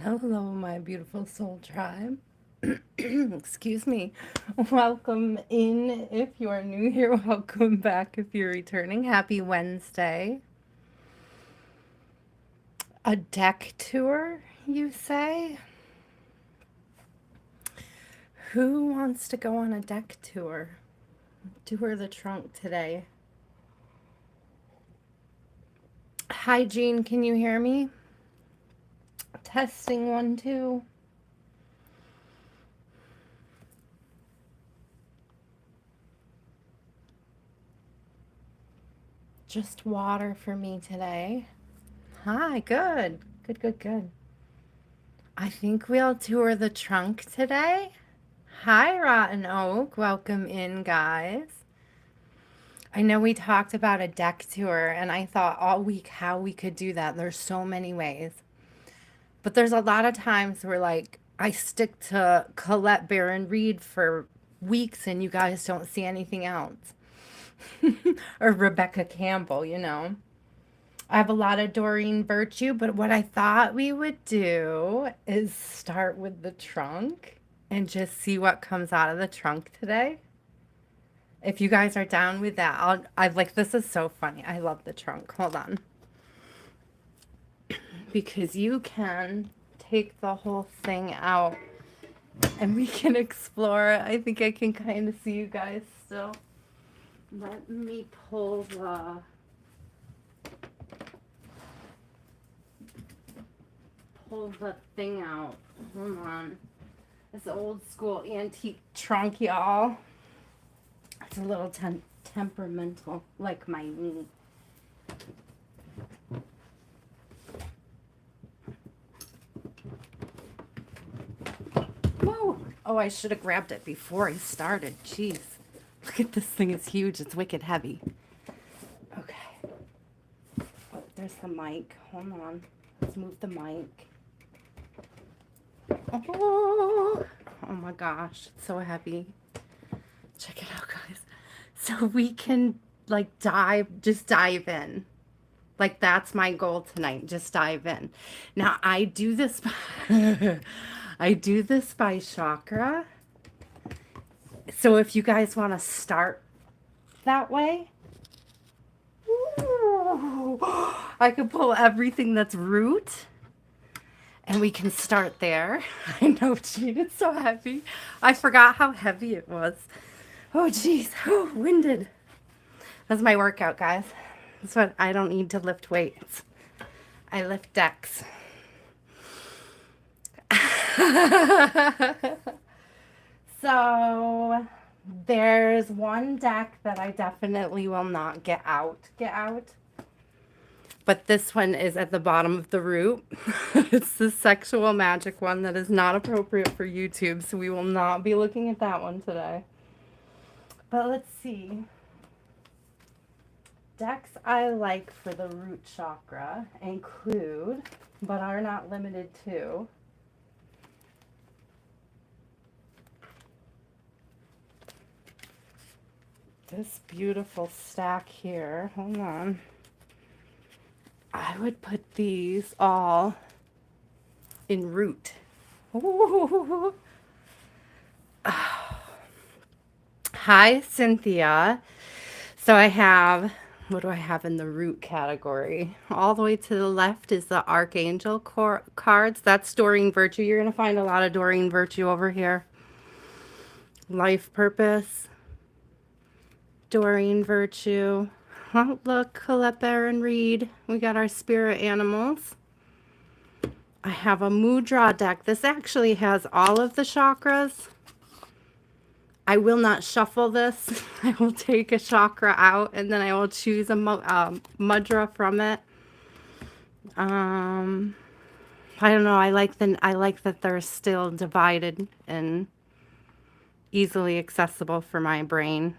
Hello, my beautiful soul tribe. Excuse me. Welcome in if you are new here. Welcome back if you're returning. Happy Wednesday. A deck tour, you say? Who wants to go on a deck tour? Tour the trunk today. Hi, Jean. Can you hear me? Testing 1, 2. Just water for me today. Hi, good. Good, good, good. I think we'll tour the trunk today. Hi, Rotten Oak. Welcome in, guys. I know we talked about a deck tour, and I thought all week how we could do that. There's so many ways. But there's a lot of times where, like, I stick to Colette Baron Reed for weeks, and you guys don't see anything else. Or Rebecca Campbell, you know. I have a lot of Dorine Virtue, but what I thought we would do is start with the trunk and just see what comes out of the trunk today. If you guys are down with that, I like, this is so funny. I love the trunk. Hold on. Because you can take the whole thing out and we can explore. I think I can kind of see you guys still. Let me pull the thing out. Hold on. This old school antique trunk, y'all. It's a little temperamental, like my knee. Whoa! Oh, I should have grabbed it before I started. Jeez. Look at this thing. It's huge. It's wicked heavy. Okay. Oh, there's the mic. Hold on. Let's move the mic. Oh my gosh, it's so heavy. Check it out, guys. So we can like just dive in. Like, that's my goal tonight, just dive in. Now I do this I do this by chakra. So if you guys want to start that way, ooh, I could pull everything that's root. And we can start there. I know, Gene, it's so heavy. I forgot how heavy it was. Oh, geez. Oh, winded. That's my workout, guys. That's what I don't need to lift weights. I lift decks. So there's one deck that I definitely will not get out. But this one is at the bottom of the root. It's the sexual magic one that is not appropriate for YouTube, so we will not be looking at that one today. But let's see. Decks I like for the root chakra include, but are not limited to, this beautiful stack here. Hold on. I would put these all in root. Ooh. Oh. Hi, Cynthia. So I have, what do I have in the root category? All the way to the left is the Archangel cards. That's Dorine Virtue. You're going to find a lot of Dorine Virtue over here. Life purpose. Dorine Virtue. Oh, look, Colette Baron Reed. We got our spirit animals. I have a Mudra deck. This actually has all of the chakras. I will not shuffle this. I will take a chakra out and then I will choose a mudra from it. I don't know. I like that they're still divided and easily accessible for my brain.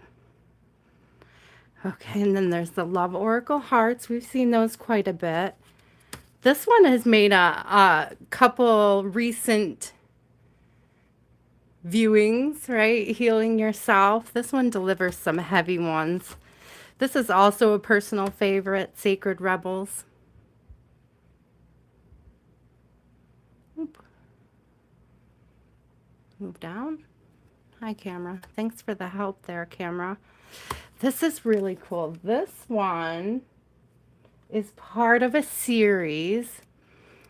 Okay, and then there's the Love Oracle Hearts. We've seen those quite a bit. This one has made a couple recent viewings, right? Healing Yourself. This one delivers some heavy ones. This is also a personal favorite, Sacred Rebels. Oop. Move down. Hi, camera. Thanks for the help there, camera. This is really cool. This one is part of a series,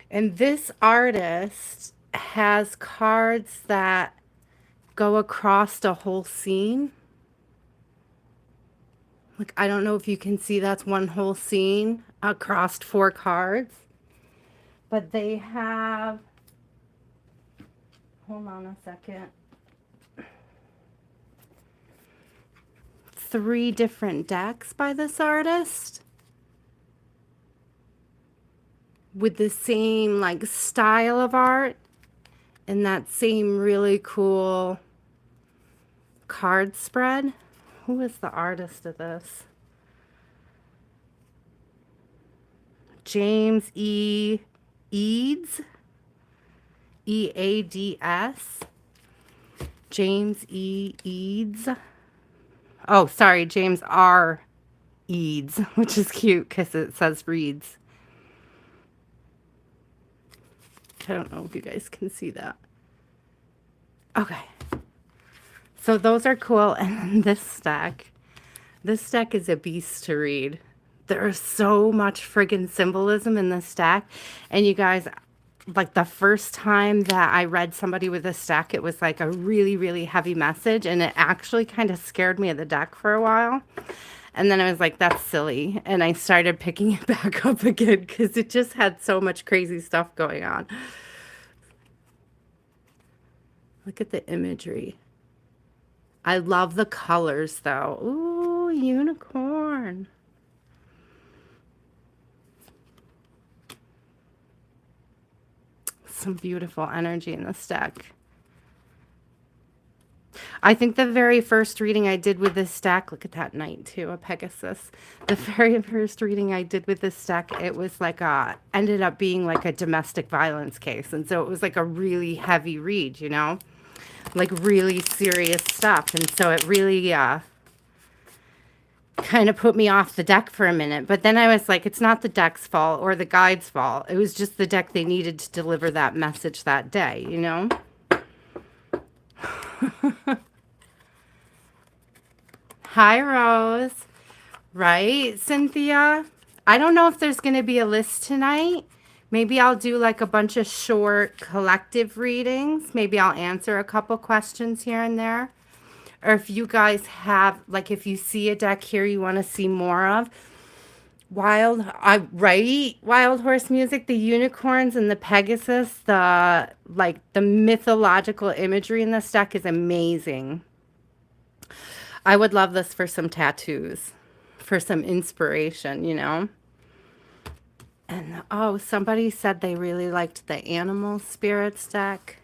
and this artist has cards that go across the whole scene. Like, I don't know if you can see, that's one whole scene across 4 cards. But they have, hold on a second, 3 different decks by this artist with the same like style of art and that same really cool card spread. Who is the artist of this? James E. Eads. E-A-D-S. James E. Eads. Oh, sorry, James R. Eads, which is cute because it says reads. I don't know if you guys can see that. Okay. So those are cool. And this deck is a beast to read. There's so much friggin' symbolism in this deck. And you guys, like the first time that I read somebody with this deck, it was like a really, really heavy message. And it actually kind of scared me at the deck for a while. And then I was like, that's silly. And I started picking it back up again because it just had so much crazy stuff going on. Look at the imagery. I love the colors though. Ooh, unicorn. Some beautiful energy in this deck. I think the very first reading I did with this deck, look at that knight too, a Pegasus. The very first reading I did with this deck, it was like ended up being like a domestic violence case. And so it was like a really heavy read, you know, like really serious stuff. And so it really kind of put me off the deck for a minute. But then I was like, it's not the deck's fault or the guide's fault. It was just the deck they needed to deliver that message that day, you know? Hi, Rose. Right, Cynthia? I don't know if there's going to be a list tonight. Maybe I'll do like a bunch of short collective readings. Maybe I'll answer a couple questions here and there. Or if you guys have, like if you see a deck here you want to see more of. Wild horse music, the unicorns and the Pegasus, the mythological imagery in this deck is amazing. I would love this for some tattoos, for some inspiration, you know. And oh, somebody said they really liked the animal spirits deck.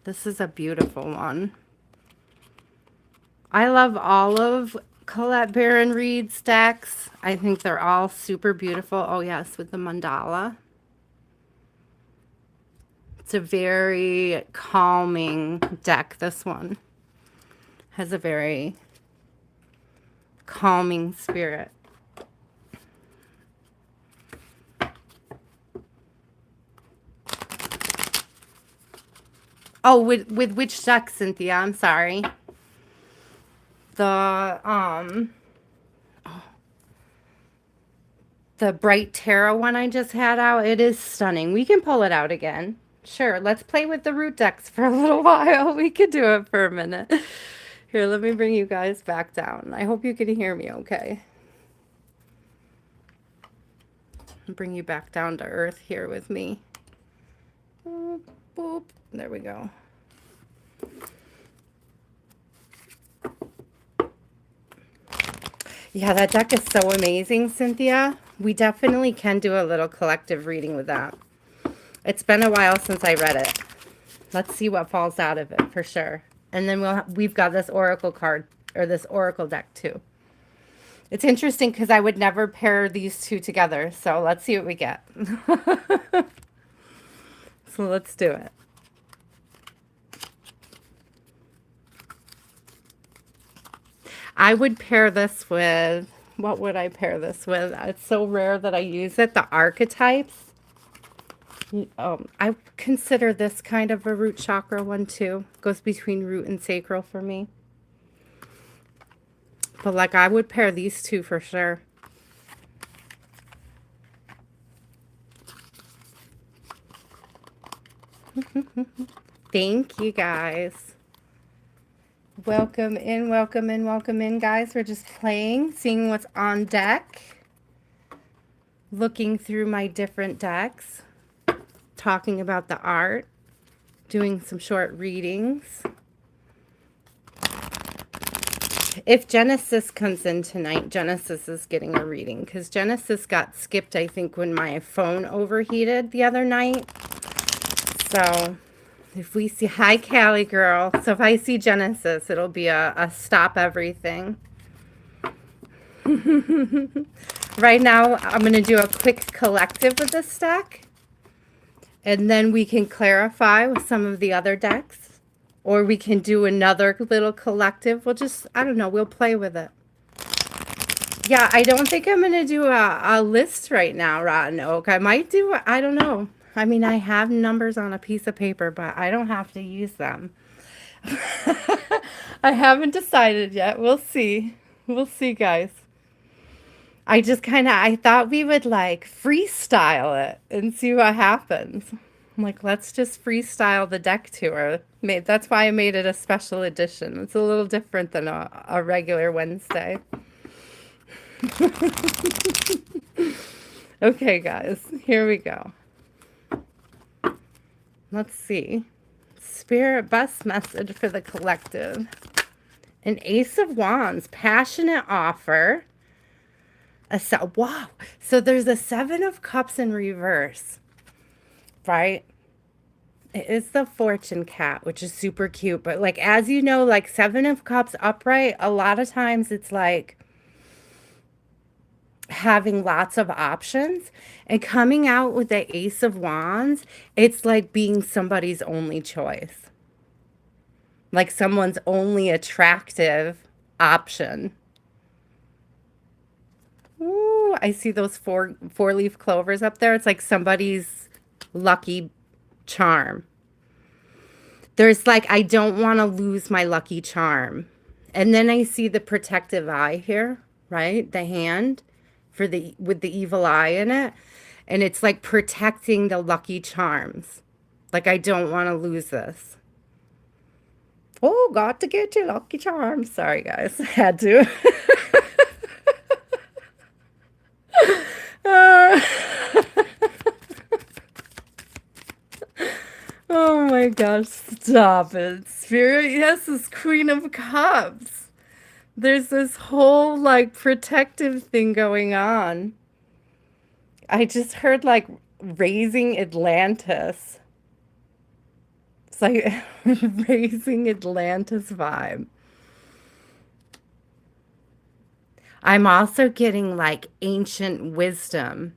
This is a beautiful one. I love all of Colette Baron Reed's decks. I think they're all super beautiful. Oh yes, with the mandala. It's a very calming deck, this one. Has a very calming spirit. Oh, with which deck, Cynthia? I'm sorry. The Bright Tarot one I just had out. It is stunning. We can pull it out again. Sure, let's play with the root decks for a little while. We could do it for a minute. Here, let me bring you guys back down. I hope you can hear me okay. Bring you back down to earth here with me. Boop, boop. There we go. Yeah, that deck is so amazing, Cynthia. We definitely can do a little collective reading with that. It's been a while since I read it. Let's see what falls out of it for sure. And then we've got this oracle card, or this oracle deck too. It's interesting because I would never pair these two together. So let's see what we get. So let's do it. I would pair this with, what would I pair this with? It's so rare that I use it. The archetypes. I consider this kind of a root chakra one too. Goes between root and sacral for me. But like I would pair these two for sure. Thank you guys. Welcome in, welcome in, welcome in, guys. We're just playing, seeing what's on deck. Looking through my different decks. Talking about the art. Doing some short readings. If Genesis comes in tonight, Genesis is getting a reading. Because Genesis got skipped, I think, when my phone overheated the other night. So, if we see... Hi, Callie girl. So, if I see Genesis, it'll be a stop everything. Right now, I'm going to do a quick collective with this deck. And then we can clarify with some of the other decks. Or we can do another little collective. We'll just, I don't know, we'll play with it. Yeah, I don't think I'm going to do a list right now, Rotten Oak. I might do, I don't know. I mean, I have numbers on a piece of paper, but I don't have to use them. I haven't decided yet. We'll see. We'll see, guys. I just kind of, I thought we would like freestyle it and see what happens. I'm like, let's just freestyle the deck tour. That's why I made it a special edition. It's a little different than a regular Wednesday. Okay, guys, here we go. Let's see. Spirit best message for the collective. An Ace of Wands, passionate offer. Wow. So there's a Seven of Cups in reverse, right? It is the Fortune cat, which is super cute. But like, as you know, like Seven of Cups upright, a lot of times it's like having lots of options, and coming out with the Ace of Wands, it's like being somebody's only choice, like someone's only attractive option. Ooh, I see those four-leaf clovers up there. It's like somebody's lucky charm. There's like, I don't want to lose my lucky charm. And then I see the protective eye here, right? The hand for with the evil eye in it. And it's like protecting the lucky charms. Like, I don't want to lose this. Oh, got to get your lucky charms. Sorry, guys. Had to. Oh my gosh, stop it. Spirit, yes, is Queen of Cups. There's this whole like protective thing going on. I just heard like raising Atlantis. It's like raising Atlantis vibe. I'm also getting like ancient wisdom.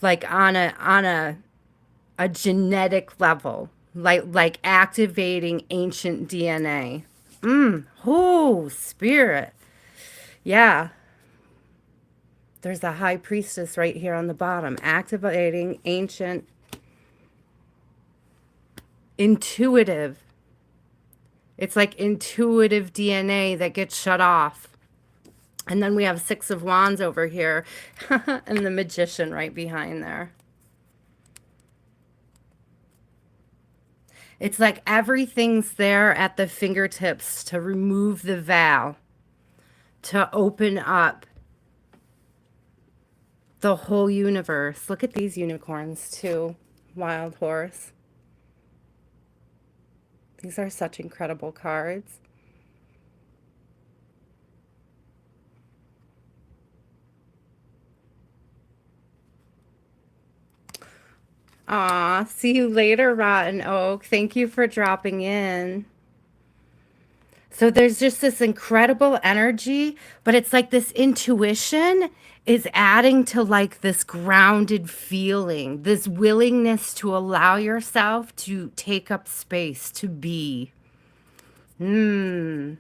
Like on a genetic level, like activating ancient DNA. Oh, spirit. Yeah. There's a high priestess right here on the bottom, activating ancient, intuitive. It's like intuitive DNA that gets shut off. And then we have Six of Wands over here and the Magician right behind there. It's like everything's there at the fingertips to remove the veil, to open up the whole universe. Look at these unicorns too, Wild Horse. These are such incredible cards. Aw, see you later, Rotten Oak. Thank you for dropping in. So there's just this incredible energy, but it's like this intuition is adding to like this grounded feeling, this willingness to allow yourself to take up space, to be. And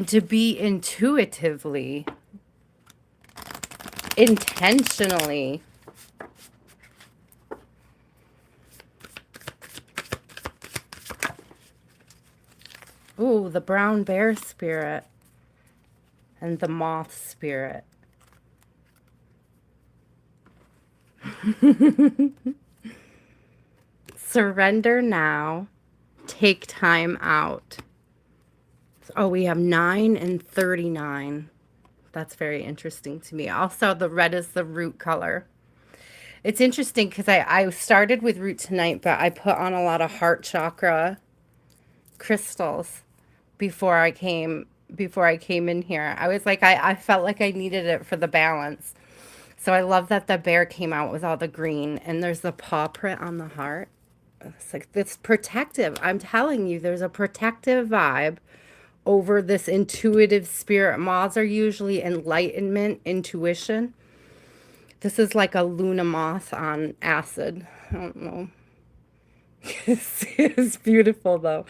to be intuitively, intentionally. Ooh, the brown bear spirit and the moth spirit. Surrender now. Take time out. Oh, we have 9 and 39. That's very interesting to me. Also, the red is the root color. It's interesting because I started with root tonight, but I put on a lot of heart chakra crystals before I came in here. I was like, I felt like I needed it for the balance. So I love that the bear came out with all the green, and there's the paw print on the heart. It's like, it's protective. I'm telling you, there's a protective vibe over this intuitive spirit. Moths are usually enlightenment, intuition. This is like a Luna moth on acid. I don't know. It's beautiful, though.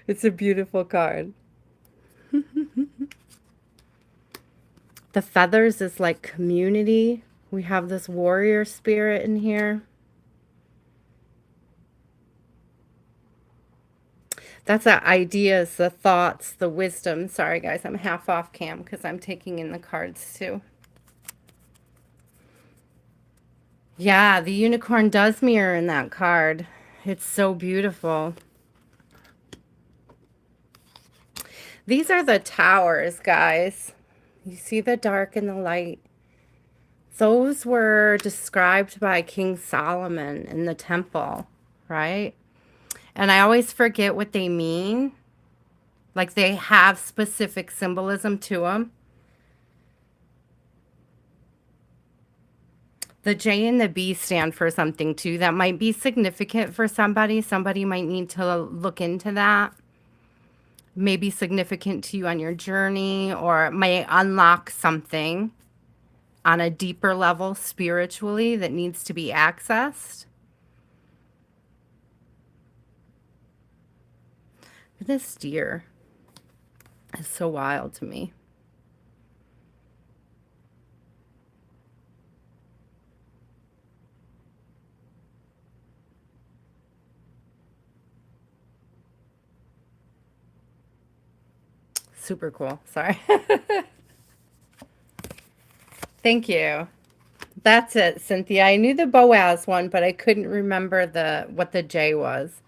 It's a beautiful card. The feathers is like community. We have this warrior spirit in here. That's the ideas, the thoughts, the wisdom. Sorry, guys, I'm half off cam because I'm taking in the cards too. Yeah, the unicorn does mirror in that card. It's so beautiful. These are the towers, guys. You see the dark and the light. Those were described by King Solomon in the temple, right? And I always forget what they mean. Like they have specific symbolism to them. The J and the B stand for something too. That might be significant for somebody. Somebody might need to look into that. Maybe significant to you on your journey, or it may unlock something on a deeper level spiritually that needs to be accessed. This deer is so wild to me. Super cool. Sorry. Thank you. That's it, Cynthia. I knew the Boaz one, but I couldn't remember what the J was.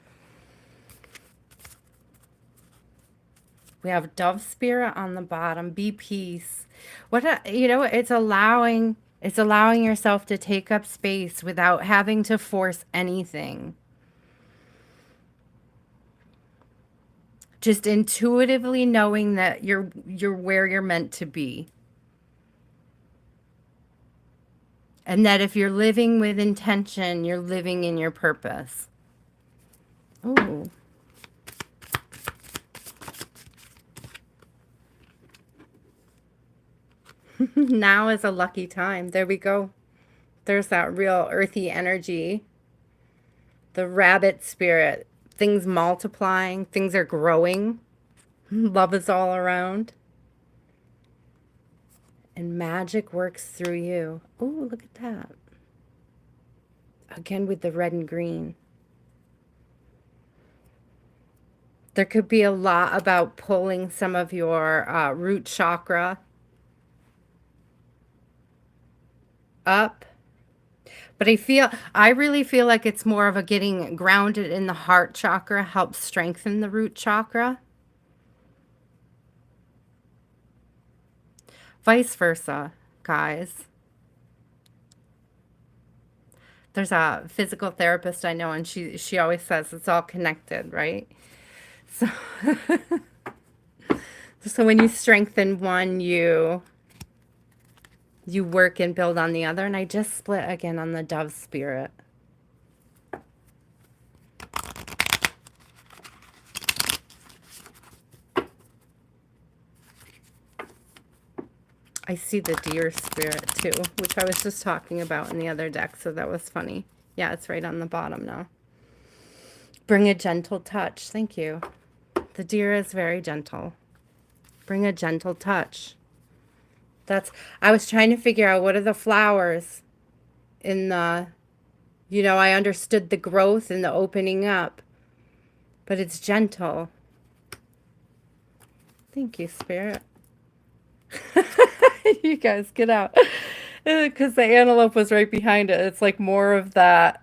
We have dove spirit on the bottom. Be peace. It's allowing yourself to take up space without having to force anything. Just intuitively knowing that you're where you're meant to be. And that if you're living with intention, you're living in your purpose. Ooh. Now is a lucky time. There we go. There's that real earthy energy. The rabbit spirit. Things multiplying. Things are growing. Love is all around. And magic works through you. Oh, look at that. Again with the red and green. There could be a lot about pulling some of your root chakra up. But I really feel like it's more of a getting grounded in the heart chakra helps strengthen the root chakra. Vice versa, guys. There's a physical therapist I know, and she always says it's all connected, right? So, so when you strengthen one, you work and build on the other. And I just split again on the dove spirit. I see the deer spirit too, which I was just talking about in the other deck, so that was funny. Yeah, it's right on the bottom now. Bring a gentle touch. Thank you. The deer is very gentle. Bring a gentle touch. I was trying to figure out what are the flowers in the, I understood the growth and the opening up, but it's gentle. Thank you, Spirit. You guys get out. Because the antelope was right behind it. It's like more of that.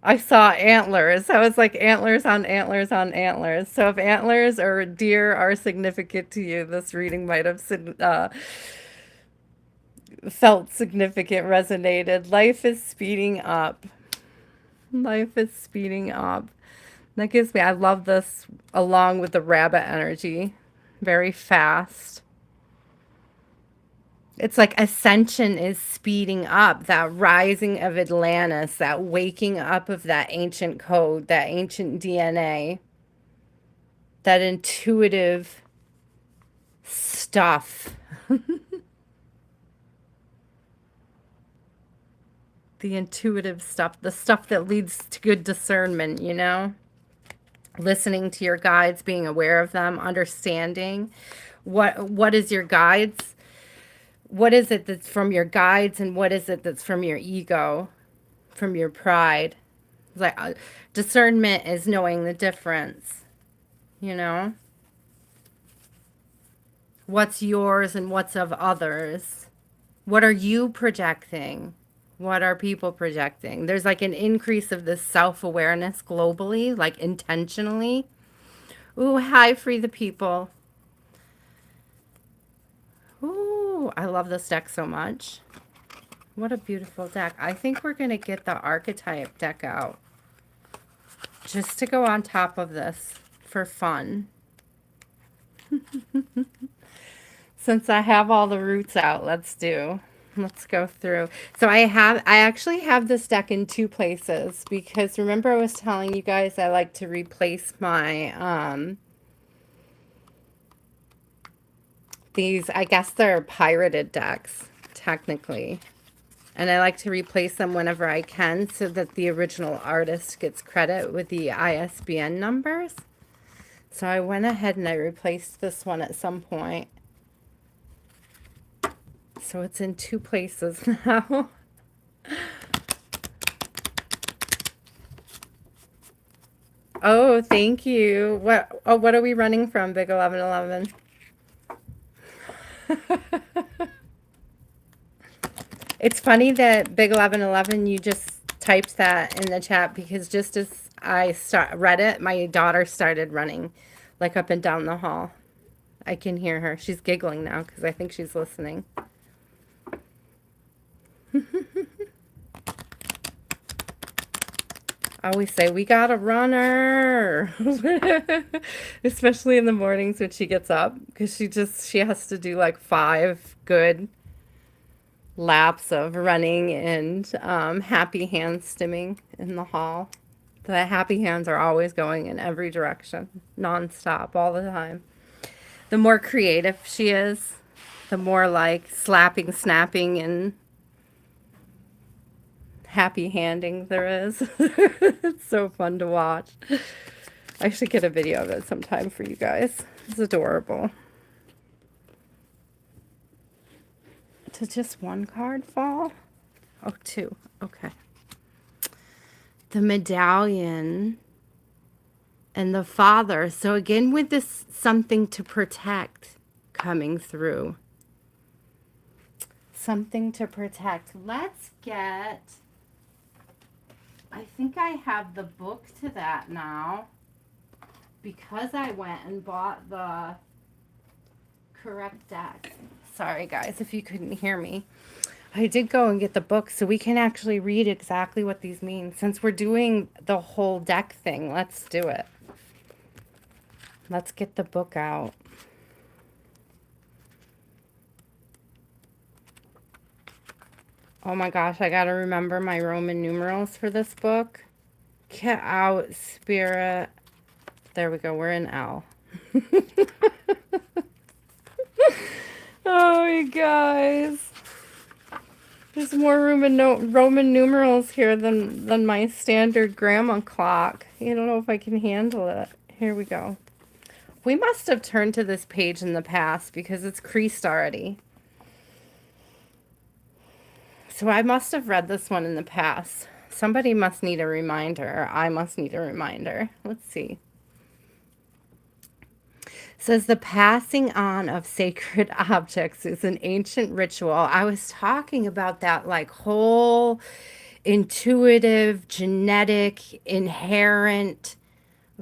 I saw antlers. I was like antlers on antlers on antlers. So if antlers or deer are significant to you, this reading might have felt significant, resonated. Life is speeding up. Life is speeding up. That gives me, I love this along with the rabbit energy. Very fast. It's like ascension is speeding up, that rising of Atlantis, that waking up of that ancient code, that ancient DNA, that intuitive stuff. The intuitive stuff, the stuff that leads to good discernment, you know? Listening to your guides, being aware of them, understanding what is your guides, what is it that's from your guides, and what is it that's from your ego, from your pride. It's like discernment is knowing the difference, you know? What's yours and what's of others. What are you projecting? What are people projecting? There's like an increase of this self-awareness globally, like intentionally. Ooh, hi, Free the People. Ooh, I love this deck so much. What a beautiful deck. I think we're going to get the archetype deck out just to go on top of this for fun. Since I have all the roots out, let's go through. So I actually have this deck in two places because remember I was telling you guys I like to replace my these, I guess they're pirated decks technically. And I like to replace them whenever I can so that the original artist gets credit with the ISBN numbers. So I went ahead and I replaced this one at some point. So it's in two places now. Oh, thank you. What are we running from, Big 1111? It's funny that Big 1111, you just typed that in the chat because just as I read it, my daughter started running like up and down the hall. I can hear her. She's giggling now because I think she's listening. I always say, we got a runner. Especially in the mornings when she gets up because she has to do like 5 good laps of running and happy hand stimming in the hall. The happy hands are always going in every direction, nonstop, all the time. The more creative she is, the more like slapping, snapping, and happy handing there is. It's so fun to watch. I should get a video of it sometime for you guys. It's adorable. Did just one card fall? Oh, 2. Okay. The medallion and the father. So again, with this something to protect coming through. Something to protect. Let's get... I think I have the book to that now because I went and bought the correct deck. Sorry, guys, if you couldn't hear me. I did go and get the book so we can actually read exactly what these mean. Since we're doing the whole deck thing, let's do it. Let's get the book out. Oh my gosh, I gotta remember my Roman numerals for this book. Get out, Spirit. There we go, we're in L. Oh, you guys. There's more Roman numerals here than my standard grandma clock. I don't know if I can handle it. Here we go. We must have turned to this page in the past because it's creased already. So I must have read this one in the past. Somebody must need a reminder, or I must need a reminder. Let's see. Says the passing on of sacred objects is an ancient ritual. I was talking about that like whole intuitive, genetic, inherent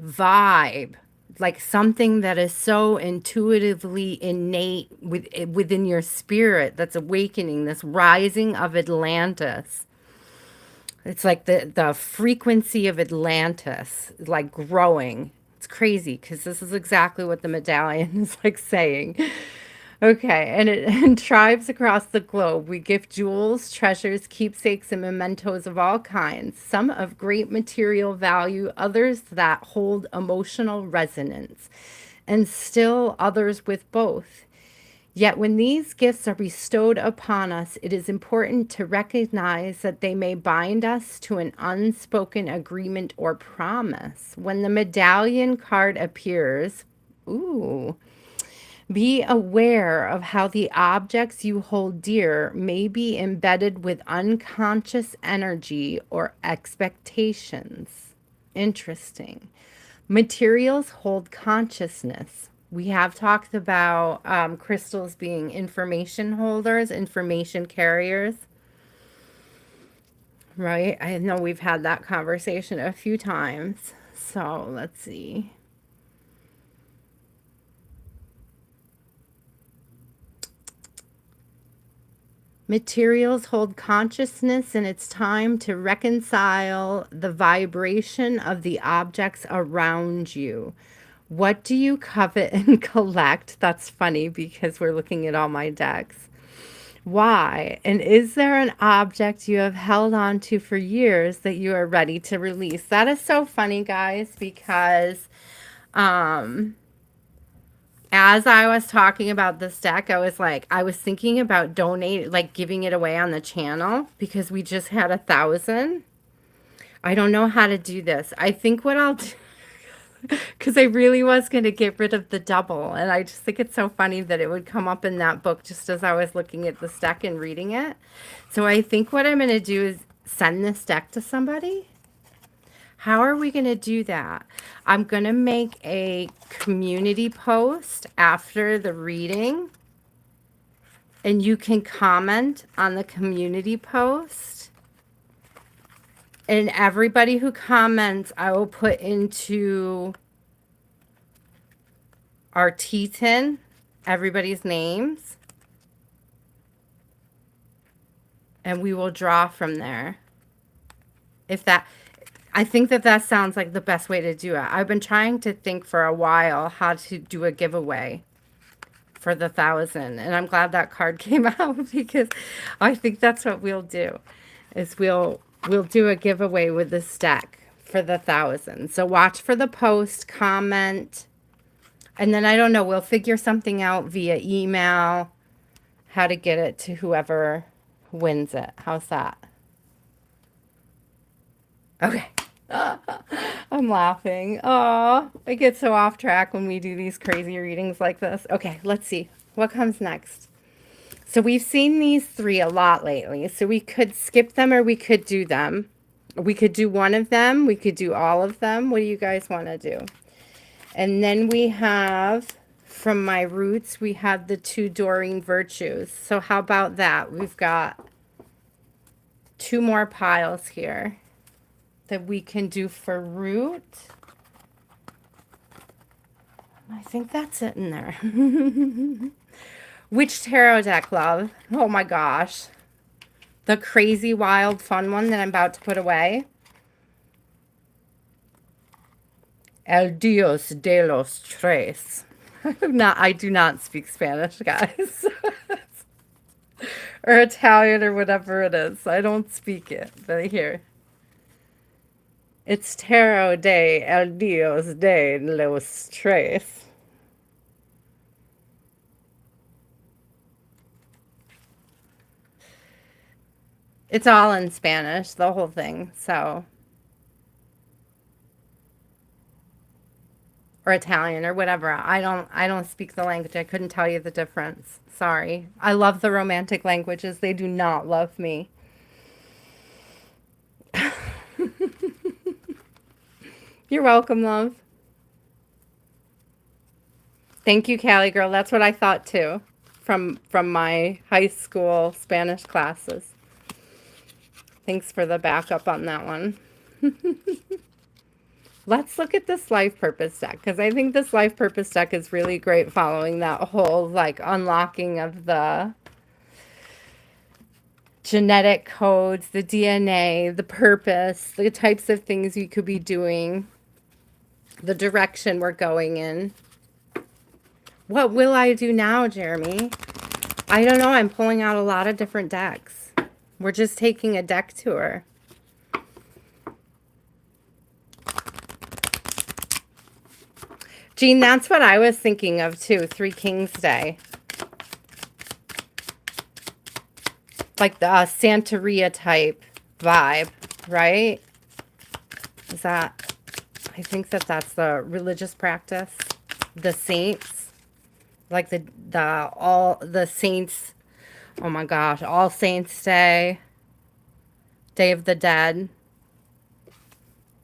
vibe, like something that is so intuitively innate within your spirit that's awakening, this rising of Atlantis. It's like the frequency of Atlantis, like growing. It's crazy because this is exactly what the medallion is like saying. Okay, and in tribes across the globe, we gift jewels, treasures, keepsakes, and mementos of all kinds, some of great material value, others that hold emotional resonance, and still others with both. Yet when these gifts are bestowed upon us, it is important to recognize that they may bind us to an unspoken agreement or promise. When the medallion card appears, ooh, be aware of how the objects you hold dear may be embedded with unconscious energy or expectations. Interesting. Materials hold consciousness. We have talked about crystals being information holders, information carriers, right? I know we've had that conversation a few times. So let's see. Materials hold consciousness, and it's time to reconcile the vibration of the objects around you. What do you covet and collect? That's funny because we're looking at all my decks. Why? And is there an object you have held on to for years that you are ready to release? That is so funny, guys, because as I was talking about this deck, I was thinking about donate, like giving it away on the channel because we just had 1,000. I don't know how to do this. I think what I'll do, because I really was going to get rid of the double. And I just think it's so funny that it would come up in that book just as I was looking at this deck and reading it. So I think what I'm going to do is send this deck to somebody. How are we going to do that? I'm going to make a community post after the reading, and you can comment on the community post. And everybody who comments, I will put into our T10, everybody's names, and we will draw from there. If that... I think that that sounds like the best way to do it. I've been trying to think for a while how to do a giveaway for the 1,000. And I'm glad that card came out because I think that's what we'll do. Is we'll do a giveaway with this deck for the 1,000. So watch for the post, comment, and then I don't know, we'll figure something out via email, how to get it to whoever wins it. How's that? Okay. I'm laughing. Oh, I get so off track when we do these crazy readings like this. Okay, let's see. What comes next? So we've seen these three a lot lately. So we could skip them or we could do them. We could do one of them. We could do all of them. What do you guys want to do? And then we have, from my roots, we have the two Dorine Virtues. So how about that? We've got 2 more piles here that we can do for root. I think that's it in there. Which tarot deck, love? Oh my gosh. The crazy, wild, fun one that I'm about to put away. El Dios de los Tres. I do not speak Spanish, guys. Or Italian or whatever it is. I don't speak it. But here. It's Tarot de El Dios de los Tres. It's all in Spanish, the whole thing, so. Or Italian or whatever. I don't speak the language. I couldn't tell you the difference. Sorry. I love the romantic languages. They do not love me. You're welcome, love. Thank you, Callie girl. That's what I thought too, from my high school Spanish classes. Thanks for the backup on that one. Let's look at this life purpose deck, because I think this life purpose deck is really great, following that whole like unlocking of the genetic codes, the DNA, the purpose, the types of things you could be doing, the direction we're going in. What will I do now, Jeremy? I don't know. I'm pulling out a lot of different decks. We're just taking a deck tour. Jean, that's what I was thinking of too. Three Kings Day. Like the Santeria type vibe, right? Is that, I think that's the religious practice. The saints, like all the saints. Oh my gosh, All Saints Day, Day of the Dead.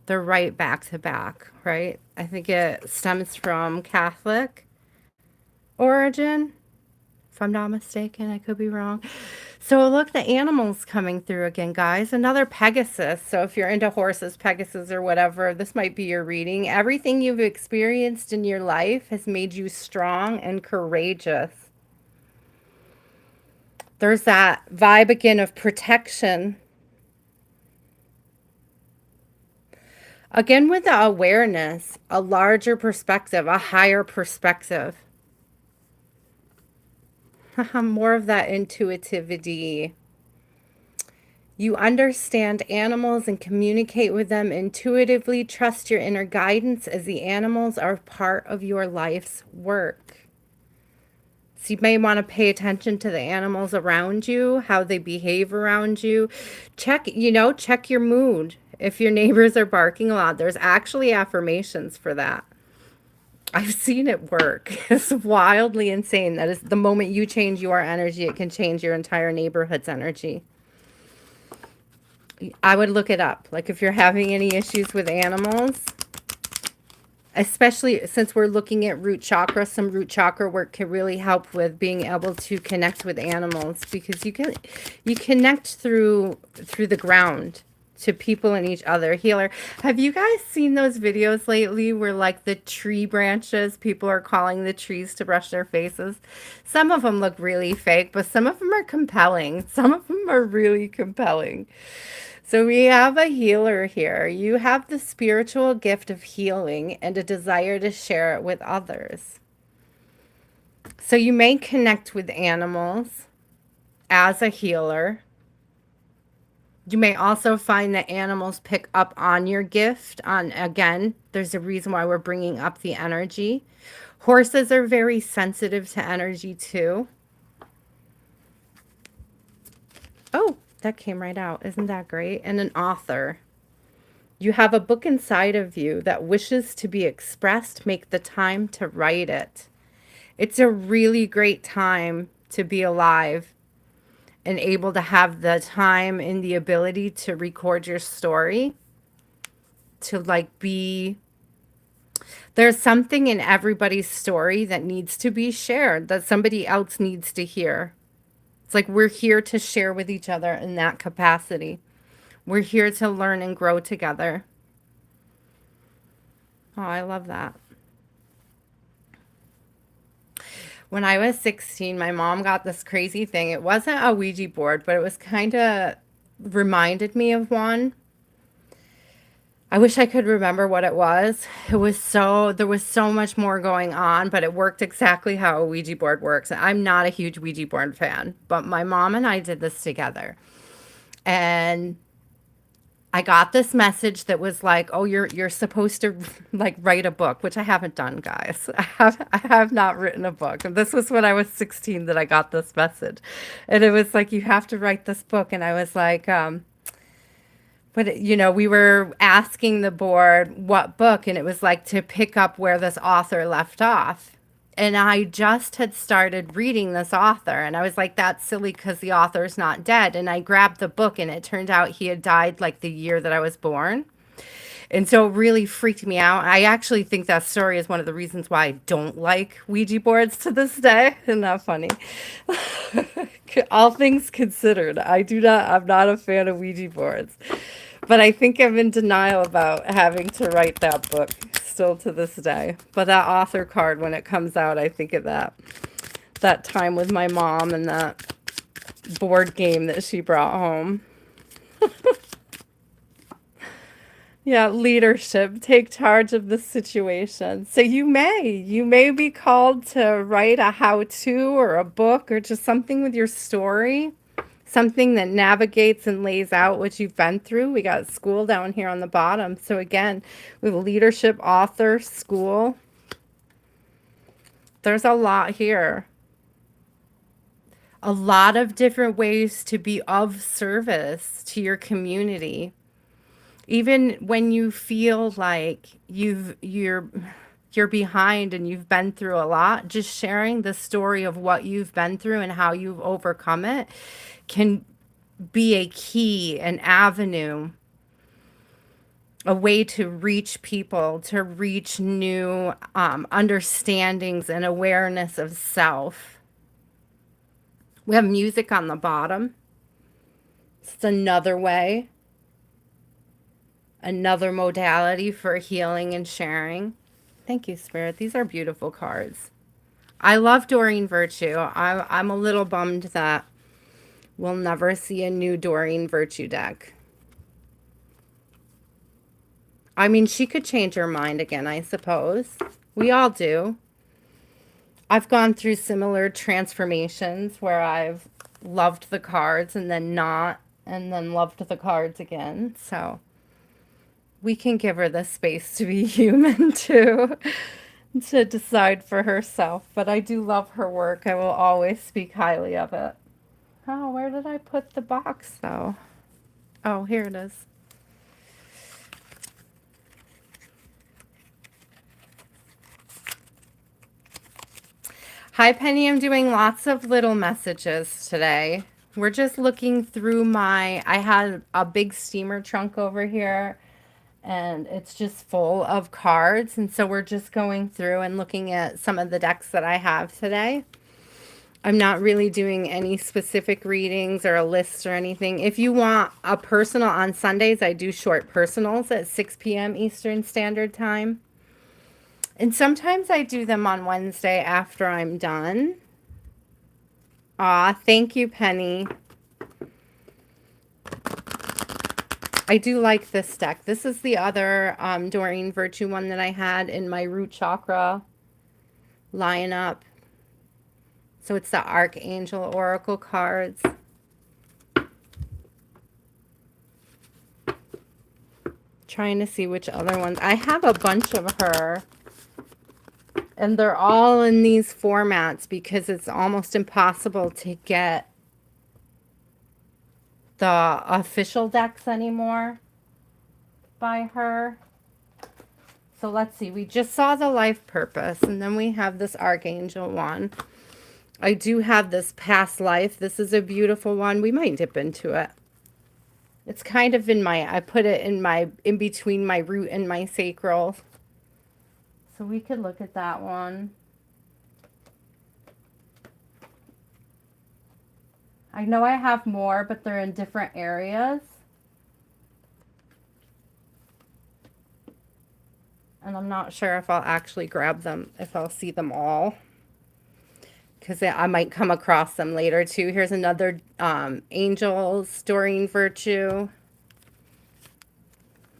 They're right back to back, right? I think it stems from Catholic origin, if I'm not mistaken. I could be wrong. So look, the animals coming through again, guys. Another Pegasus. So if you're into horses, Pegasus, or whatever, this might be your reading. Everything you've experienced in your life has made you strong and courageous. There's that vibe again of protection. Again, with the awareness, a larger perspective, a higher perspective. More of that intuitivity. You understand animals and communicate with them intuitively. Trust your inner guidance, as the animals are part of your life's work. So you may want to pay attention to the animals around you, how they behave around you. Check your mood. If your neighbors are barking a lot, there's actually affirmations for that. I've seen it work. It's wildly insane. That is the moment you change your energy, it can change your entire neighborhood's energy. I would look it up. Like if you're having any issues with animals, especially since we're looking at root chakra, some root chakra work can really help with being able to connect with animals, because you connect through the ground to people and each other. Healer, have you guys seen those videos lately where like the tree branches, people are calling the trees to brush their faces? Some of them look really fake, but some of them are compelling. Some of them are really compelling. So we have a healer here. You have the spiritual gift of healing and a desire to share it with others. So you may connect with animals as a healer. You may also find that animals pick up on your gift. Again, there's a reason why we're bringing up the energy. Horses are very sensitive to energy too. Oh, that came right out. Isn't that great? And an author. You have a book inside of you that wishes to be expressed. Make the time to write it. It's a really great time to be alive and able to have the time and the ability to record your story. To like be... There's something in everybody's story that needs to be shared, that somebody else needs to hear. It's like we're here to share with each other in that capacity. We're here to learn and grow together. Oh, I love that. When I was 16, my mom got this crazy thing. It wasn't a Ouija board, but it was kind of reminded me of one. I wish I could remember what it was. There was so much more going on, but it worked exactly how a Ouija board works. I'm not a huge Ouija board fan, but my mom and I did this together. And I got this message that was like, oh, you're supposed to like write a book, which I haven't done, guys. I have not written a book. And this was when I was 16 that I got this message. And it was like, you have to write this book. And I was like, but we were asking the board what book, and it was like to pick up where this author left off. And I just had started reading this author, and I was like, that's silly because the author's not dead. And I grabbed the book, and it turned out he had died like the year that I was born. And so it really freaked me out. I actually think that story is one of the reasons why I don't like Ouija boards to this day. Isn't that funny? All things considered, I'm not a fan of Ouija boards. But I think I'm in denial about having to write that book still to this day. But that author card, when it comes out, I think of that time with my mom and that board game that she brought home. Yeah, leadership. Take charge of the situation. So you may be called to write a how-to or a book or just something with your story, something that navigates and lays out what you've been through. We got school down here on the bottom. So again, we have leadership, author, school. There's a lot here. A lot of different ways to be of service to your community. Even when you feel like you're behind and you've been through a lot, just sharing the story of what you've been through and how you've overcome it can be a key, an avenue, a way to reach people, to reach new understandings and awareness of self. We have music on the bottom. It's another way. Another modality for healing and sharing. Thank you, Spirit. These are beautiful cards. I love Dorine Virtue. I'm a little bummed that we'll never see a new Dorine Virtue deck. I mean, she could change her mind again, I suppose. We all do. I've gone through similar transformations where I've loved the cards and then not, and then loved the cards again. So we can give her the space to be human too, to decide for herself. But I do love her work. I will always speak highly of it. Oh, where did I put the box though? Oh, here it is. Hi, Penny. I'm doing lots of little messages today. We're just looking through I had a big steamer trunk over here and it's just full of cards. And so we're just going through and looking at some of the decks that I have today. I'm not really doing any specific readings or a list or anything. If you want a personal on Sundays, I do short personals at 6 p.m. Eastern Standard Time. And sometimes I do them on Wednesday after I'm done. Aw, thank you, Penny. I do like this deck. This is the other Dorine Virtue one that I had in my root chakra lineup. So it's the Archangel Oracle cards. Trying to see which other ones. I have a bunch of her. And they're all in these formats because it's almost impossible to get the official decks anymore by her. So let's see. We just saw the life purpose, and then we have this Archangel one. I do have this past life. This is a beautiful one. We might dip into it. It's kind of I put it in between my root and my sacral. So we could look at that one. I know I have more, but they're in different areas. And I'm not sure if I'll actually grab them, if I'll see them all. Because I might come across them later too. Here's another Angels, Dorine Virtue.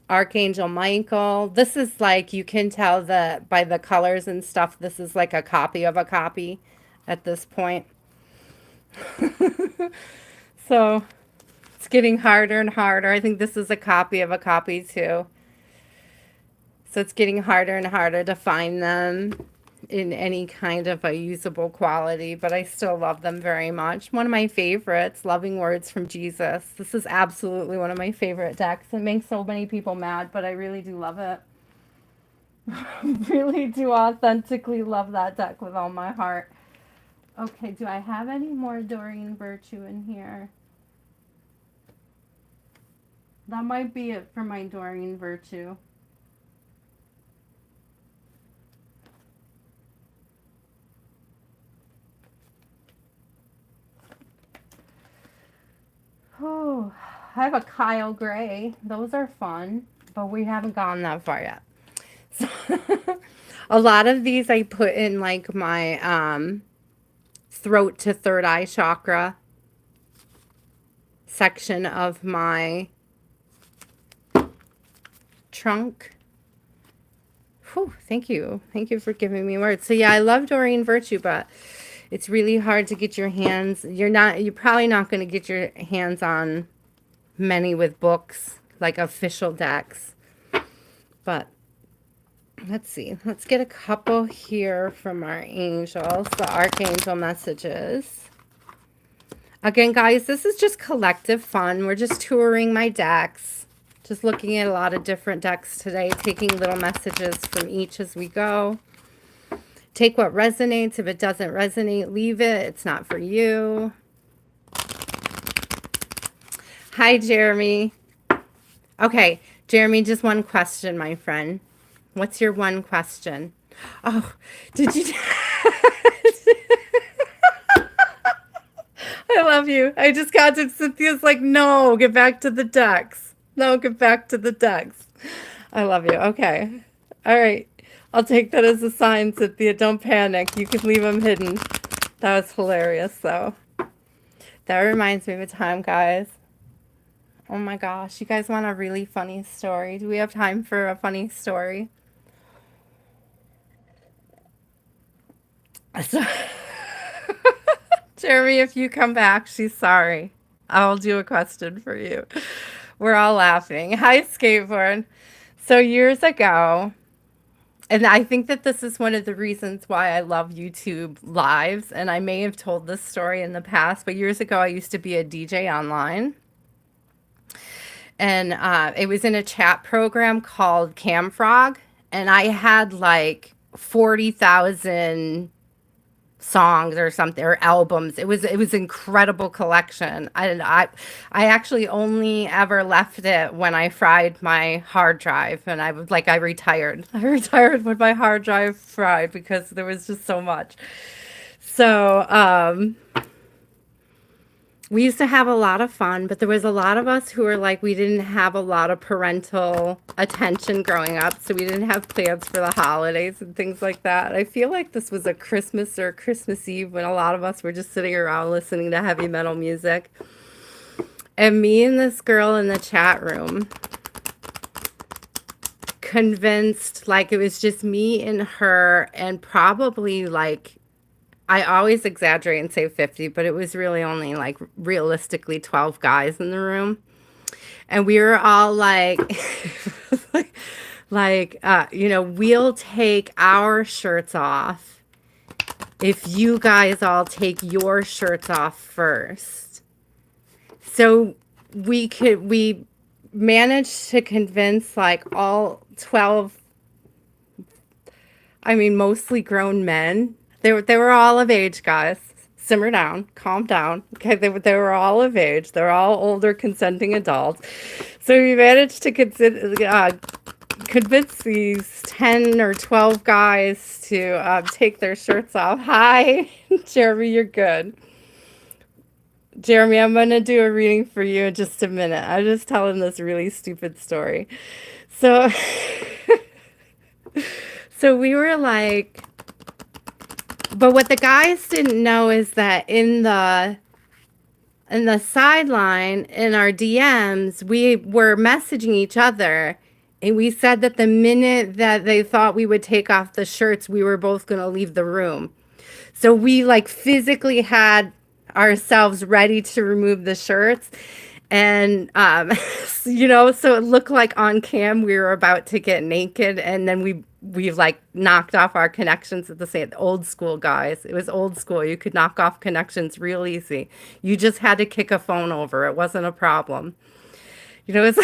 Archangel Michael. This is like, you can tell that by the colors and stuff, this is like a copy of a copy at this point. So it's getting harder and harder. I think this is a copy of a copy too. So it's getting harder and harder to find them in any kind of a usable quality, but I still love them very much. One of my favorites, Loving Words from Jesus. This is absolutely one of my favorite decks. It makes so many people mad, but I really do love it. Really do authentically love that deck with all my heart. Okay, do I have any more Dorine Virtue in here? That might be it for my Dorine Virtue. I have a Kyle Gray. Those are fun, but we haven't gone that far yet. So a lot of these I put in like my throat to third eye chakra section of my trunk. Whew, thank you. Thank you for giving me words. So yeah, I love Dorine Virtue, but it's really hard to get your hands. You're probably not going to get your hands on many with books, like official decks. But let's see. Let's get a couple here from our angels, the Archangel messages. Again, guys, this is just collective fun. We're just touring my decks. Just looking at a lot of different decks today, taking little messages from each as we go. Take what resonates. If it doesn't resonate, leave it. It's not for you. Hi, Jeremy. Okay, Jeremy, just one question, my friend. What's your one question? Oh, did you... I love you. I just got to... Cynthia's like, no, get back to the decks. No, get back to the decks. I love you. Okay. All right. I'll take that as a sign, Cynthia. Don't panic. You can leave them hidden. That was hilarious, though. That reminds me of a time, guys. Oh my gosh. You guys want a really funny story? Do we have time for a funny story? So, Jeremy, if you come back, she's sorry. I'll do a question for you. We're all laughing. Hi, skateboard. So years ago, and I think that this is one of the reasons why I love YouTube lives, and I may have told this story in the past, but years ago I used to be a DJ online. And it was in a chat program called Camfrog, and I had like 40,000 songs or something, or albums. It was incredible collection. I actually only ever left it when I fried my hard drive, and I was like, I retired when my hard drive fried because there was just so much. So we used to have a lot of fun, but there was a lot of us who were like, we didn't have a lot of parental attention growing up, so we didn't have plans for the holidays and things like that. I feel like this was a Christmas or Christmas Eve when a lot of us were just sitting around listening to heavy metal music. And me and this girl in the chat room convinced, like it was just me and her and probably like, I always exaggerate and say 50, but it was really only like realistically 12 guys in the room. And we were all like, we'll take our shirts off if you guys all take your shirts off first. So we managed to convince like all 12, I mean, mostly grown men. They were all of age, guys. Simmer down, calm down. Okay, they were all of age. They're all older, consenting adults. So we managed to convince these 10 or 12 guys to take their shirts off. Hi, Jeremy, you're good. Jeremy, I'm going to do a reading for you in just a minute. I'm just telling this really stupid story. So, so we were like... But what the guys didn't know is that in the sideline, in our DMs, we were messaging each other, and we said that the minute that they thought we would take off the shirts, we were both going to leave the room. So we like physically had ourselves ready to remove the shirts. And, so it looked like on cam we were about to get naked, and then we like knocked off our connections at the same. Old school, guys. It was old school. You could knock off connections real easy. You just had to kick a phone over. It wasn't a problem. It's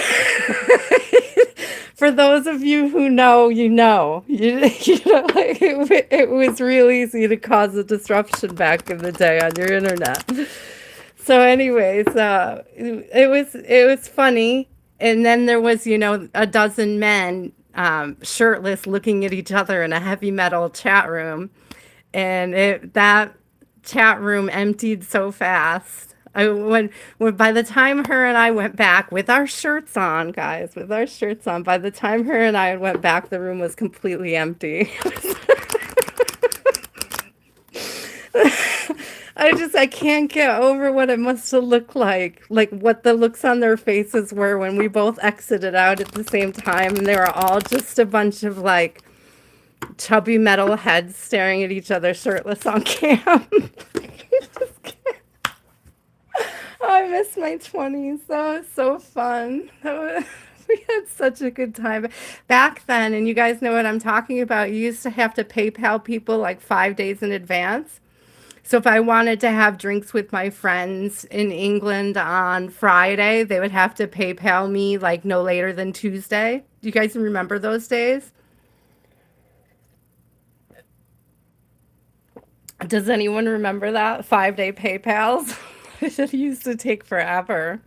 for those of you who know, like it was real easy to cause a disruption back in the day on your internet. So anyways, it was funny. And then there was, a dozen men shirtless looking at each other in a heavy metal chat room. And that chat room emptied so fast. When by the time her and I went back with our shirts on, guys, with our shirts on, by the time her and I went back, the room was completely empty. I can't get over what it must have looked like what the looks on their faces were when we both exited out at the same time, and they were all just a bunch of like chubby metal heads staring at each other shirtless on cam. Oh, I miss my 20s. That was so fun. We had such a good time back then. And you guys know what I'm talking about. You used to have to PayPal people like 5 days in advance. So if I wanted to have drinks with my friends in England on Friday, they would have to PayPal me like no later than Tuesday. Do you guys remember those days? Does anyone remember that? 5-day PayPals? It used to take forever.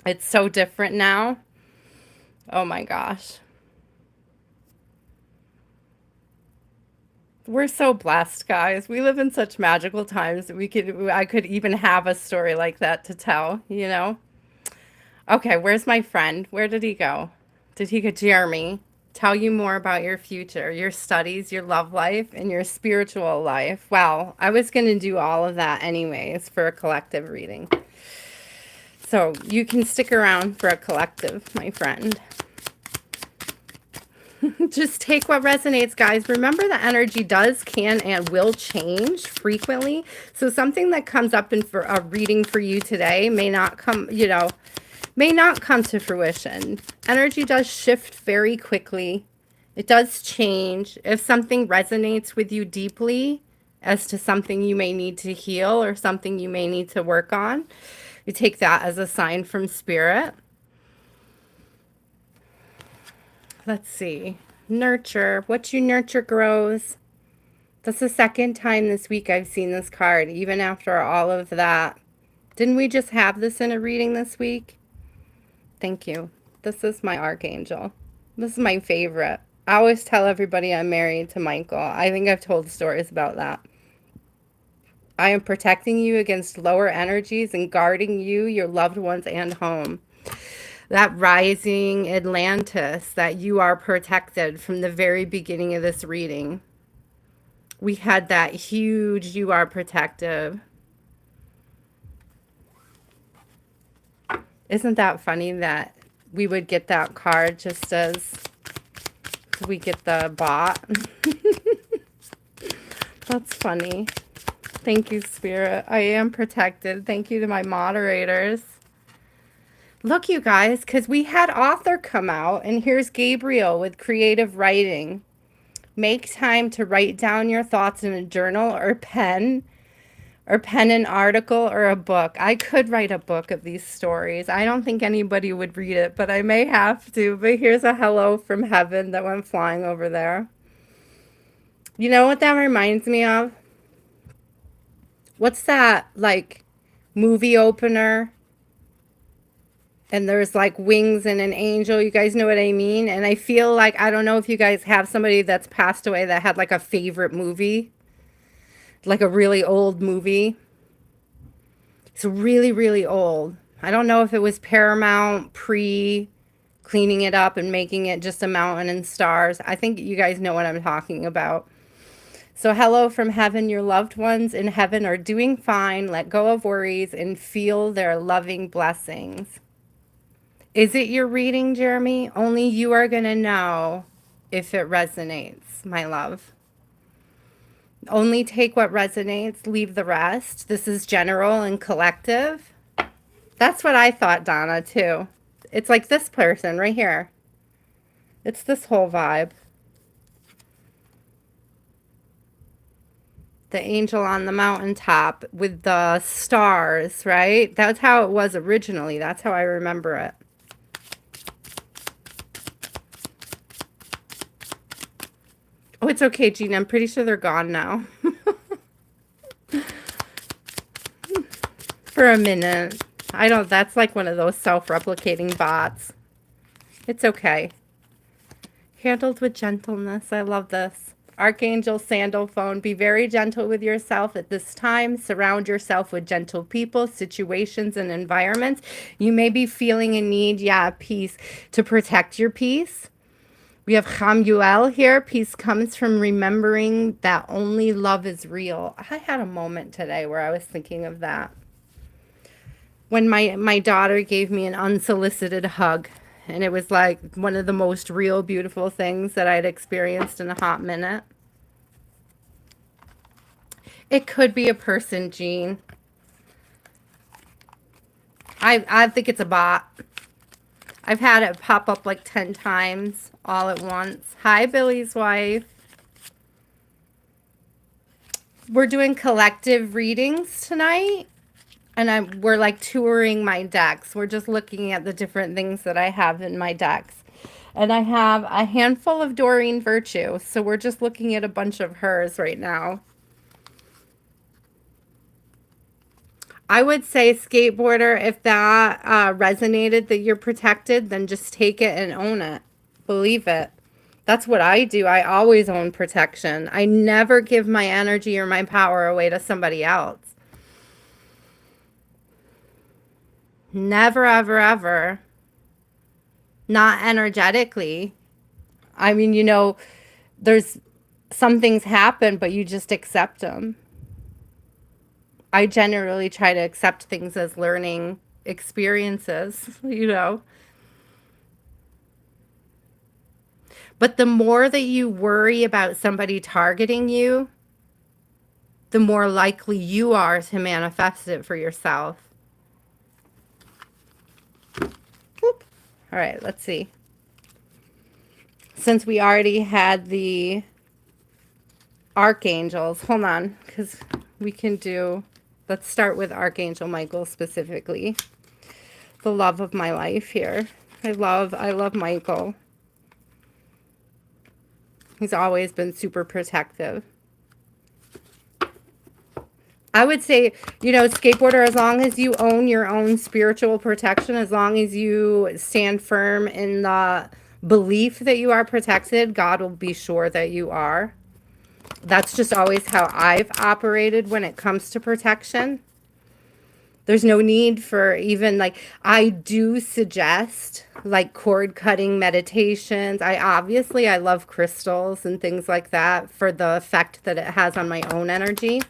It's so different now. Oh my gosh. We're so blessed, guys. We live in such magical times that I could even have a story like that to tell, you know? Okay, where's my friend? Where did he go? Did he go, Jeremy? Tell you more about your future, your studies, your love life, and your spiritual life. Well, I was going to do all of that anyways for a collective reading. So you can stick around for a collective, my friend. Just take what resonates, guys. Remember, the energy does, can, and will change frequently. So something that comes up in for a reading for you today may not come, may not come to fruition. Energy does shift very quickly. It does change. If something resonates with you deeply as to something you may need to heal or something you may need to work on, you take that as a sign from spirit. Let's see. Nurture. What you nurture grows. That's the second time this week I've seen this card, even after all of that. Didn't we just have this in a reading this week? Thank you. This is my Archangel. This is my favorite. I always tell everybody I'm married to Michael. I think I've told stories about that. I am protecting you against lower energies and guarding you, your loved ones, and home. That rising Atlantis, that you are protected from the very beginning of this reading. We had that huge you are protective. Isn't that funny that we would get that card just as we get the bot? That's funny. Thank you, Spirit. I am protected. Thank you to my moderators. Look, you guys, because we had author come out, and here's Gabriel with creative writing. Make time to write down your thoughts in a journal or pen an article or a book. I could write a book of these stories. I don't think anybody would read it, but I may have to. But here's a hello from heaven that went flying over there. You know what that reminds me of? What's that, like, movie opener? And there's like wings and an angel. You guys know what I mean? And I feel like, I don't know if you guys have somebody that's passed away that had like a favorite movie. Like a really old movie. It's really, really old. I don't know if it was Paramount cleaning it up and making it just a mountain and stars. I think you guys know what I'm talking about. So hello from heaven. Your loved ones in heaven are doing fine. Let go of worries and feel their loving blessings. Is it your reading, Jeremy? Only you are going to know if it resonates, my love. Only take what resonates, leave the rest. This is general and collective. That's what I thought, Donna, too. It's like this person right here. It's this whole vibe. The angel on the mountaintop with the stars, right? That's how it was originally. That's how I remember it. Oh, it's okay, Gina. I'm pretty sure they're gone now. For a minute. I don't, that's like one of those self-replicating bots. It's okay. Handled with gentleness. I love this. Archangel Sandalphone, be very gentle with yourself at this time. Surround yourself with gentle people, situations, and environments. You may be feeling a need, peace, to protect your peace. We have Chamuel here. Peace comes from remembering that only love is real. I had a moment today where I was thinking of that. When my daughter gave me an unsolicited hug, and it was like one of the most real, beautiful things that I'd experienced in a hot minute. It could be a person, Jean. I think it's a bot. I've had it pop up like 10 times all at once. Hi, Billy's wife. We're doing collective readings tonight. And we're like touring my decks. We're just looking at the different things that I have in my decks. And I have a handful of Dorine Virtue. So we're just looking at a bunch of hers right now. I would say, skateboarder, if that resonated that you're protected, then just take it and own it. Believe it. That's what I do. I always own protection. I never give my energy or my power away to somebody else. Never, ever, ever. Not energetically. I mean, there's some things happen, but you just accept them. I generally try to accept things as learning experiences, But the more that you worry about somebody targeting you, the more likely you are to manifest it for yourself. Whoop. All right, let's see. Since we already had the archangels, hold on, because we can do, let's start with Archangel Michael specifically. The love of my life here. I love Michael. He's always been super protective. I would say, skateboarder, as long as you own your own spiritual protection, as long as you stand firm in the belief that you are protected, God will be sure that you are. That's just always how I've operated when it comes to protection. There's no need for even I do suggest cord cutting meditations. I love crystals and things like that for the effect that it has on my own energy,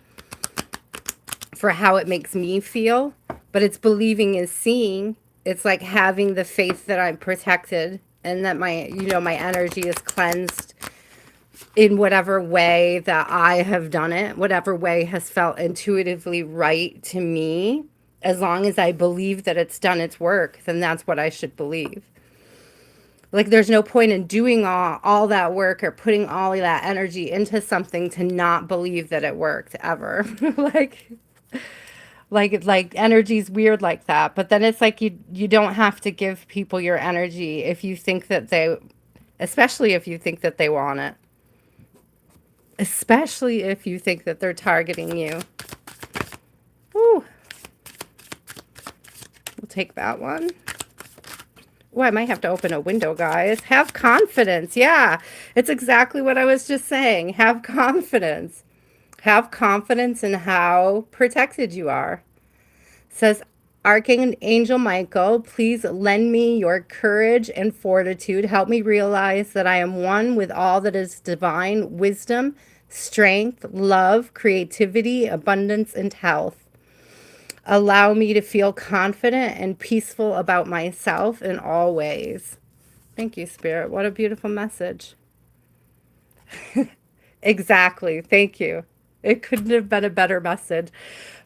for how it makes me feel. But it's believing is seeing. It's like having the faith that I'm protected and that my energy is cleansed in whatever way that I have done it, whatever way has felt intuitively right to me. As long as I believe that it's done its work, then that's what I should believe. There's no point in doing all that work or putting all of that energy into something to not believe that it worked ever. Energy's weird like that. But then it's you don't have to give people your energy if you think that especially if you think that they want it. Especially if you think that they're targeting you. Woo. We'll take that one. Oh, I might have to open a window, guys. Have confidence. Yeah, it's exactly what I was just saying. Have confidence. Have confidence in how protected you are. It says, Archangel Michael, please lend me your courage and fortitude. Help me realize that I am one with all that is divine wisdom, strength, love, creativity, abundance, and health. Allow me to feel confident and peaceful about myself in all ways. Thank you, Spirit. What a beautiful message. Exactly. Thank you. It couldn't have been a better message.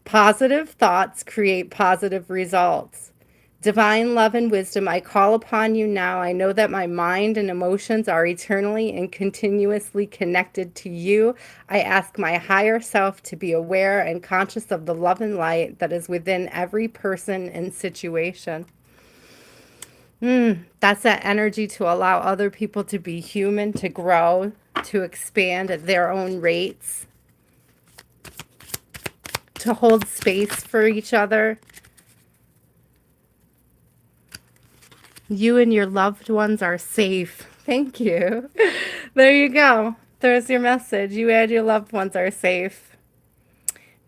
Positive thoughts create positive results. Divine love and wisdom, I call upon you now. I know that my mind and emotions are eternally and continuously connected to you. I ask my higher self to be aware and conscious of the love and light that is within every person and situation. That's that energy to allow other people to be human, to grow, to expand at their own rates, to hold space for each other. You and your loved ones are safe. Thank you. There you go. There's your message. You and your loved ones are safe.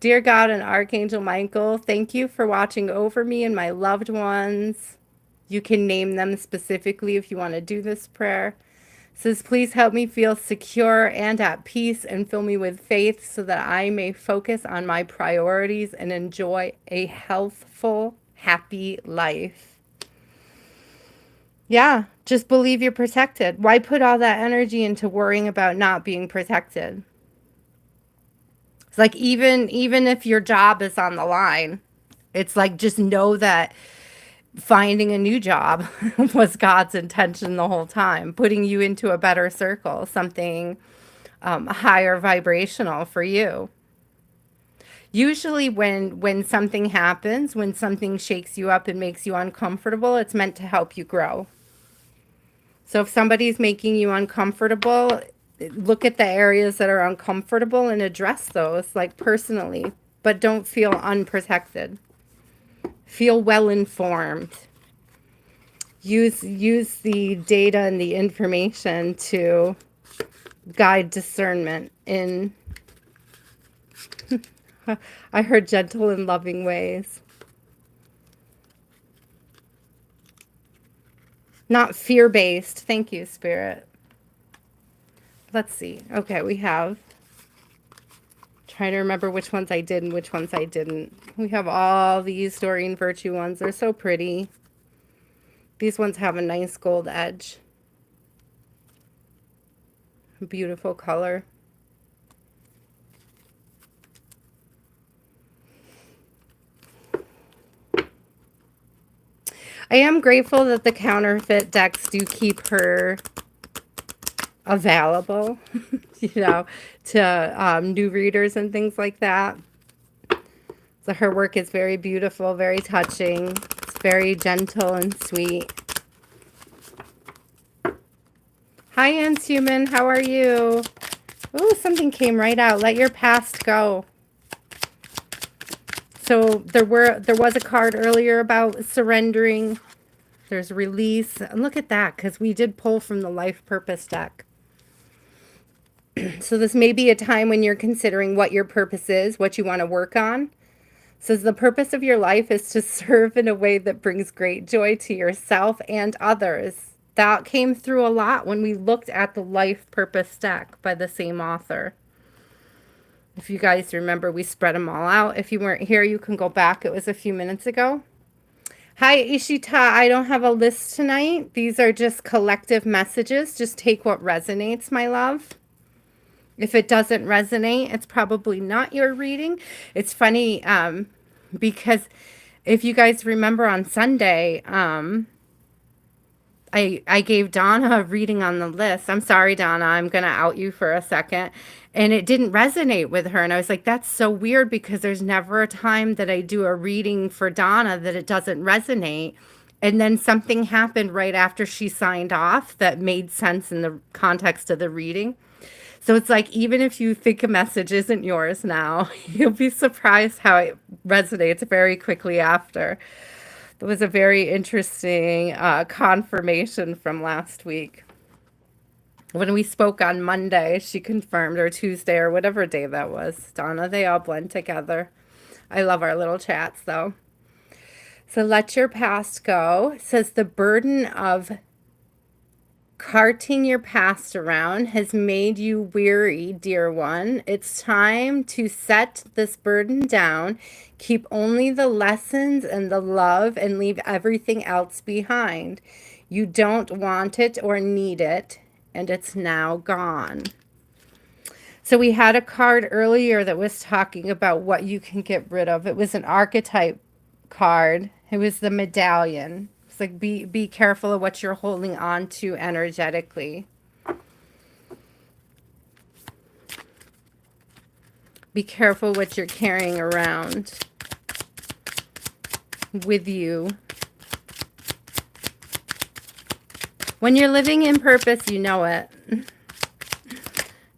Dear God and Archangel Michael, thank you for watching over me and my loved ones. You can name them specifically if you want to do this prayer. It says, please help me feel secure and at peace and fill me with faith so that I may focus on my priorities and enjoy a healthful, happy life. Yeah, just believe you're protected. Why put all that energy into worrying about not being protected? It's like even if your job is on the line, it's like just know that finding a new job was God's intention the whole time, putting you into a better circle, something higher vibrational for you. Usually when something happens, when something shakes you up and makes you uncomfortable, it's meant to help you grow. So if somebody's making you uncomfortable, look at the areas that are uncomfortable and address those, like personally, but don't feel unprotected. Feel well informed. Use the data and the information to guide discernment in I heard gentle and loving ways. Not fear-based. Thank you, Spirit. Let's see. Okay, we have... Trying to remember which ones I did and which ones I didn't. We have all these Dorine Virtue ones. They're so pretty. These ones have a nice gold edge. Beautiful color. I am grateful that the counterfeit decks do keep her available, you know, to new readers and things like that. So her work is very beautiful, very touching. It's very gentle and sweet. Hi, Ants Human. How are you? Ooh, something came right out. Let your past go. So there was a card earlier about surrendering. There's release. And look at that, because we did pull from the Life Purpose deck. So this may be a time when you're considering what your purpose is, what you want to work on. It says the purpose of your life is to serve in a way that brings great joy to yourself and others. That came through a lot when we looked at the Life Purpose deck by the same author. If you guys remember, we spread them all out. If you weren't here, you can go back. It was a few minutes ago. Hi, Ishita. I don't have a list tonight. These are just collective messages. Just take what resonates, my love. If it doesn't resonate, it's probably not your reading. It's funny because if you guys remember on Sunday, I gave Donna a reading on the list. I'm sorry, Donna. I'm going to out you for a second. And it didn't resonate with her. And I was like, that's so weird because there's never a time that I do a reading for Donna that it doesn't resonate. And then something happened right after she signed off that made sense in the context of the reading. So it's like, even if you think a message isn't yours now, you'll be surprised how it resonates very quickly after. It was a very interesting confirmation from last week. When we spoke on Monday, she confirmed, or Tuesday, or whatever day that was. Donna, they all blend together. I love our little chats, though. So let your past go. It says the burden of carting your past around has made you weary, dear one. It's time to set this burden down. Keep only the lessons and the love and leave everything else behind. You don't want it or need it, and it's now gone. So we had a card earlier that was talking about what you can get rid of. It was an archetype card. It was the medallion. It's like be careful of what you're holding on to energetically. Be careful what you're carrying around with you. When you're living in purpose, you know it.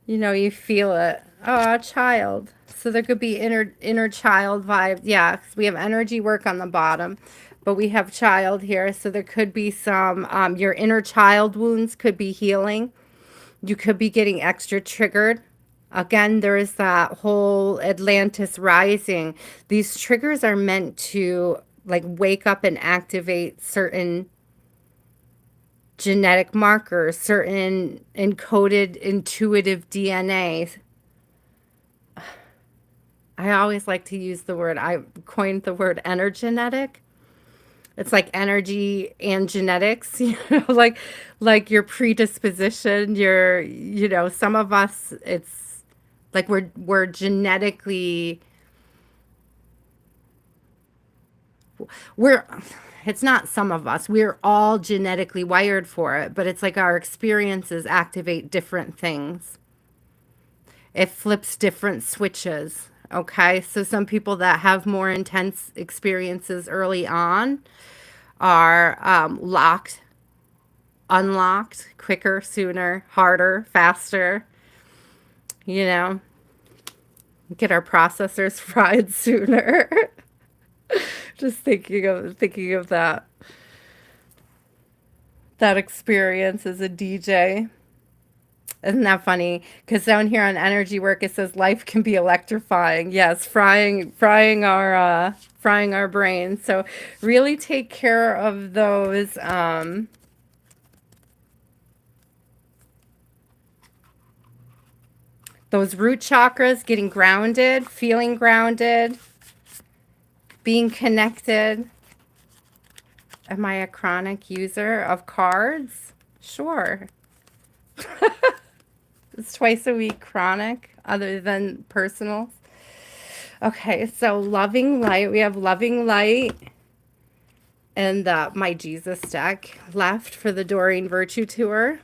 You know, you feel it. Oh, child. So there could be inner child vibes. Yeah, 'cause we have energy work on the bottom, but we have child here. So there could be some, your inner child wounds could be healing. You could be getting extra triggered. Again, there is that whole Atlantis rising. These triggers are meant to like wake up and activate certain genetic markers, certain encoded intuitive DNA. I always like to use the word, I coined the word energenetic. It's like energy and genetics, like your predisposition, some of us, it's like we're genetically, we're, it's not some of us, we're all genetically wired for it, but it's like our experiences activate different things. It flips different switches. Okay. So some people that have more intense experiences early on are locked, unlocked quicker, sooner, harder, faster, you know, get our processors fried sooner. Just thinking of that experience as a DJ. Isn't that funny? Because down here on energy work, it says life can be electrifying. Yes, frying our brains. So really take care of those root chakras, getting grounded, feeling grounded, being connected. Am I a chronic user of cards? Sure. It's twice a week chronic, other than personal. Okay, so loving light. We have loving light and my Jesus deck left for the Dorine Virtue tour.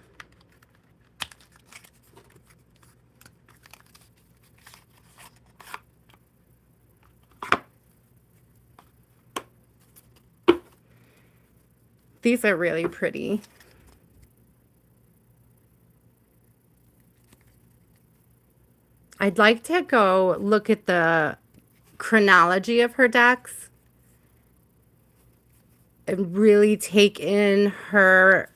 These are really pretty. I'd like to go look at the chronology of her decks and really take in her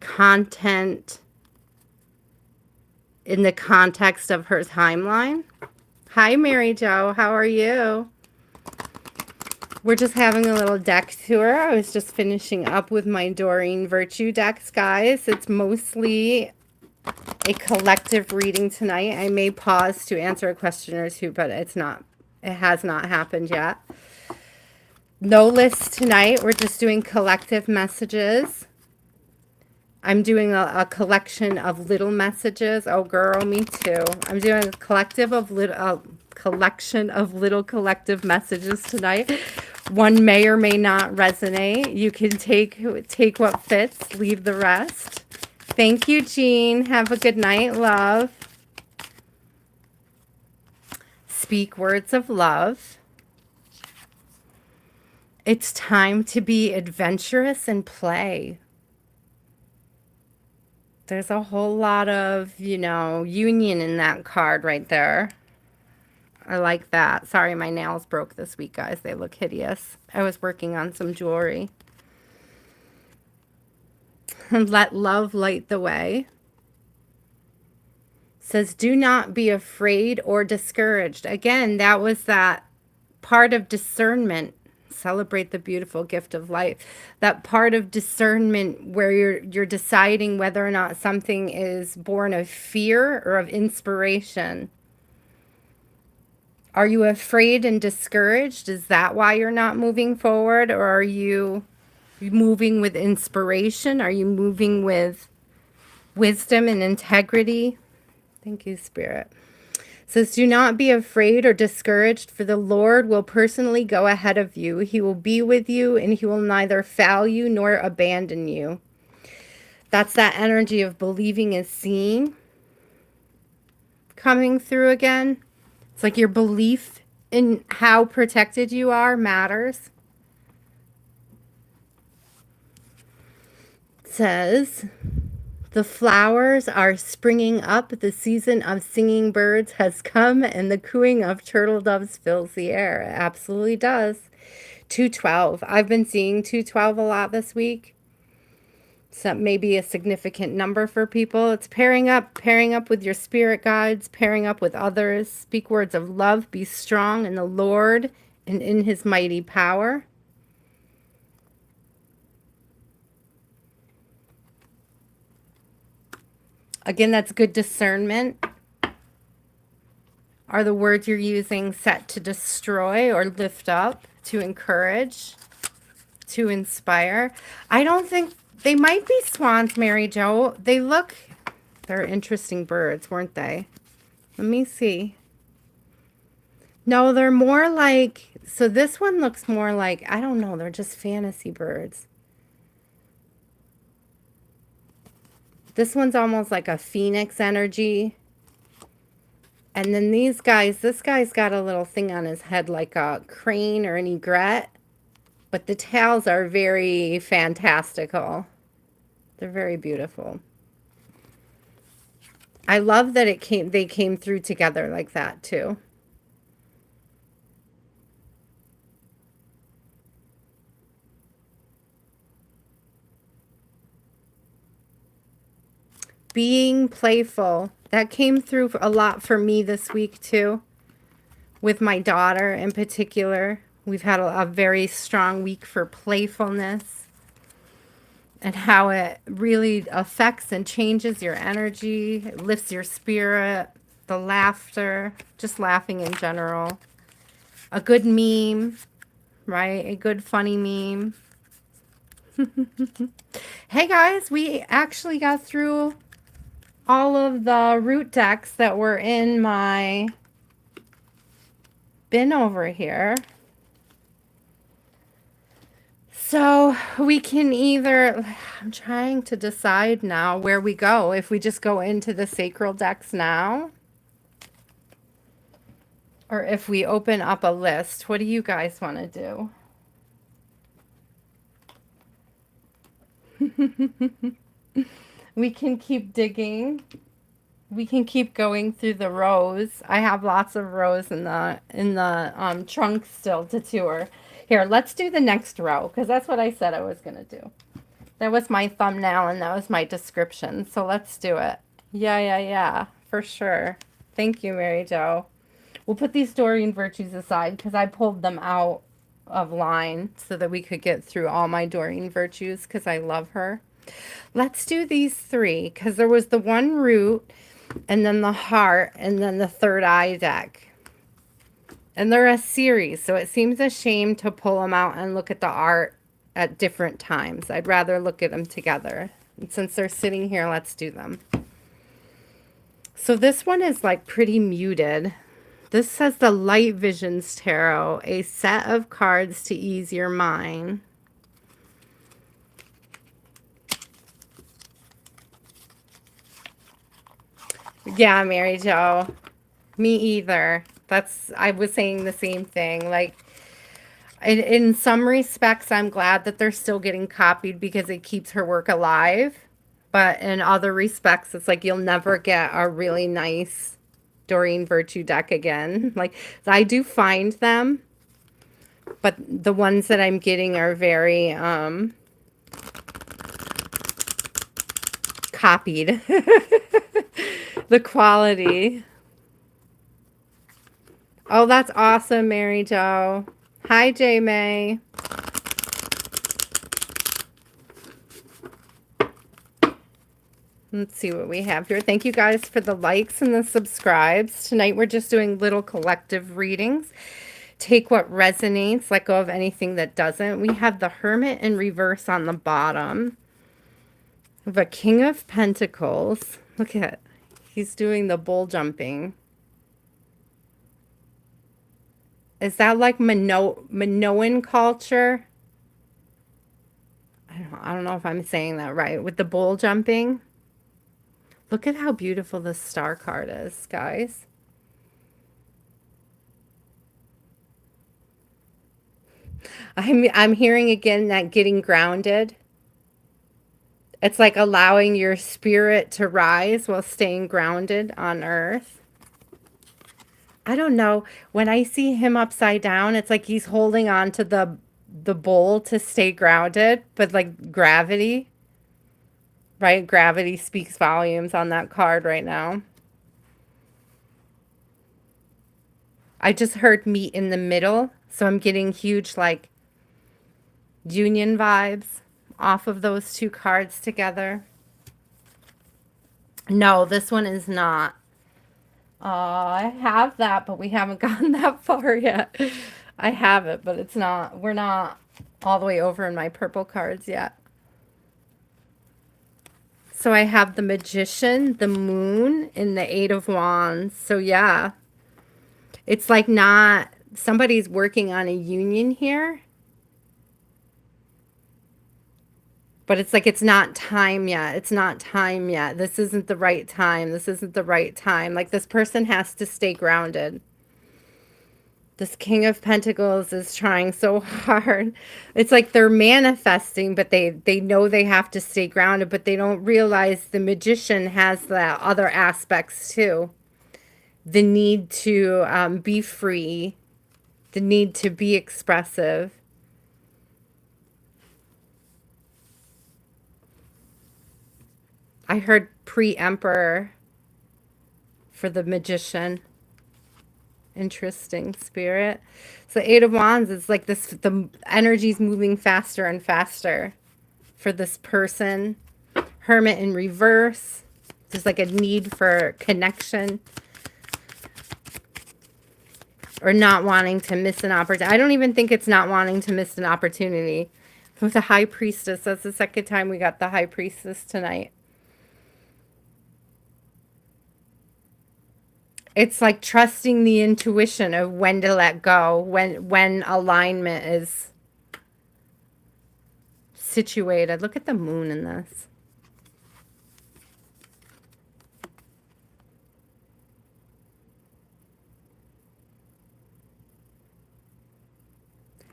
content in the context of her timeline. Hi, Mary Jo. How are you? We're just having a little deck tour. I was just finishing up with my Dorine Virtue decks, guys. It's mostly a collective reading tonight. I may pause to answer a question or two, but it has not happened yet. No list tonight. We're just doing collective messages. I'm doing a collection of little messages. Oh, girl, me too. I'm doing a collection of little collective messages tonight. One may or may not resonate. You can take what fits, leave the rest. Thank you, Jean. Have a good night, love. Speak words of love. It's time to be adventurous and play. There's a whole lot of, union in that card right there. I like that. Sorry, my nails broke this week, guys. They look hideous. I was working on some jewelry. Let love light the way. Says, do not be afraid or discouraged. Again, that was that part of discernment. Celebrate the beautiful gift of life. That part of discernment where you're deciding whether or not something is born of fear or of inspiration. Are you afraid and discouraged? Is that why you're not moving forward? Or are you moving with inspiration? Are you moving with wisdom and integrity? Thank you, Spirit. It says, do not be afraid or discouraged, for the Lord will personally go ahead of you. He will be with you, and he will neither fail you nor abandon you. That's that energy of believing is seeing coming through again. It's like your belief in how protected you are matters. It says, the flowers are springing up. The season of singing birds has come, and the cooing of turtle doves fills the air. It absolutely does. 212. I've been seeing 212 a lot this week. So maybe a significant number for people. It's pairing up with your spirit guides, pairing up with others. Speak words of love. Be strong in the Lord and in his mighty power. Again, that's good discernment. Are the words you're using set to destroy or lift up, to encourage, to inspire? I don't think they might be swans, Mary Jo. They're interesting birds, weren't they? Let me see. No, they're more like, so this one looks more like, I don't know, they're just fantasy birds. This one's almost like a phoenix energy. And then these guys, this guy's got a little thing on his head like a crane or an egret. But the tails are very fantastical. They're very beautiful. I love that they came through together like that too. Being playful. That came through a lot for me this week too. With my daughter in particular. We've had a very strong week for playfulness. And how it really affects and changes your energy. It lifts your spirit. The laughter. Just laughing in general. A good meme. Right? A good funny meme. Hey guys, we actually got through all of the root decks that were in my bin over here. So we can either, I'm trying to decide now where we go. If we just go into the sacral decks now, or if we open up a list. What do you guys want to do? We can keep digging. We can keep going through the rows. I have lots of rows in the trunk still to tour. Here, let's do the next row because that's what I said I was going to do. That was my thumbnail and that was my description. So let's do it. Yeah, for sure. Thank you, Mary Jo. We'll put these Dorine Virtues aside because I pulled them out of line so that we could get through all my Dorine Virtues because I love her. Let's do these three because there was the one root and then the heart and then the third eye deck. And they're a series, so it seems a shame to pull them out and look at the art at different times. I'd rather look at them together. And since they're sitting here, let's do them. So this one is like pretty muted. This says the Light Visions Tarot, a set of cards to ease your mind. Yeah, Mary Jo. Me either. I was saying the same thing. Like, in some respects, I'm glad that they're still getting copied because it keeps her work alive. But in other respects, it's like you'll never get a really nice Dorine Virtue deck again. Like, I do find them, but the ones that I'm getting are very copied. The quality. Oh, that's awesome, Mary Jo. Hi, J May. Let's see what we have here. Thank you guys for the likes and the subscribes. Tonight we're just doing little collective readings. Take what resonates, let go of anything that doesn't. We have the Hermit in reverse on the bottom. We have a King of Pentacles. Look at, he's doing the bull jumping. Is that like Minoan culture? I don't know if I'm saying that right. With the bull jumping. Look at how beautiful this star card is, guys. I'm hearing again that getting grounded. It's like allowing your spirit to rise while staying grounded on earth. I don't know. When I see him upside down, it's like he's holding on to the bowl to stay grounded, but like gravity. right? Gravity speaks volumes on that card right now. I just heard meet in the middle, so I'm getting huge, like, union vibes off of those two cards together. No, this one is not. I have that, but we haven't gotten that far yet. I have it, but it's not. We're not all the way over in my purple cards yet. So I have the Magician, the Moon, and the Eight of Wands. So yeah, it's like not, somebody's working on a union here. But it's like, it's not time yet. It's not time yet. This isn't the right time. This isn't the right time. Like, this person has to stay grounded. This King of Pentacles is trying so hard. It's like they're manifesting, but they know they have to stay grounded, but they don't realize the Magician has the other aspects too. The need to be free. The need to be expressive. I heard pre-emperor for the Magician. Interesting, Spirit. So Eight of Wands is like this, the energy's moving faster and faster for this person. Hermit in reverse. There's like a need for connection. Or not wanting to miss an opportunity. I don't even think it's not wanting to miss an opportunity. With the High Priestess, that's the second time we got the High Priestess tonight. It's like trusting the intuition of when to let go, when alignment is situated. Look at the Moon in this.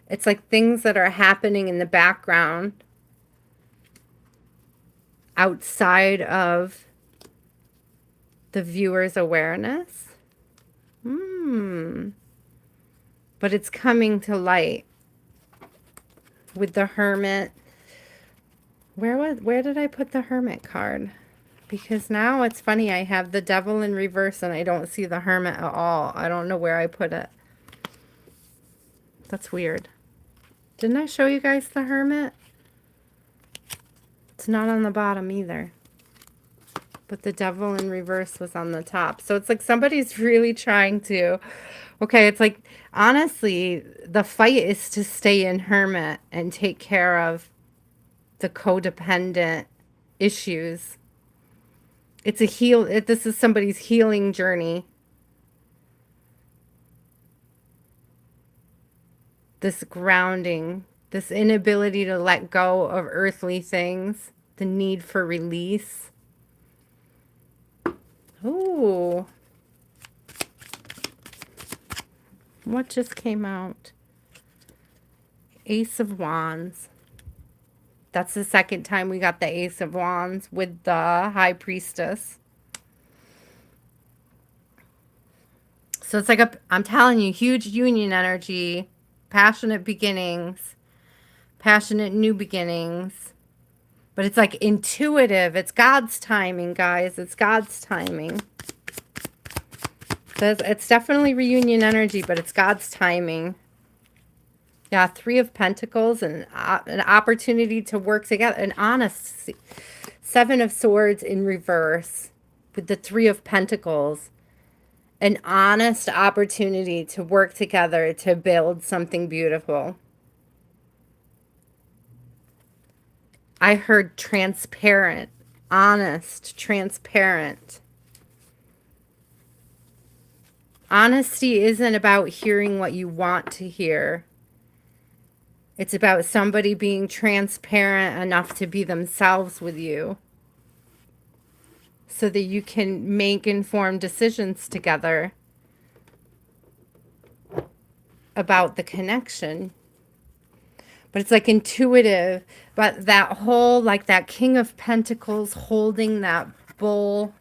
It's like things that are happening in the background outside of the viewer's awareness. But it's coming to light with the Hermit. Where did I put the Hermit card? Because now it's funny, I have the Devil in reverse and I don't see the Hermit at all. I don't know where I put it. That's weird. Didn't I show you guys the Hermit? It's not on the bottom either. But the Devil in reverse was on the top. So it's like somebody's really trying to... Okay, it's like, honestly, the fight is to stay in Hermit and take care of the codependent issues. It's a this is somebody's healing journey. This grounding, this inability to let go of earthly things, the need for release. Ooh. What just came out? Ace of Wands. That's the second time we got the Ace of Wands with the High Priestess. So it's like I'm telling you, huge union energy, passionate beginnings, passionate new beginnings. But it's like intuitive. It's God's timing, guys. It's God's timing. It's definitely reunion energy, but it's God's timing. Yeah, Three of Pentacles and an opportunity to work together. An honest Seven of Swords in reverse with the Three of Pentacles. An honest opportunity to work together to build something beautiful. I heard transparent, honest, transparent. Honesty isn't about hearing what you want to hear. It's about somebody being transparent enough to be themselves with you so that you can make informed decisions together about the connection. But it's like intuitive, but that whole, like that King of Pentacles holding that bowl.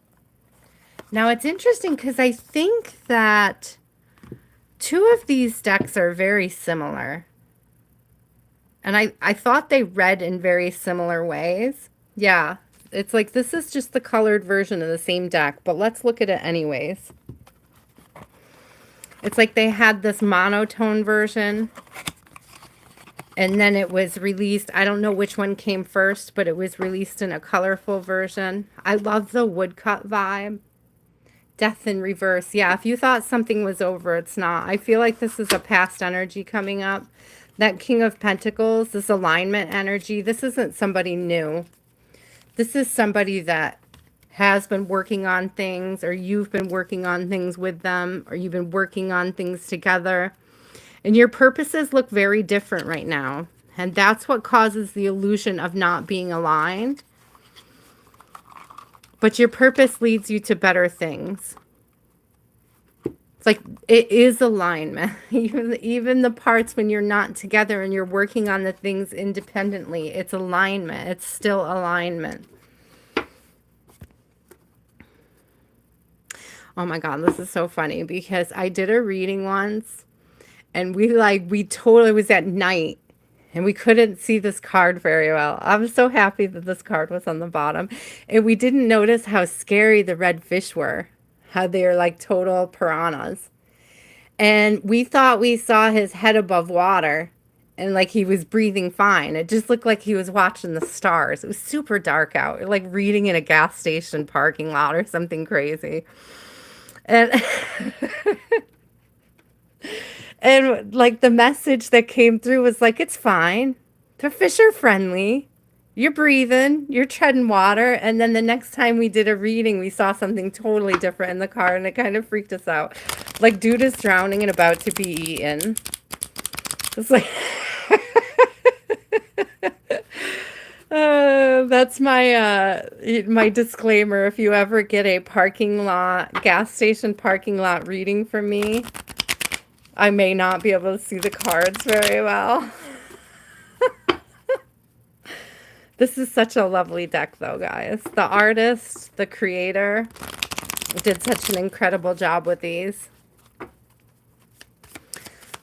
Now it's interesting because I think that two of these decks are very similar. And I thought they read in very similar ways. Yeah, It's like this is just the colored version of the same deck, but let's look at it anyways. It's like they had this monotone version, and then it was released. I don't know which one came first, but it was released in a colorful version. I love the woodcut vibe. Death in reverse. Yeah, if you thought something was over, it's not. I feel like this is a past energy coming up. That King of Pentacles, this alignment energy, this isn't somebody new. This is somebody that has been working on things, or you've been working on things with them, or you've been working on things together. And your purposes look very different right now. And that's what causes the illusion of not being aligned. But your purpose leads you to better things. It's like it is alignment. Even the parts when you're not together and you're working on the things independently, it's alignment. It's still alignment. Oh my God, this is so funny because I did a reading once and we totally was at night. And we couldn't see this card very well. I was so happy that this card was on the bottom. And we didn't notice how scary the red fish were. How they're like total piranhas. And we thought we saw his head above water. And like he was breathing fine. It just looked like he was watching the stars. It was super dark out. Like reading in a gas station parking lot or something crazy. And... And like the message that came through was like, it's fine. The fish are friendly. You're breathing. You're treading water. And then the next time we did a reading, we saw something totally different in the car. And it kind of freaked us out. Like dude is drowning and about to be eaten. It's like... that's my disclaimer. If you ever get a parking lot, gas station parking lot reading from me, I may not be able to see the cards very well. This is such a lovely deck though, guys. The artist, the creator, did such an incredible job with these.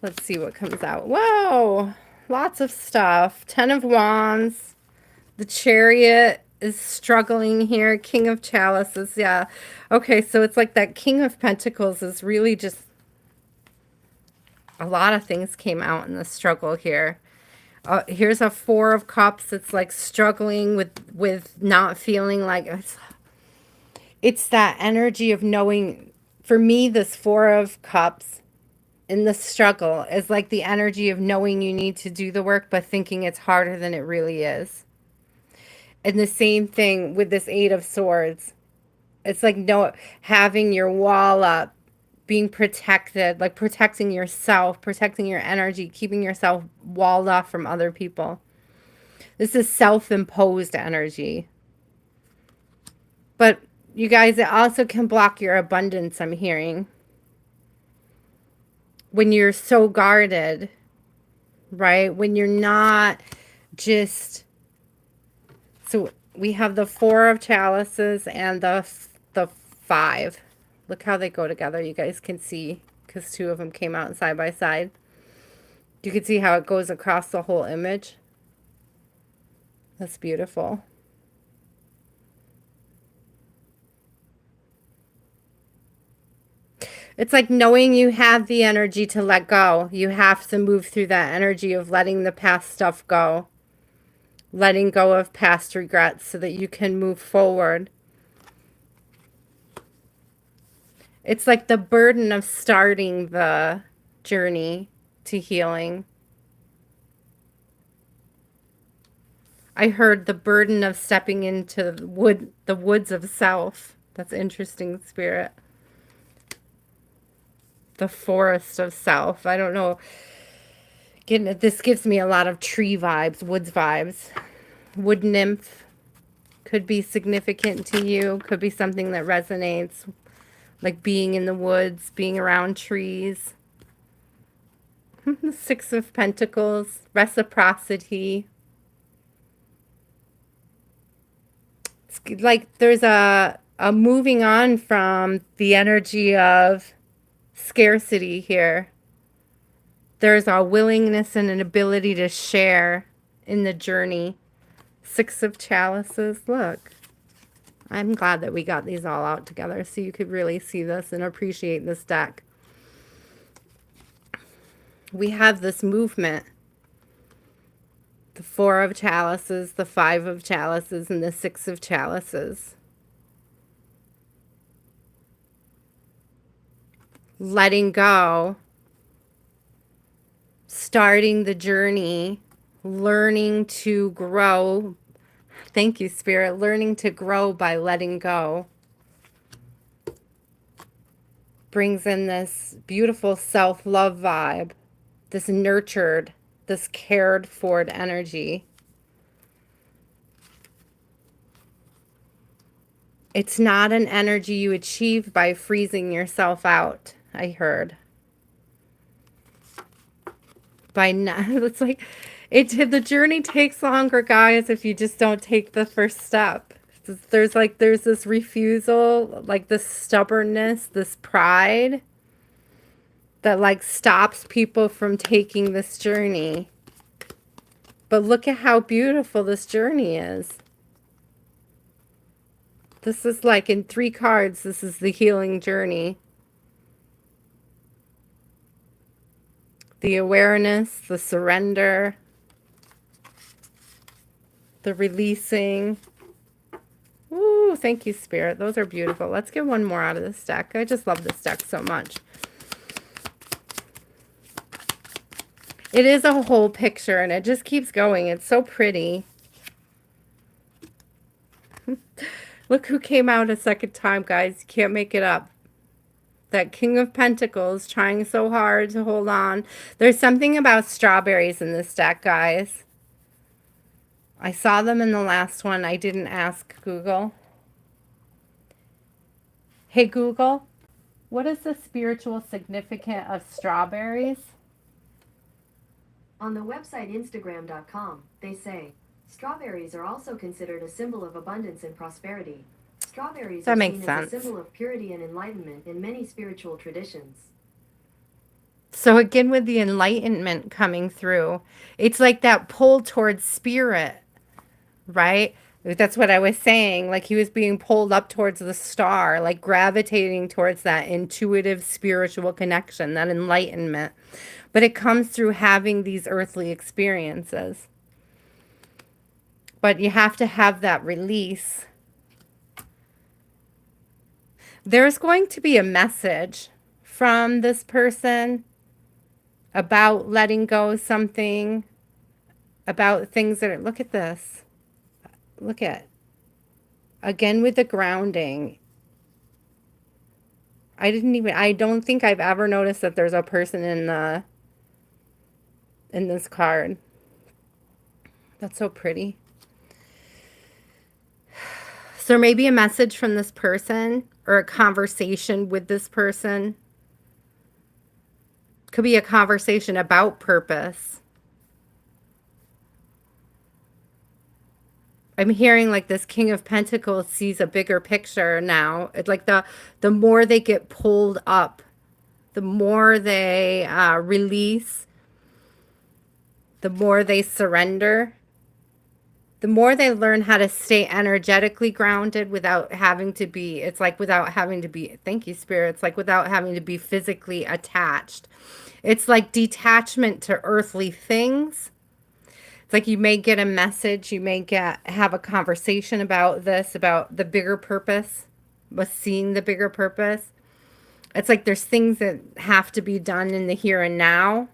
Let's see what comes out. Whoa! Lots of stuff. 10 of Wands. The Chariot is struggling here. King of Chalices. Yeah. Okay, so it's like that King of Pentacles is really just... A lot of things came out in the struggle here. Here's a 4 of Cups. It's like struggling with not feeling like... It's that energy of knowing... For me, this 4 of Cups in the struggle is like the energy of knowing you need to do the work, but thinking it's harder than it really is. And the same thing with this 8 of Swords. It's like having your wall up, being protected, like protecting yourself, protecting your energy, keeping yourself walled off from other people. This is self-imposed energy. But you guys, it also can block your abundance, I'm hearing. When you're so guarded, right? When you're not just... So we have the 4 of Chalices and the 5. Look how they go together. You guys can see because 2 of them came out side by side. You can see how it goes across the whole image. That's beautiful. It's like knowing you have the energy to let go. You have to move through that energy of letting the past stuff go. Letting go of past regrets so that you can move forward. It's like the burden of starting the journey to healing. I heard the burden of stepping into the woods of self. That's interesting, Spirit. The forest of self. I don't know. Again, this gives me a lot of tree vibes, woods vibes. Wood nymph could be significant to you. Could be something that resonates. Like being in the woods, being around trees. The 6 of Pentacles, reciprocity. It's like there's a moving on from the energy of scarcity here. There's a willingness and an ability to share in the journey. 6 of Chalices, look. I'm glad that we got these all out together so you could really see this and appreciate this deck. We have this movement. The 4 of chalices, the 5 of chalices, and the 6 of chalices. Letting go. Starting the journey. Learning to grow. Thank you, Spirit. Learning to grow by letting go. Brings in this beautiful self-love vibe. This nurtured, this cared for energy. It's not an energy you achieve by freezing yourself out, I heard. By not, it's like, the journey takes longer, guys, if you just don't take the first step. There's this refusal, like this stubbornness, this pride that like stops people from taking this journey. But look at how beautiful this journey is. This is like in 3 cards, this is the healing journey. The awareness, the surrender, the releasing. Ooh, thank you, Spirit. Those are beautiful. Let's get one more out of this deck. I just love this deck so much. It is a whole picture, and it just keeps going. It's so pretty. Look who came out a second time, guys. You can't make it up. That King of Pentacles trying so hard to hold on. There's something about strawberries in this deck, guys. I saw them in the last one. I didn't ask Google. Hey, Google, what is the spiritual significance of strawberries? On the website Instagram.com, they say, strawberries are also considered a symbol of abundance and prosperity. Strawberries are seen as a symbol of purity and enlightenment in many spiritual traditions. So again, with the enlightenment coming through, it's like that pull towards spirit, right? That's what I was saying. Like he was being pulled up towards the star, like gravitating towards that intuitive spiritual connection, that enlightenment. But it comes through having these earthly experiences. But you have to have that release. There's going to be a message from this person about letting go of something, about things that are, look at this. Look at, again with the grounding. I don't think I've ever noticed that there's a person in this card. That's so pretty. So maybe a message from this person or a conversation with this person. Could be a conversation about purpose. I'm hearing like this King of Pentacles sees a bigger picture now. It's like the more they get pulled up, the more they release, the more they surrender, the more they learn how to stay energetically grounded without having to be, it's like without having to be, thank you, Spirit, it's like without having to be physically attached. It's like detachment to earthly things. It's like you may get a message, you may have a conversation about this, about the bigger purpose, but seeing the bigger purpose. It's like there's things that have to be done in the here and now.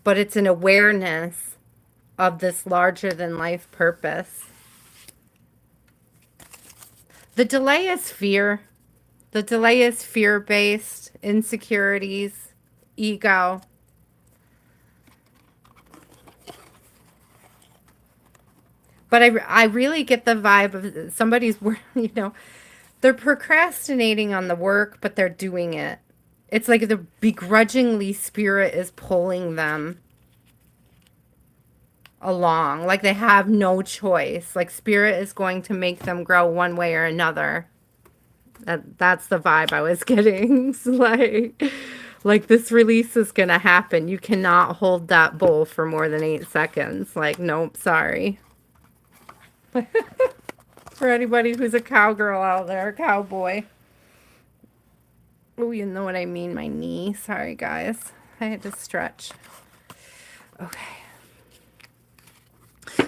But it's an awareness of this larger than life purpose. The delay is fear. The delay is fear-based, insecurities, ego. But I really get the vibe of somebody's, you know, they're procrastinating on the work, but they're doing it. It's like the begrudgingly spirit is pulling them along. Like they have no choice. Like spirit is going to make them grow one way or another. That's the vibe I was getting. It's like, Like, this release is going to happen. You cannot hold that bowl for more than 8 seconds. Like, nope, sorry. For anybody who's a cowgirl out there, cowboy. Oh, you know what I mean, my knee. Sorry, guys. I had to stretch. Okay.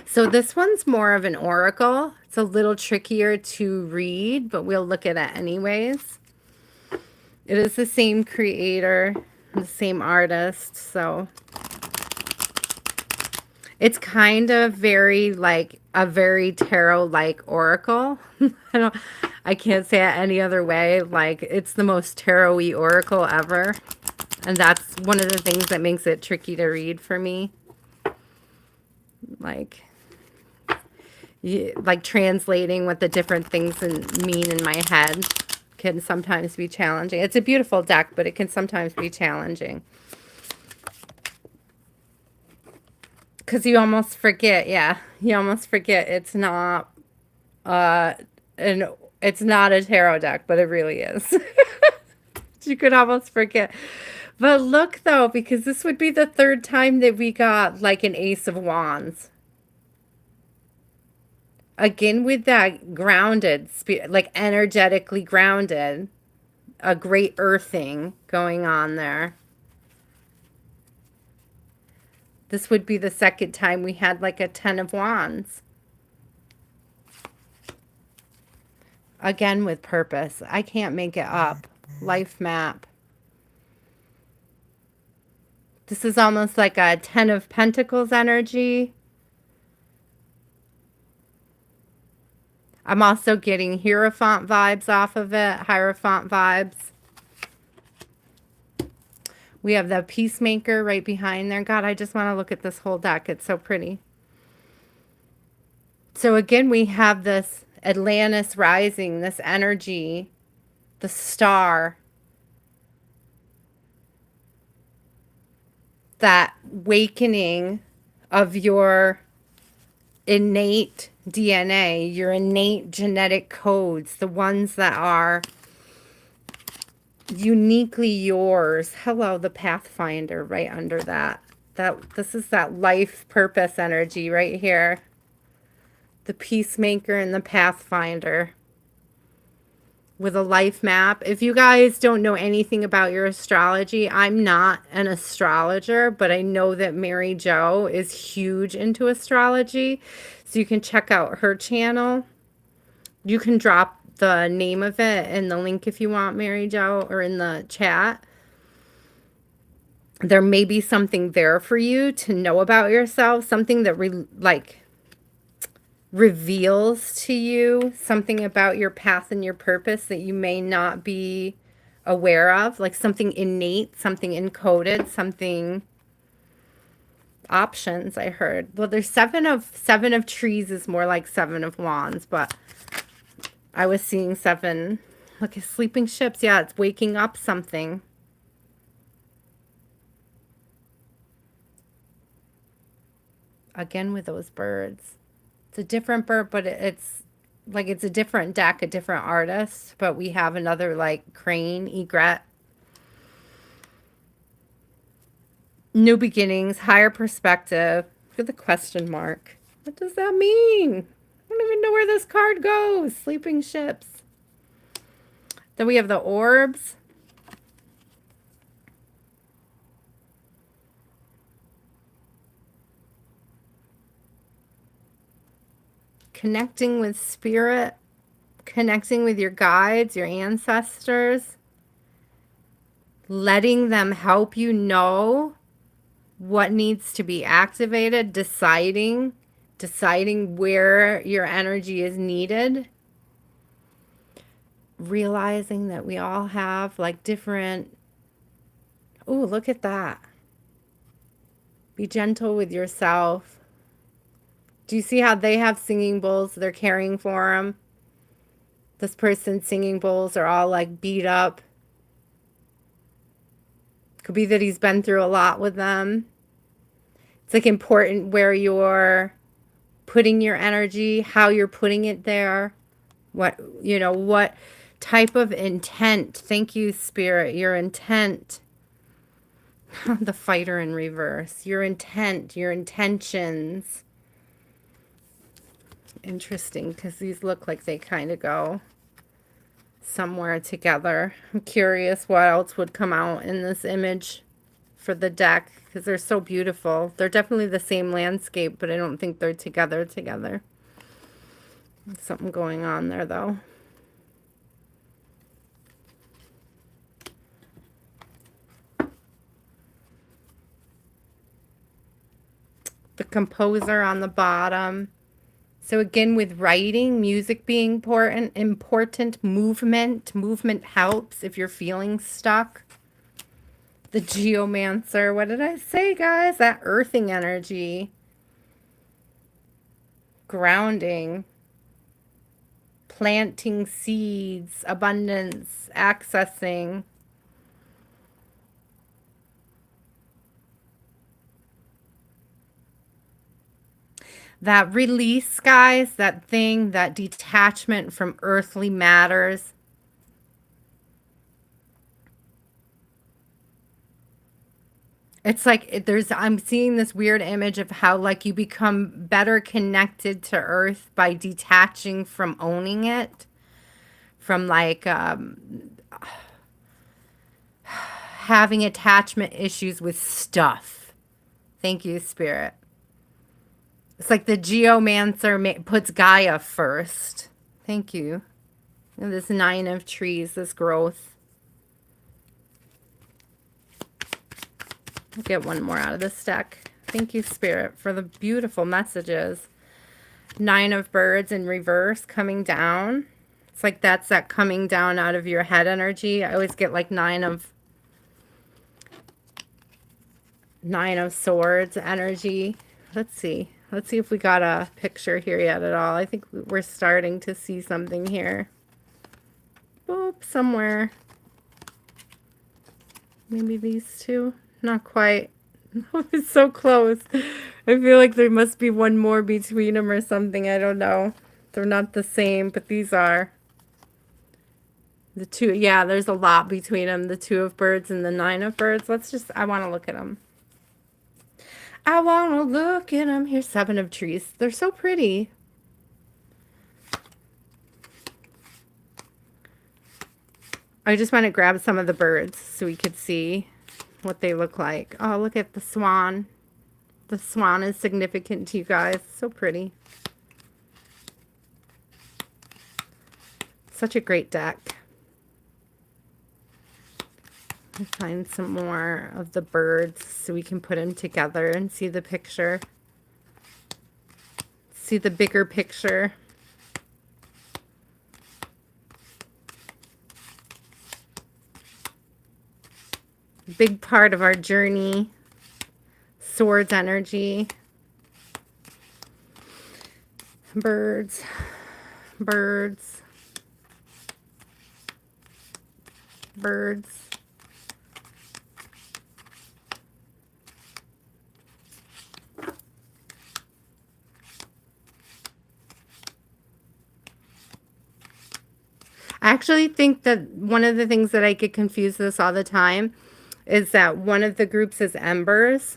So this one's more of an oracle. It's a little trickier to read, but we'll look at it anyways. It is the same creator, the same artist, so it's kind of very like a very tarot-like oracle. I can't say it any other way. Like, it's the most tarot-y oracle ever. And that's one of the things that makes it tricky to read for me. Like translating what the different things mean in my head can sometimes be challenging. It's a beautiful deck, but it can sometimes be challenging. Because you almost forget, you almost forget it's not it's not a tarot deck, but it really is. You could almost forget. But look though, because this would be the third time that we got like an Ace of Wands. Again, with that grounded, like energetically grounded, a great earthing going on there. This would be the second time we had like a 10 of Wands. Again, with purpose. I can't make it up. Life map. This is almost like a 10 of Pentacles energy. I'm also getting Hierophant vibes off of it. Hierophant vibes. We have the Peacemaker right behind there. God, I just want to look at this whole deck. It's so pretty. So again, we have this Atlantis rising, this energy, the star. That awakening of your innate DNA, your innate genetic codes, the ones that are uniquely yours. Hello, the Pathfinder right under that. This is that life purpose energy right here. The Peacemaker and the Pathfinder with a life map. If you guys don't know anything about your astrology, I'm not an astrologer, but I know that Mary Jo is huge into astrology. So you can check out her channel. You can drop the name of it and the link if you want, Mary Jo, or in the chat. There may be something there for you to know about yourself, something that reveals to you something about your path and your purpose that you may not be aware of, like something innate, something encoded, something options. I heard, well, there's seven of trees is more like 7 of wands, but I was seeing 7. Look at sleeping ships. Yeah, it's waking up something. Again with those birds. It's a different bird, but it's like it's a different deck, a different artist. But we have another like crane, egret. New beginnings, higher perspective. Look at the question mark. What does that mean? I don't even know where this card goes. Sleeping ships. Then we have the orbs. Connecting with spirit, connecting with your guides, your ancestors, letting them help you know what needs to be activated, deciding where your energy is needed, realizing that we all have like different, oh, look at that. Be gentle with yourself. Do you see how they have singing bowls? They're caring for them. This person's singing bowls are all like beat up. Could be that he's been through a lot with them. It's like important where you're putting your energy, how you're putting it there. What type of intent. Thank you, Spirit. Your intent The Fighter in reverse. Your intent, your intentions. Interesting, because these look like they kind of go somewhere together. I'm curious what else would come out in this image for the deck, because they're so beautiful. They're definitely the same landscape, but I don't think they're together. There's something going on there, though. The composer on the bottom. So again, with writing, music being important, movement helps if you're feeling stuck. The geomancer, what did I say, guys? That earthing energy. Grounding. Planting seeds, abundance, accessing. That release, guys, that thing, that detachment from earthly matters. It's like I'm seeing this weird image of how like you become better connected to earth by detaching from owning it, from like having attachment issues with stuff. Thank you, Spirit. It's like the geomancer puts Gaia first. Thank you. And this 9 of trees, this growth. I'll get one more out of this deck. Thank you, Spirit, for the beautiful messages. 9 of birds in reverse coming down. It's like that's that coming down out of your head energy. I always get like 9 of swords energy. Let's see if we got a picture here yet at all. I think we're starting to see something here. Boop, somewhere. Maybe these two. Not quite. It's so close. I feel like there must be one more between them or something. I don't know. They're not the same, but these are. The two, yeah, there's a lot between them. The 2 of birds and the 9 of birds. I want to look at them. I want to look at them. Here's 7 of trees. They're so pretty. I just want to grab some of the birds so we could see what they look like. Oh, look at the swan. The swan is significant to you guys. So pretty. Such a great deck. Let's find some more of the birds so we can put them together and see the picture. See the bigger picture. Big part of our journey. Swords energy. Birds. Birds. Birds. I actually think that one of the things that I get confused with this all the time is that one of the groups is embers.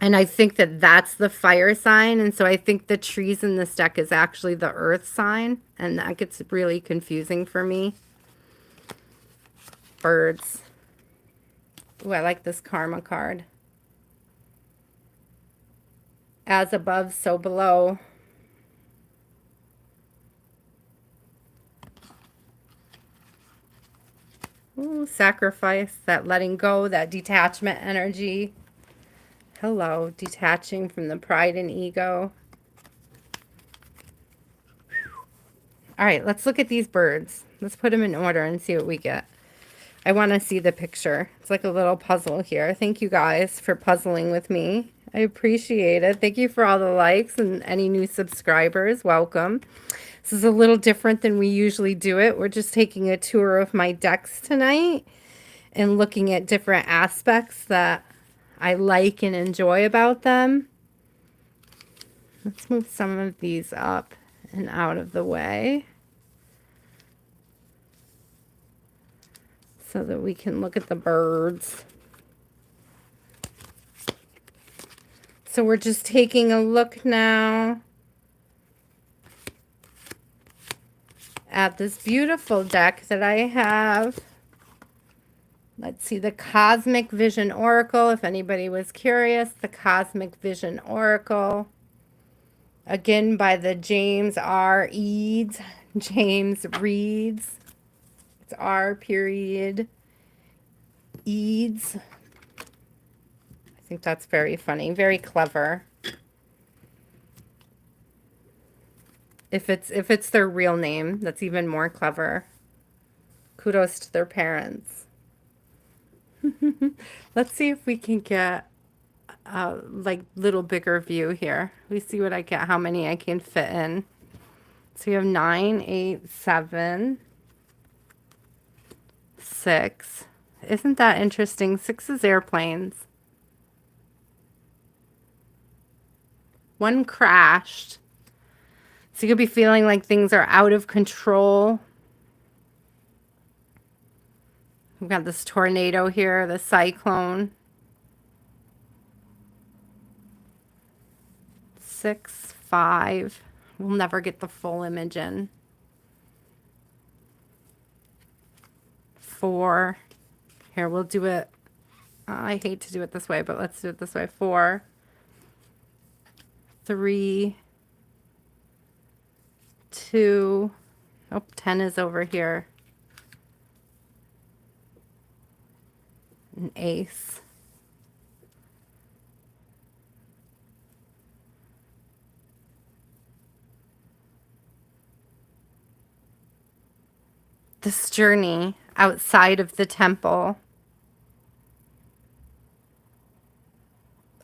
And I think that that's the fire sign. And so I think the trees in this deck is actually the earth sign. And that gets really confusing for me. Birds. Ooh, I like this karma card. As above, so below. Ooh, sacrifice, that letting go, that detachment energy. Hello, detaching from the pride and ego. All right, let's look at these birds. Let's put them in order and see what we get. I want to see the picture. It's like a little puzzle here. Thank you guys for puzzling with me. I appreciate it. Thank you for all the likes and any new subscribers. Welcome. This is a little different than we usually do it. We're just taking a tour of my decks tonight and looking at different aspects that I like and enjoy about them. Let's move some of these up and out of the way so that we can look at the birds. So we're just taking a look now at this beautiful deck that I have. Let's see, the Cosmic Vision Oracle, if anybody was curious, the Cosmic Vision Oracle. Again, by the James R. Eads. James Reads. It's R period Eads. I think that's very funny, very clever. If it's their real name, that's even more clever. Kudos to their parents. Let's see if we can get a like little bigger view here. We see what I get, how many I can fit in. So you have 9, 8, 7, 6. Isn't that interesting? 6 is airplanes. 1 crashed. So you'll be feeling like things are out of control. We've got this tornado here, the cyclone. 6, 5. We'll never get the full image in. 4. Here, we'll do it. I hate to do it this way, but let's do it this way. 4, 3, 2. Oh, 10 is over here. An ace. This journey outside of the temple.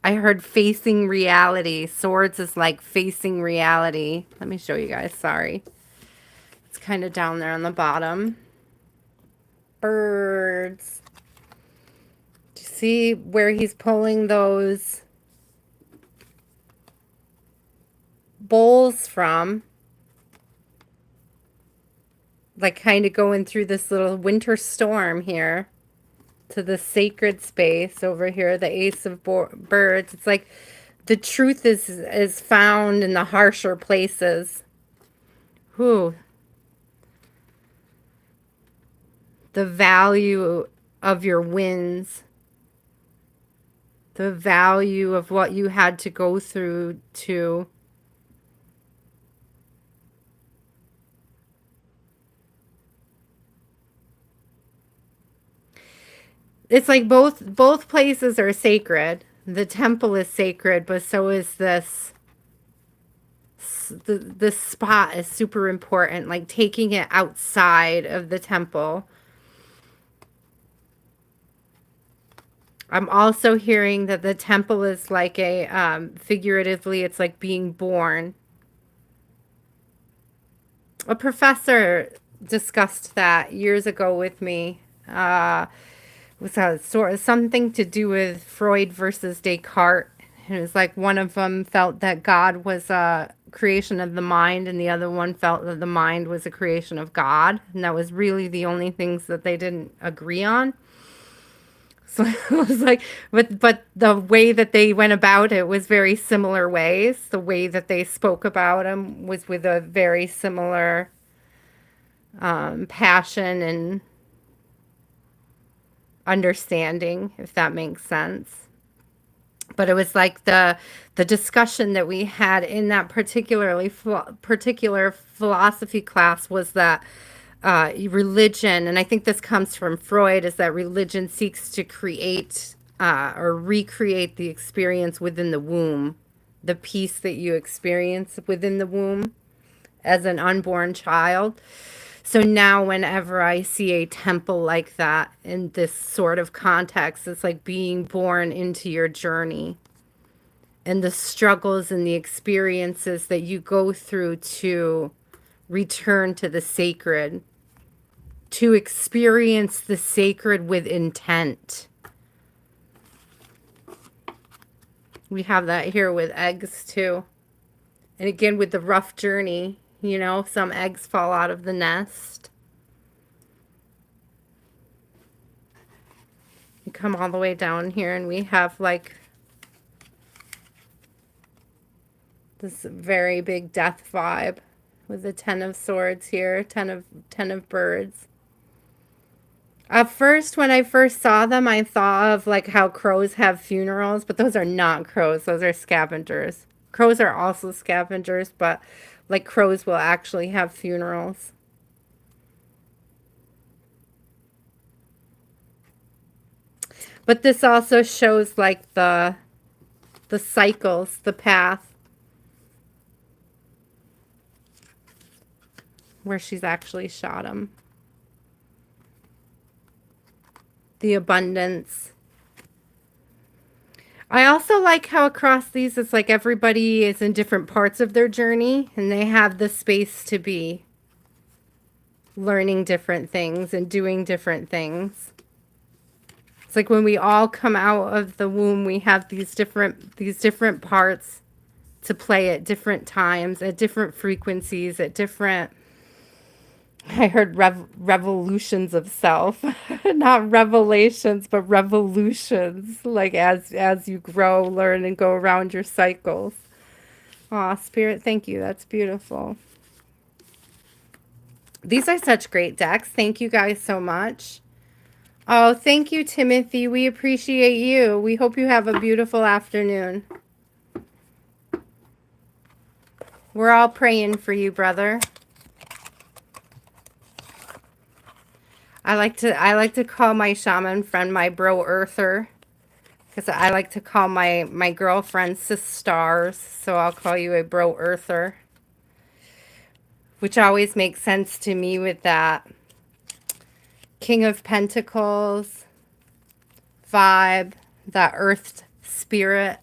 I heard facing reality. Swords is like facing reality. Let me show you guys. Sorry. It's kind of down there on the bottom. Birds. Do you see where he's pulling those bowls from? Like kind of going through this little winter storm here to the sacred space over here, the Ace of Birds. It's like the truth is found in the harsher places. Whew. The value of your wins. The value of what you had to go through to it's like both places are sacred. The temple is sacred, but so is this. This spot is super important, like taking it outside of the temple. I'm also hearing that the temple is like a, figuratively, it's like being born. A professor discussed that years ago with me. Was a sort of something to do with Freud versus Descartes. It was like one of them felt that God was a creation of the mind, and the other one felt that the mind was a creation of God. And that was really the only things that they didn't agree on. So it was like, but the way that they went about it was very similar ways. The way that they spoke about him was with a very similar passion and understanding, if that makes sense. But it was like the discussion that we had in that particular philosophy class was that religion, and I think this comes from Freud, is that religion seeks to create or recreate the experience within the womb, the peace that you experience within the womb as an unborn child. So now whenever I see a temple like that in this sort of context, it's like being born into your journey and the struggles and the experiences that you go through to return to the sacred, to experience the sacred with intent. We have that here with eggs too. And again, with the rough journey, you know, some eggs fall out of the nest. You come all the way down here and we have like This very big death vibe with the 10 of swords here, 10 of birds. At first, when I first saw them, I thought of like how crows have funerals, but those are not crows. Those are scavengers. Crows are also scavengers, but like crows will actually have funerals. But this also shows like the cycles, the path where she's actually shot him. The abundance. I also like how across these it's like everybody is in different parts of their journey and they have the space to be learning different things and doing different things. It's like when we all come out of the womb, we have these different parts to play at different times, at different frequencies, at different, I heard revolutions of self, not revelations, but revolutions, like as you grow, learn, and go around your cycles. Aw, Spirit, thank you. That's beautiful. These are such great decks. Thank you guys so much. Oh, thank you, Timothy. We appreciate you. We hope you have a beautiful afternoon. We're all praying for you, brother. I like to call my shaman friend my bro earther, because I like to call my girlfriend sisters, so I'll call you a bro earther, which always makes sense to me with that King of Pentacles vibe, that earth spirit.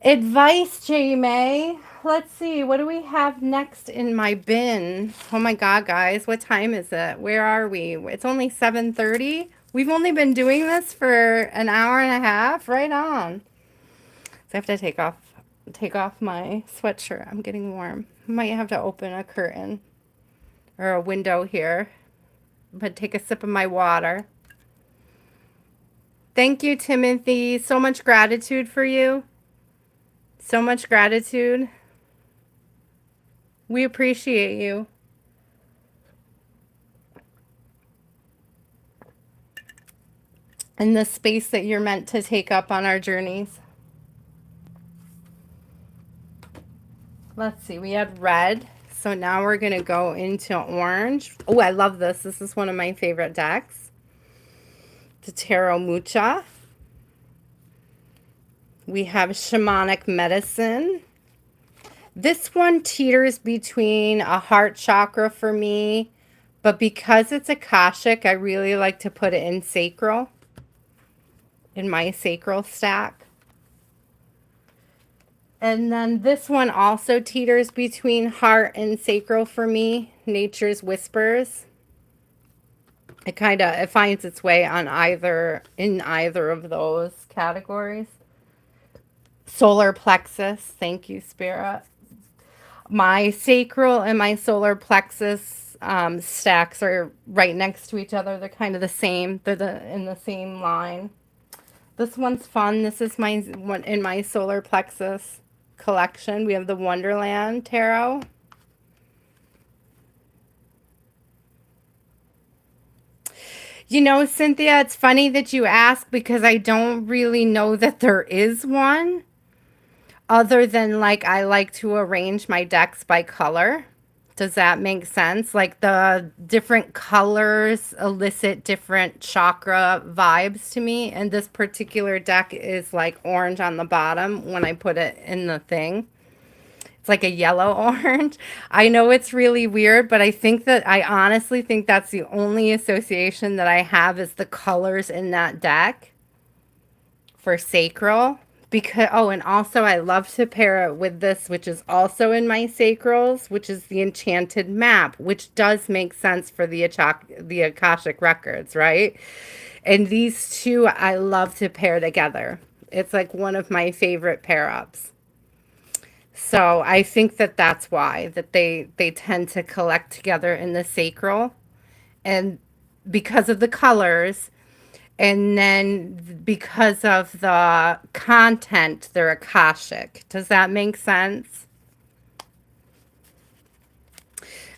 Advice, J. May. Let's see. What do we have next in my bin? Oh my God, guys. What time is it? Where are we? It's only 7:30. We've only been doing this for an hour and a half. Right on. So I have to take off my sweatshirt. I'm getting warm. Might have to open a curtain or a window here. But take a sip of my water. Thank you, Timothy. So much gratitude for you. So much gratitude. We appreciate you. And the space that you're meant to take up on our journeys. Let's see, we had red. So now we're going to go into orange. Oh, I love this. This is one of my favorite decks. The Tarot Mucha. We have Shamanic Medicine. This one teeters between a heart chakra for me, but because it's Akashic, I really like to put it in sacral, in my sacral stack. And then this one also teeters between heart and sacral for me, Nature's Whispers. It finds its way on in either of those categories. Solar plexus, thank you, Spirit. My sacral and my solar plexus stacks are right next to each other. They're kind of the same. They're in the same line. This one's fun. This is my one in my solar plexus collection. We have the Wonderland Tarot. You know, Cynthia, it's funny that you ask because I don't really know that there is one. Other than like I like to arrange my decks by color. Does that make sense? Like the different colors elicit different chakra vibes to me. And this particular deck is like orange on the bottom when I put it in the thing. It's like a yellow orange. I know it's really weird, but I honestly think that's the only association that I have is the colors in that deck for sacral. Because, oh, and also I love to pair it with this, which is also in my sacrals, which is the Enchanted Map, which does make sense for the Akashic Records, right? And these two I love to pair together. It's like one of my favorite pair-ups. So I think that that's why, that they tend to collect together in the sacral. And because of the colors, And then because of the content, they're Akashic. Does that make sense?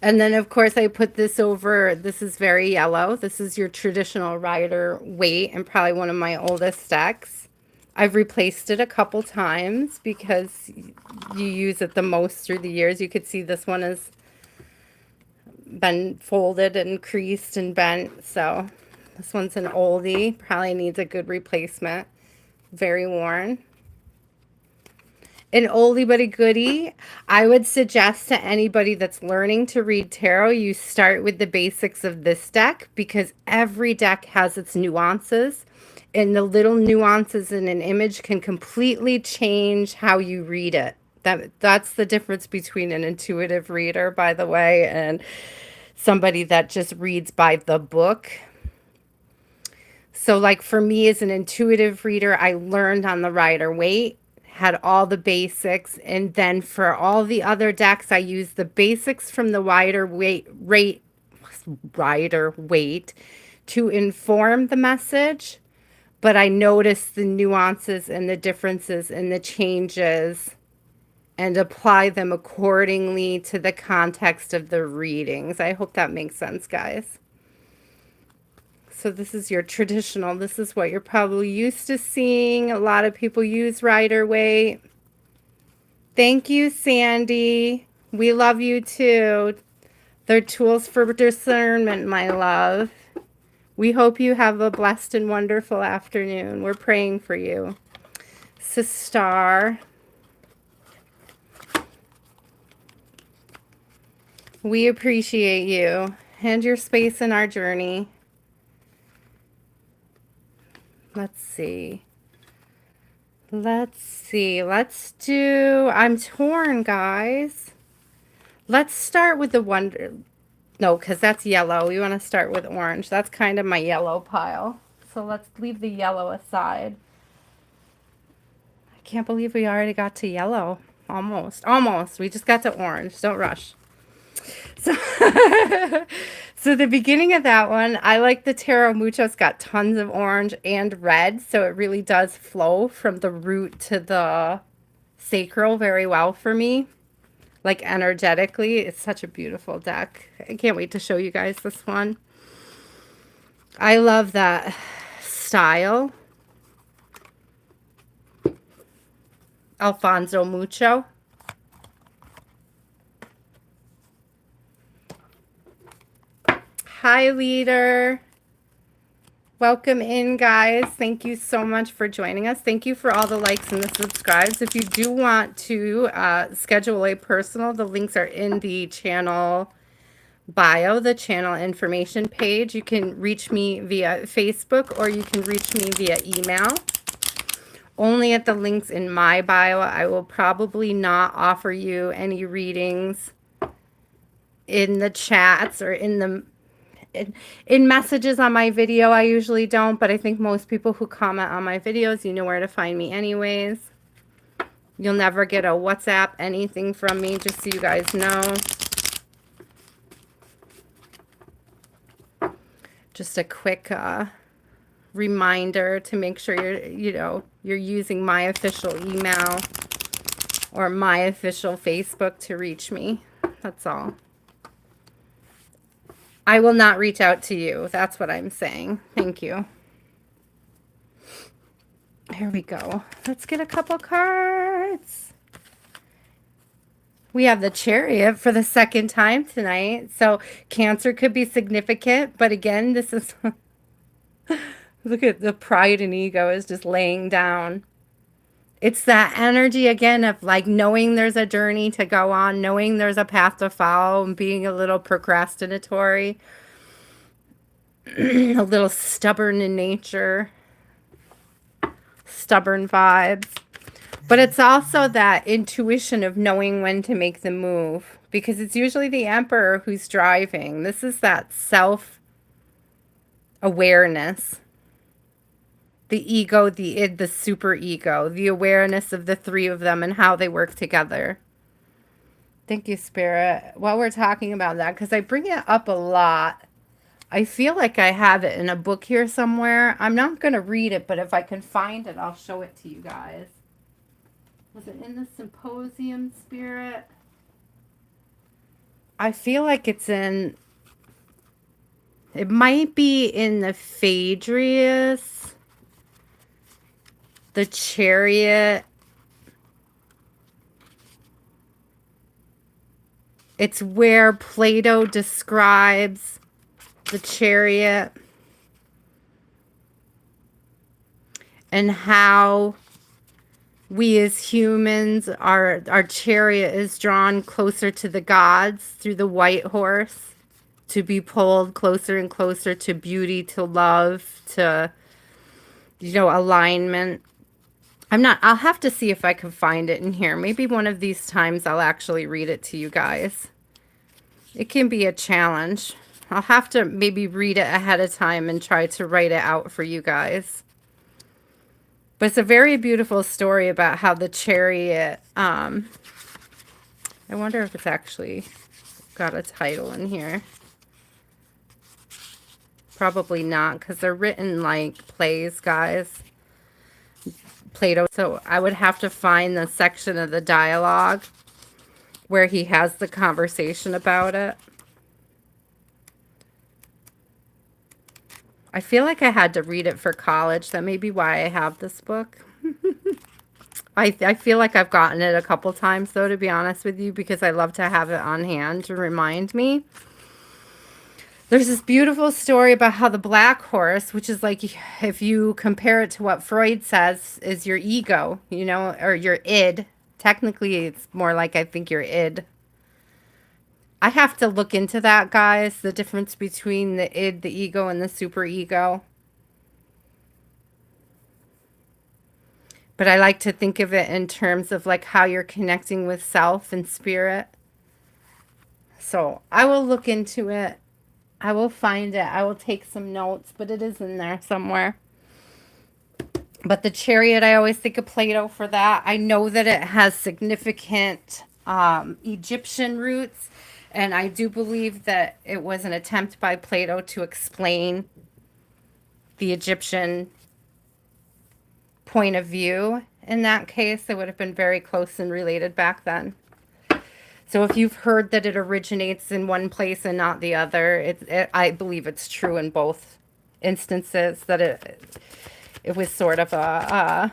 And then, of course, I put this over. This is very yellow. This is your traditional Rider-Waite and probably one of my oldest decks. I've replaced it a couple times because you use it the most through the years. You could see this one has been folded and creased and bent. So this one's an oldie. Probably needs a good replacement. Very worn. An oldie but a goodie. I would suggest to anybody that's learning to read tarot, you start with the basics of this deck because every deck has its nuances, and the little nuances in an image can completely change how you read it. That's the difference between an intuitive reader, by the way, and somebody that just reads by the book. So like for me as an intuitive reader, I learned on the Rider-Waite, had all the basics, and then for all the other decks, I used the basics from the Rider-Waite to inform the message, but I noticed the nuances and the differences and the changes and apply them accordingly to the context of the readings. I hope that makes sense, guys. So this is your traditional. This is what you're probably used to seeing. A lot of people use Rider-Waite. Thank you, Sandy. We love you too. They're tools for discernment, my love. We hope you have a blessed and wonderful afternoon. We're praying for you. Sister. We appreciate you and your space in our journey. Let's see. Let's do, I'm torn, guys. Let's start with the no, because that's yellow. We want to start with orange. That's kind of my yellow pile. So let's leave the yellow aside. I can't believe we already got to yellow. Almost. We just got to orange. Don't rush. So, so the beginning of that one, I like the Tarot Mucha. It's got tons of orange and red, so it really does flow from the root to the sacral very well for me. Like energetically, it's such a beautiful deck. I can't wait to show you guys this one. I love that style. Alfonso Mucho. Hi, leader. Welcome in, guys. Thank you so much for joining us. Thank you for all the likes and the subscribes. If you do want to schedule a personal, the links are in the channel bio, the channel information page. You can reach me via Facebook or you can reach me via email. Only at the links in my bio. I will probably not offer you any readings in the chats or in messages on my video. I usually don't, but I think most people who comment on my videos, you know where to find me anyways. You'll never get a WhatsApp anything from me, just so you guys know. Just a quick reminder to make sure you're using my official email or my official Facebook to reach me. That's all. I will not reach out to you. That's what I'm saying. Thank you. Here we go. Let's get a couple cards. We have the Chariot for the second time tonight. So Cancer could be significant. But again, this is... Look at the pride and ego is just laying down. It's that energy again of like knowing there's a journey to go on, knowing there's a path to follow, and being a little procrastinatory, a little stubborn in nature, stubborn vibes. But it's also that intuition of knowing when to make the move, because it's usually the Emperor who's driving. This is that self-awareness. The ego, the id, the super ego, the awareness of the three of them and how they work together. Thank you, Spirit. While we're talking about that, because I bring it up a lot, I feel like I have it in a book here somewhere. I'm not going to read it, but if I can find it, I'll show it to you guys. Was it in the Symposium Spirit? I feel like it's in... It might be in the Phaedrus, the Chariot. It's where Plato describes the chariot and how we as humans, our chariot is drawn closer to the gods through the white horse, to be pulled closer and closer to beauty, to love, to, alignment. I'll have to see if I can find it in here. Maybe one of these times I'll actually read it to you guys. It can be a challenge. I'll have to maybe read it ahead of time and try to write it out for you guys. But it's a very beautiful story about how the chariot, I wonder if it's actually got a title in here. Probably not, because they're written like plays, guys. Plato. So I would have to find the section of the dialogue where he has the conversation about it. I feel like I had to read it for college. That may be why I have this book. I feel like I've gotten it a couple times, though, to be honest with you, because I love to have it on hand to remind me. There's this beautiful story about how the black horse, which is like, if you compare it to what Freud says, is your ego, or your id. Technically, it's more like, I think, your id. I have to look into that, guys, the difference between the id, the ego, and the superego. But I like to think of it in terms of like how you're connecting with self and spirit. So I will look into it. I will find it. I will take some notes, but it is in there somewhere. But the chariot, I always think of Plato for that. I know that it has significant Egyptian roots, and I do believe that it was an attempt by Plato to explain the Egyptian point of view. In that case, it would have been very close and related back then. So if you've heard that it originates in one place and not the other, I believe it's true in both instances, that it was sort of a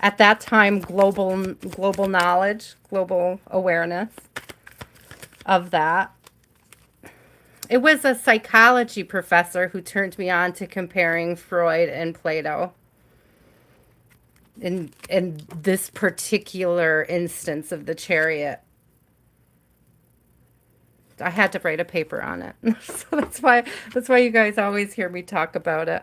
at that time, global knowledge, global awareness of that. It was a psychology professor who turned me on to comparing Freud and Plato in this particular instance of the chariot. I had to write a paper on it. So that's why you guys always hear me talk about it.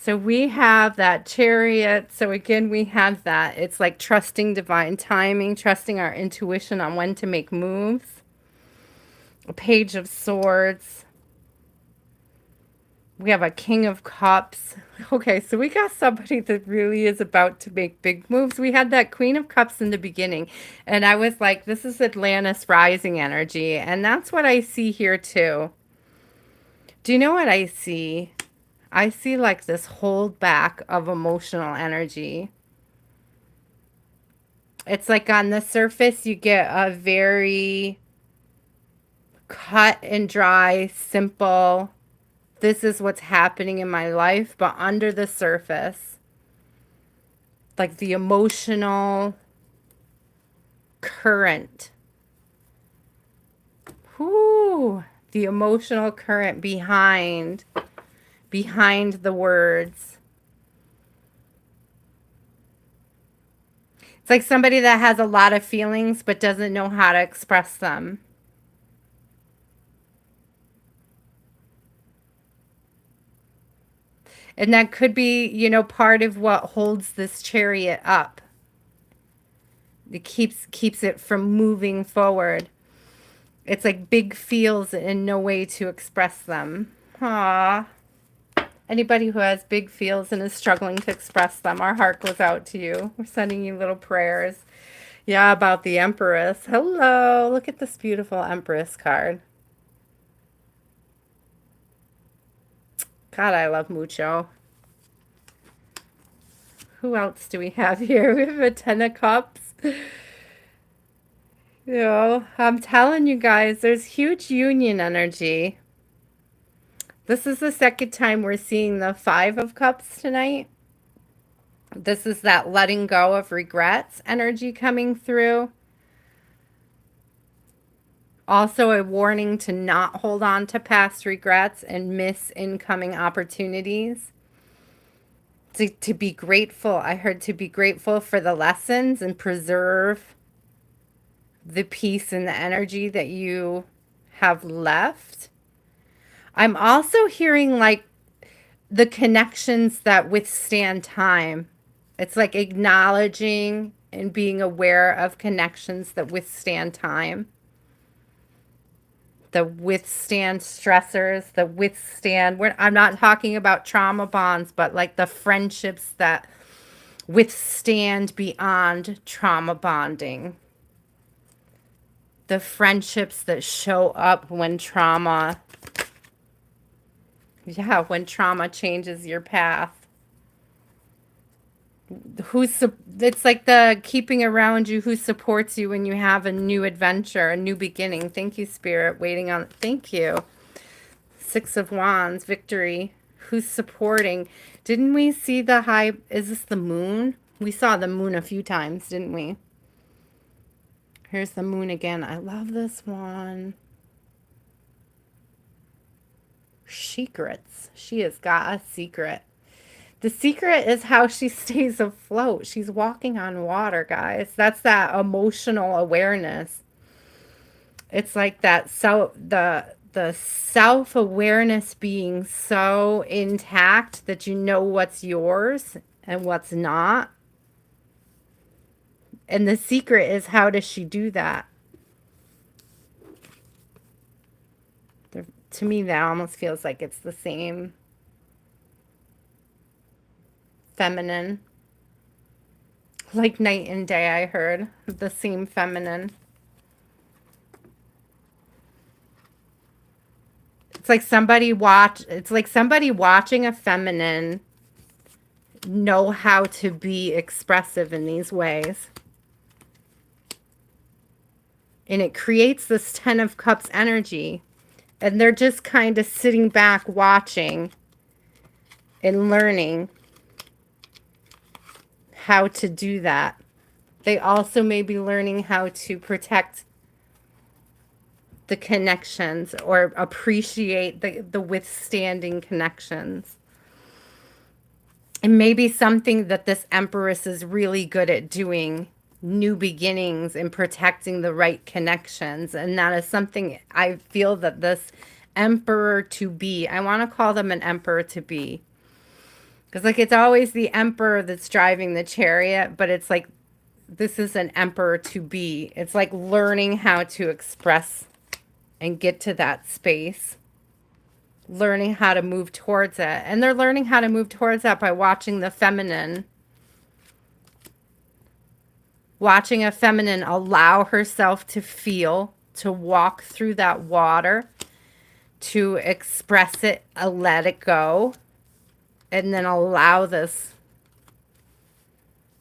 So we have that chariot. So again, we have that. It's like trusting divine timing, trusting our intuition on when to make moves. A Page of Swords. We have a King of Cups. Okay, so we got somebody that really is about to make big moves. We had that Queen of Cups in the beginning, and I was like, this is Atlantis rising energy, and that's what I see here too. Do you know what I see? I see like this hold back of emotional energy. It's like on the surface, you get a very cut and dry, simple, this is what's happening in my life, but under the surface, like the emotional current. Whoo, the emotional current behind the words. It's like somebody that has a lot of feelings but doesn't know how to express them. And that could be, part of what holds this chariot up. It keeps it from moving forward. It's like big feels and no way to express them. Aww. Anybody who has big feels and is struggling to express them, our heart goes out to you. We're sending you little prayers. Yeah, about the Empress. Hello. Look at this beautiful Empress card. God, I love Mucho. Who else do we have here? We have a Ten of Cups. You know, I'm telling you guys, there's huge union energy. This is the second time we're seeing the Five of Cups tonight. This is that letting go of regrets energy coming through. Also a warning to not hold on to past regrets and miss incoming opportunities. To be grateful. I heard to be grateful for the lessons and preserve the peace and the energy that you have left. I'm also hearing like the connections that withstand time. It's like acknowledging and being aware of connections that withstand time. That withstand stressors, that withstand, I'm not talking about trauma bonds, but like the friendships that withstand beyond trauma bonding. The friendships that show up when trauma, when trauma changes your path. It's like the keeping around you who supports you when you have a new adventure, a new beginning. Thank you, Spirit. Waiting on, thank you. Six of Wands, victory. Who's supporting? Didn't we see the high, is this the moon? We saw the moon a few times, didn't we? Here's the moon again. I love this one. Secrets. She has got a secret. The secret is how she stays afloat. She's walking on water, guys. That's that emotional awareness. It's like that, so the self-awareness being so intact that you know what's yours and what's not. And the secret is, how does she do that? To me, that almost feels like it's the same feminine. Like night and day, I heard. The same feminine. It's like somebody watching a feminine know how to be expressive in these ways. And it creates this Ten of Cups energy. And they're just kind of sitting back watching and learning how to do that. They also may be learning how to protect the connections or appreciate the withstanding connections. And maybe something that this Empress is really good at doing, new beginnings and protecting the right connections. And that is something I feel that this Emperor to be, I want to call them an Emperor to be. Because like it's always the Emperor that's driving the chariot, but it's like this is an Emperor to be. It's like learning how to express and get to that space. Learning how to move towards it. And they're learning how to move towards that by watching the feminine. Watching a feminine allow herself to feel, to walk through that water, to express it, let it go, and then allow this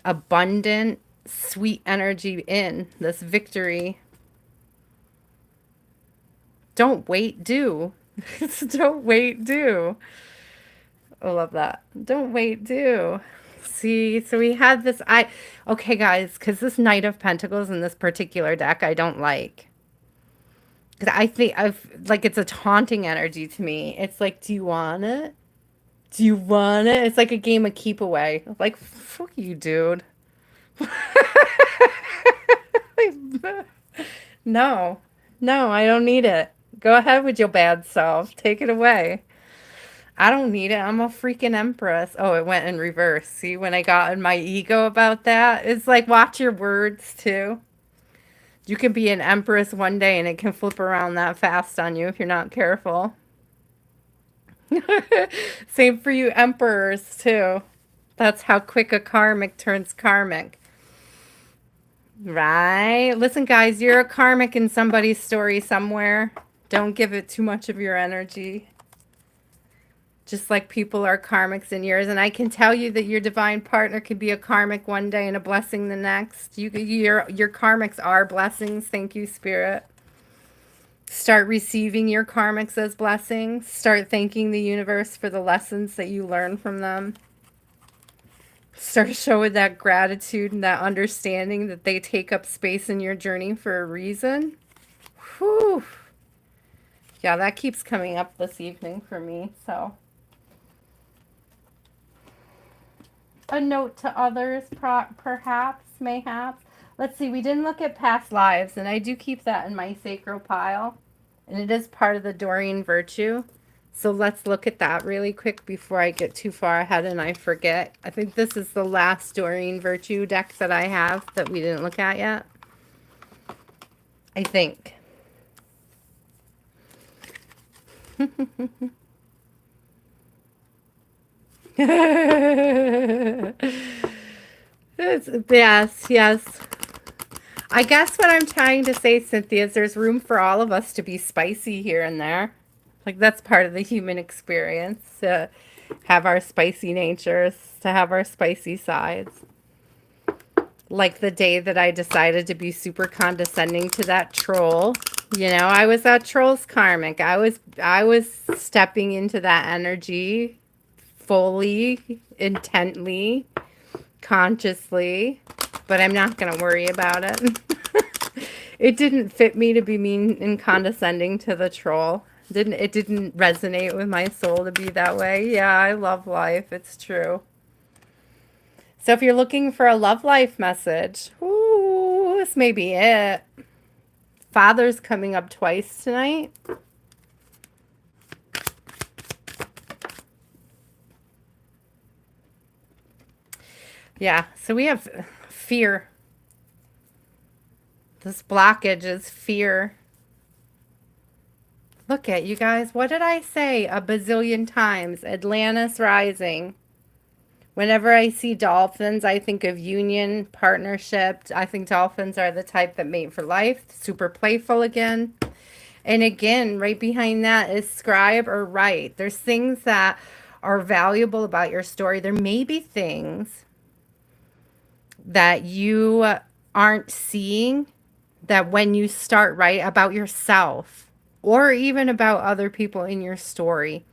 abundant, sweet energy in, this victory. Don't wait, do. Don't wait, do. I love that. Don't wait, do. See, so we had this, okay guys, because this Knight of Pentacles in this particular deck, I don't like. Because I think, like, it's a taunting energy to me. It's like, do you want it? Do you want it? It's like a game of keep away. Like, fuck you, dude. No, I don't need it. Go ahead with your bad self. Take it away. I don't need it. I'm a freaking Empress. Oh, it went in reverse. See, when I got in my ego about that, it's like, watch your words too. You can be an Empress one day and it can flip around that fast on you if you're not careful. Same for you Emperors too. That's how quick a karmic turns karmic. Right? Listen, guys, you're a karmic in somebody's story somewhere. Don't give it too much of your energy. Just like people are karmics in yours. And I can tell you that your divine partner could be a karmic one day and a blessing the next. Your karmics are blessings. Thank you, Spirit. Start receiving your karmics as blessings. Start thanking the universe for the lessons that you learn from them. Start showing that gratitude and that understanding that they take up space in your journey for a reason. Whew. Yeah, that keeps coming up this evening for me. So, a note to others, perhaps, mayhaps. Let's see, we didn't look at past lives, and I do keep that in my sacral pile. And it is part of the Dorine Virtue. So let's look at that really quick before I get too far ahead and I forget. I think this is the last Dorine Virtue deck that I have that we didn't look at yet. I think. Yes. I guess what I'm trying to say, Cynthia, is there's room for all of us to be spicy here and there. Like, that's part of the human experience, to have our spicy natures, to have our spicy sides. Like the day that I decided to be super condescending to that troll. You know, I was that troll's karmic. I was stepping into that energy fully, intently, consciously, but I'm not going to worry about it. It didn't fit me to be mean and condescending to the troll. It didn't resonate with my soul to be that way. Yeah, I love life. It's true. So if you're looking for a love life message, ooh, this may be it. Father's coming up twice tonight. Yeah, so we have fear. This blockage is fear. Look at you guys. What did I say a bazillion times? Atlantis rising. Whenever I see dolphins, I think of union, partnership. I think dolphins are the type that mate for life. Super playful again. And again, right behind that is scribe or write. There's things that are valuable about your story. There may be things that you aren't seeing that when you start write about yourself or even about other people in your story,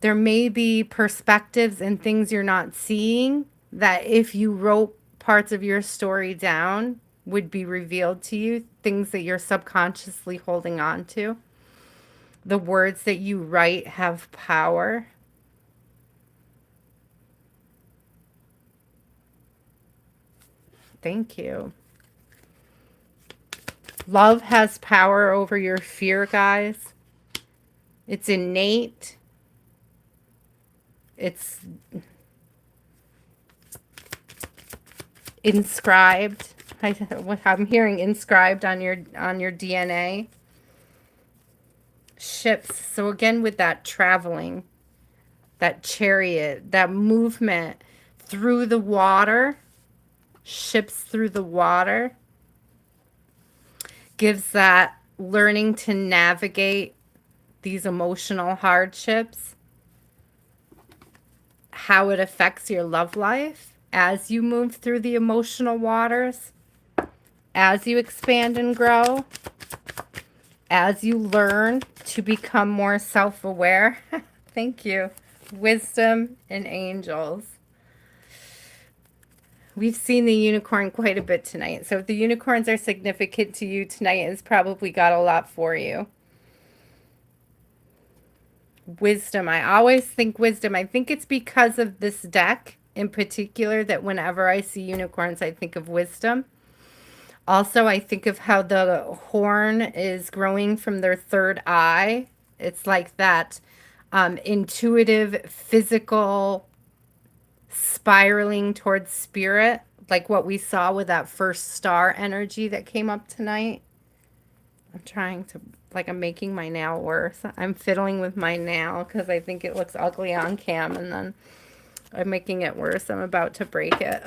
there may be perspectives and things you're not seeing that if you wrote parts of your story down would be revealed to you, things that you're subconsciously holding on to. The words that you write have power. Thank you. Love has power over your fear, guys. It's innate. It's inscribed. I'm hearing inscribed on your DNA. Ships. So again, with that traveling, that chariot, that movement through the water, ships through the water, gives that learning to navigate these emotional hardships, how it affects your love life as you move through the emotional waters, as you expand and grow, as you learn to become more self-aware. Thank you. Wisdom and angels. We've seen the unicorn quite a bit tonight. So if the unicorns are significant to you tonight, it's probably got a lot for you. Wisdom. I always think wisdom. I think it's because of this deck in particular that whenever I see unicorns, I think of wisdom. Also, I think of how the horn is growing from their third eye. It's like that intuitive, physical spiraling towards spirit, like what we saw with that first star energy that came up tonight. I'm trying to, like, I'm making my nail worse. I'm fiddling with my nail because I think it looks ugly on cam, and then I'm making it worse. I'm about to break it.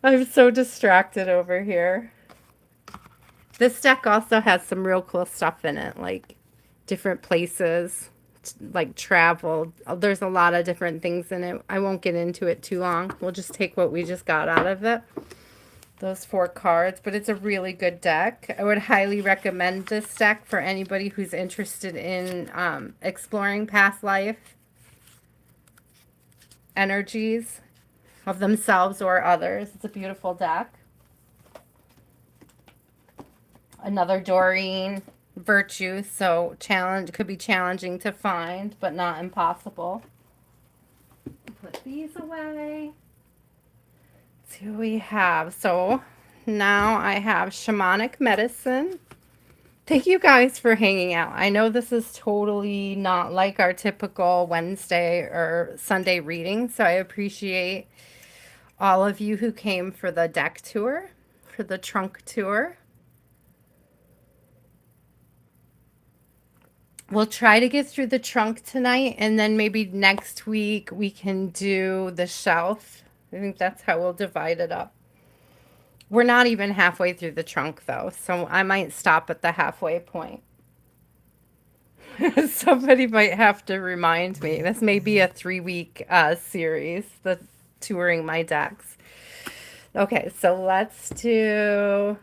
I'm so distracted over here. This deck also has some real cool stuff in it, like different places, like travel. There's a lot of different things in it. I won't get into it too long. We'll just take what we just got out of it. Those 4 cards, but it's a really good deck. I would highly recommend this deck for anybody who's interested in exploring past life energies of themselves or others. It's a beautiful deck. Another Dorine Virtue, so could be challenging to find, but not impossible. Put these away. Let's see what we have. So now I have Shamanic Medicine. Thank you guys for hanging out. I know this is totally not like our typical Wednesday or Sunday reading, so I appreciate all of you who came for the deck tour, for the trunk tour. We'll try to get through the trunk tonight, and then maybe next week we can do the shelf. I think that's how we'll divide it up. We're not even halfway through the trunk, though, so I might stop at the halfway point. Somebody might have to remind me. This may be a 3-week series, the touring my decks. Okay, so let's do...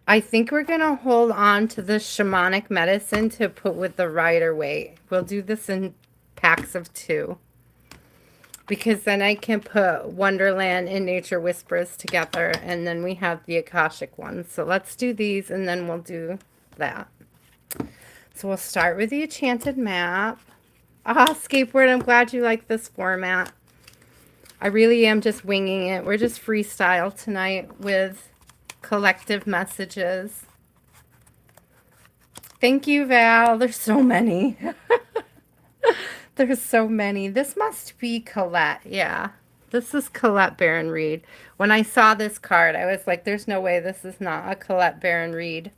I think we're going to hold on to the Shamanic Medicine to put with the Rider-Waite. We'll do this in packs of 2. Because then I can put Wonderland and Nature Whispers together. And then we have the Akashic ones. So let's do these and then we'll do that. So we'll start with the Enchanted Map. Skateboard, I'm glad you like this format. I really am just winging it. We're just freestyle tonight with collective messages. Thank you, Val. There's so many. There's so many. This must be Colette. Yeah. This is Colette Baron Reed. When I saw this card, I was like, there's no way this is not a Colette Baron Reed.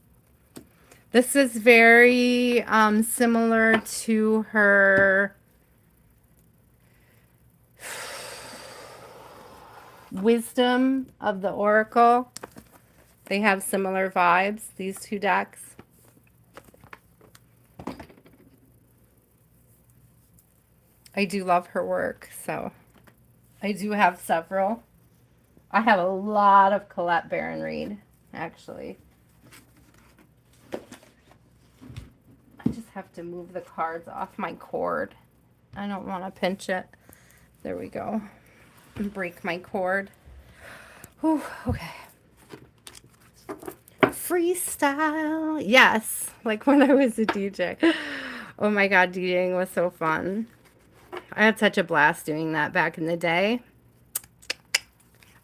This is very similar to her Wisdom of the Oracle. They have similar vibes, these 2 decks. I do love her work, so I do have several. I have a lot of Colette Baron Reed, actually. I just have to move the cards off my cord. I don't want to pinch it. There we go. And break my cord. Whew, okay. Freestyle. Yes, like when I was a DJ. Oh my God, DJing was so fun. I had such a blast doing that back in the day.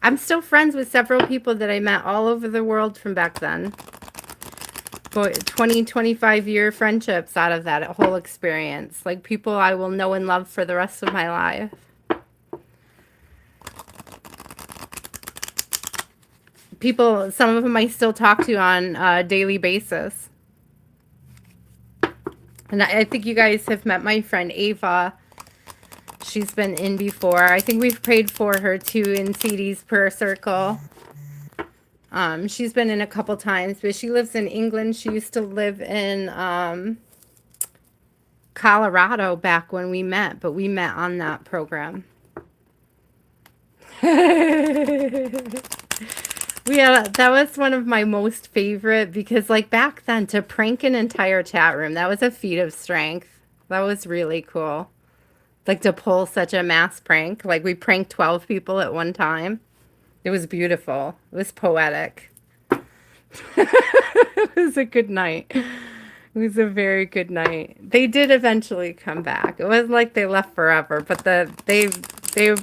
I'm still friends with several people that I met all over the world from back then. 20, 25-year friendships out of that whole experience. Like people I will know and love for the rest of my life. People, some of them I still talk to on a daily basis. And I think you guys have met my friend Ava. She's been in before. I think we've prayed for her too in CD's prayer circle. She's been in a couple times, but she lives in England. She used to live in Colorado back when we met, but we met on that program. That was one of my most favorite because like back then to prank an entire chat room, that was a feat of strength. That was really cool. Like to pull such a mass prank. Like we pranked 12 people at one time. It was beautiful. It was poetic. It was a good night. It was a very good night. They did eventually come back. It wasn't like they left forever, but it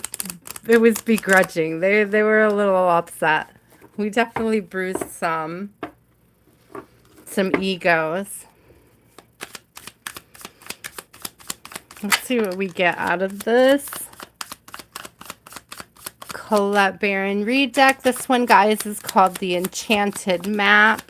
was begrudging. They were a little upset. We definitely bruised some egos. Let's see what we get out of this Colette Baron Reed deck. This one, guys, is called the Enchanted Map.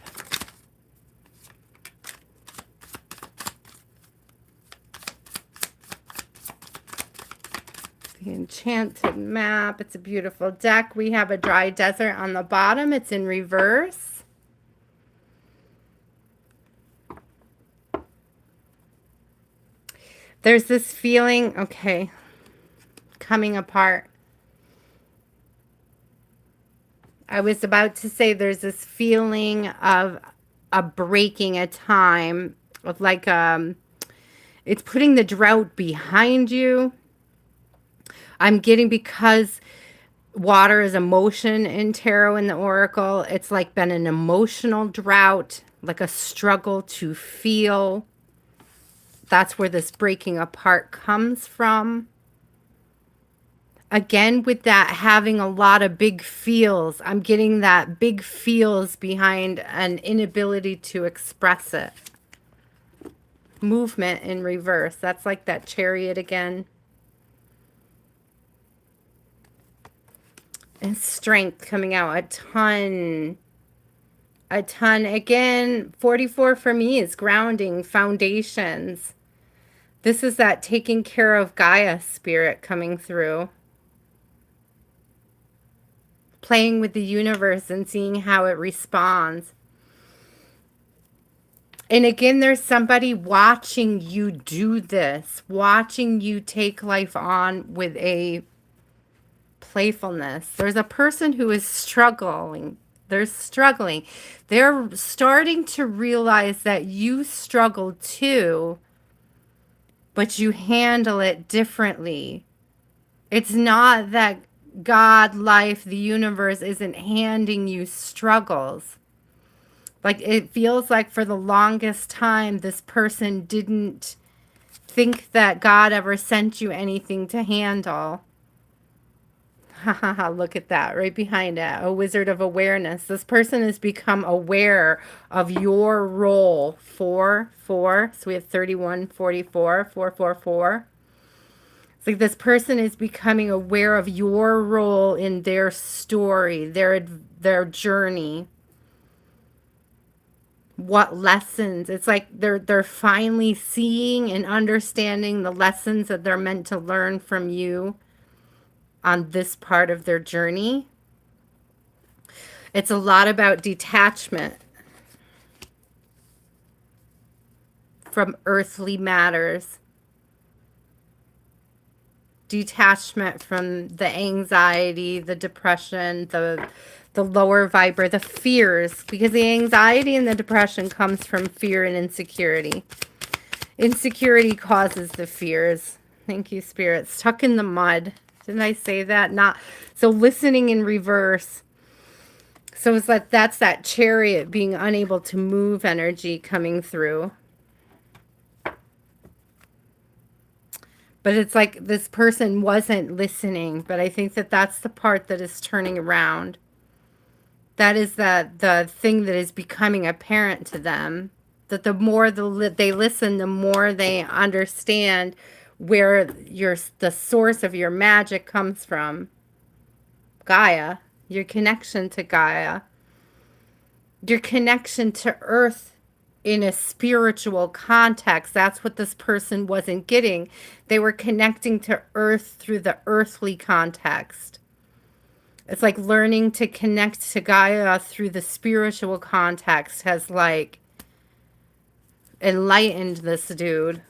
The Enchanted Map. It's a beautiful deck. We have a dry desert on the bottom. It's in reverse. There's this feeling, okay, coming apart. I was about to say there's this feeling of a breaking a time of like it's putting the drought behind you. I'm getting, because water is emotion in tarot in the oracle, it's like been an emotional drought, like a struggle to feel. That's where this breaking apart comes from. Again, with that having a lot of big feels, I'm getting that big feels behind an inability to express it. Movement in reverse. That's like that Chariot again. And strength coming out. A ton. A ton. Again, 44 for me is grounding, foundations. This is that taking care of Gaia spirit coming through. Playing with the universe and seeing how it responds. And again, there's somebody watching you do this, watching you take life on with a playfulness. There's a person who is struggling. They're struggling. They're starting to realize that you struggle too, but you handle it differently. It's not that God, life, the universe isn't handing you struggles. Like, it feels like for the longest time, this person didn't think that God ever sent you anything to handle. Ha ha ha, look at that right behind it. A wizard of awareness. This person has become aware of your role. 4, 4. So we have 31, 44, 4, 4, 4. It's like this person is becoming aware of your role in their story, their journey. What lessons? It's like they're finally seeing and understanding the lessons that they're meant to learn from you on this part of their journey. It's a lot about detachment from earthly matters. Detachment from the anxiety, the depression, the lower viber, the fears, because the anxiety and the depression comes from fear and insecurity. Insecurity causes the fears. Thank you, Spirit. Stuck in the mud. Didn't I say that? Not so. Listening in reverse. So it's like that's that Chariot being unable to move energy coming through. But it's like this person wasn't listening. But I think that that's the part that is turning around. That is the thing that is becoming apparent to them. That the more they listen, the more they understand where the source of your magic comes from. Gaia, your connection to Gaia, your connection to Earth in a spiritual context. That's what this person wasn't getting. They were connecting to Earth through the earthly context. It's like learning to connect to Gaia through the spiritual context has like enlightened this dude.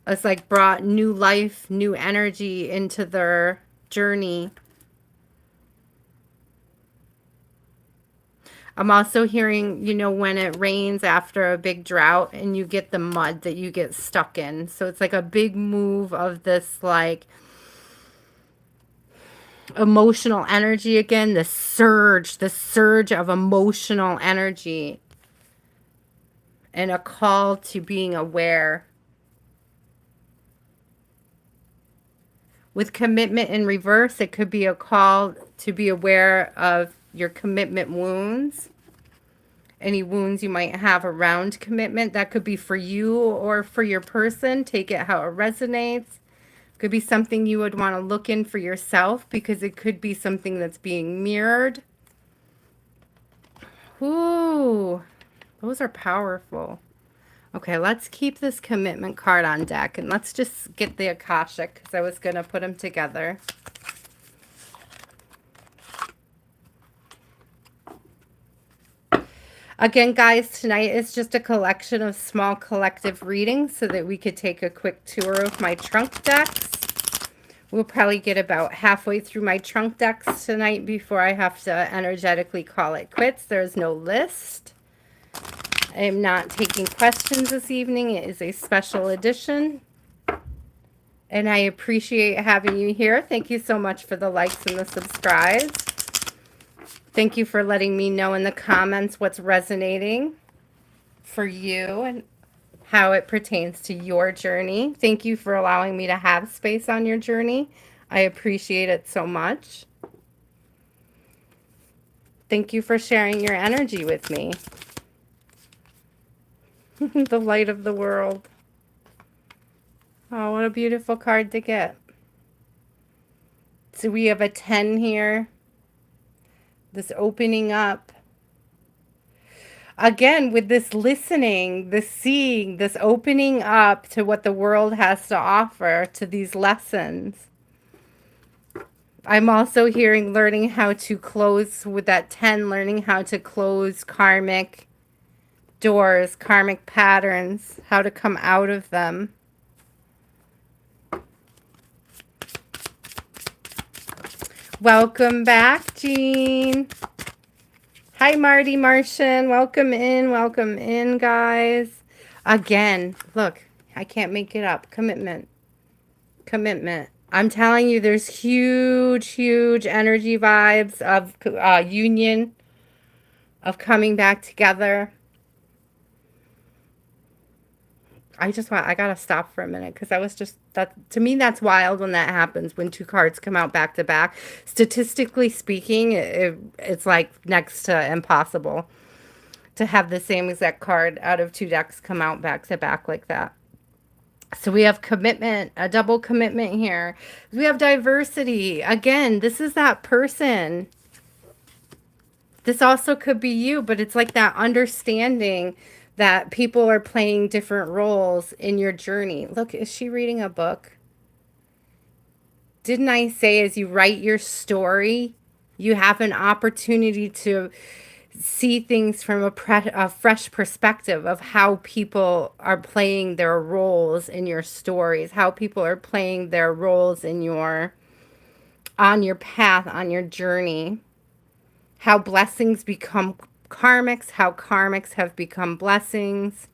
It's like brought new life, new energy into their journey. I'm also hearing, you know, when it rains after a big drought and you get the mud that you get stuck in. So it's like a big move of this like emotional energy again, the surge of emotional energy and a call to being aware. With commitment in reverse, it could be a call to be aware of your commitment wounds. Any wounds you might have around commitment. That could be for you or for your person. Take it how it resonates. Could be something you would want to look in for yourself because it could be something that's being mirrored. Ooh, those are powerful. Okay, let's keep this commitment card on deck and let's just get the Akashic because I was going to put them together. Again, guys, tonight is just a collection of small collective readings so that we could take a quick tour of my trunk decks. We'll probably get about halfway through my trunk decks tonight before I have to energetically call it quits. There's no list. I am not taking questions this evening. It is a special edition. And I appreciate having you here. Thank you so much for the likes and the subscribes. Thank you for letting me know in the comments what's resonating for you and how it pertains to your journey. Thank you for allowing me to have space on your journey. I appreciate it so much. Thank you for sharing your energy with me. The light of the world. Oh, what a beautiful card to get. So we have a 10 here. This opening up. Again, with this listening, this seeing, this opening up to what the world has to offer, to these lessons. I'm also hearing learning how to close, with that 10, learning how to close karmic doors, karmic patterns, how to come out of them. Welcome back, Jean. Hi, Marty Martian. Welcome in, guys. Again, look, I can't make it up. Commitment. Commitment. I'm telling you, there's huge, huge energy vibes of union, of coming back together. I gotta stop for a minute because to me, that's wild when that happens, when two cards come out back to back. Statistically speaking, it's like next to impossible to have the same exact card out of two decks come out back to back like that. So we have commitment, a double commitment here. We have diversity. Again, this is that person. This also could be you, but it's like that understanding that people are playing different roles in your journey. Look, is she reading a book? Didn't I say as you write your story, you have an opportunity to see things from a fresh perspective of how people are playing their roles in your stories, how people are playing their roles in on your path, on your journey, how blessings become karmics, how karmics have become blessings.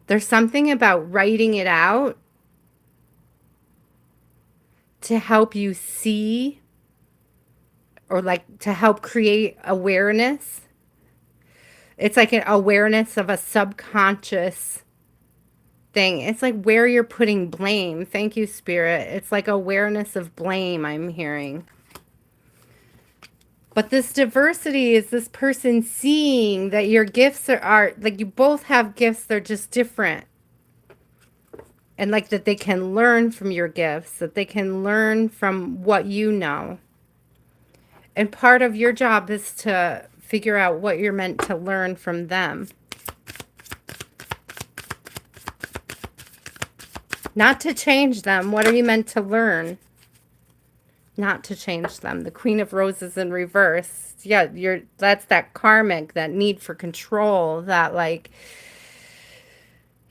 There's something about writing it out to help you see, or like to help create awareness. It's like an awareness of a subconscious thing. It's like where you're putting blame. Thank you, Spirit. It's like awareness of blame I'm hearing. But this diversity is this person seeing that your gifts are like, you both have gifts, they're just different. And like that they can learn from your gifts, that they can learn from what you know. And part of your job is to figure out what you're meant to learn from them. Not to change them. What are you meant to learn? Not to change them. The Queen of Roses in reverse. Yeah, that's that karmic, that need for control, that like,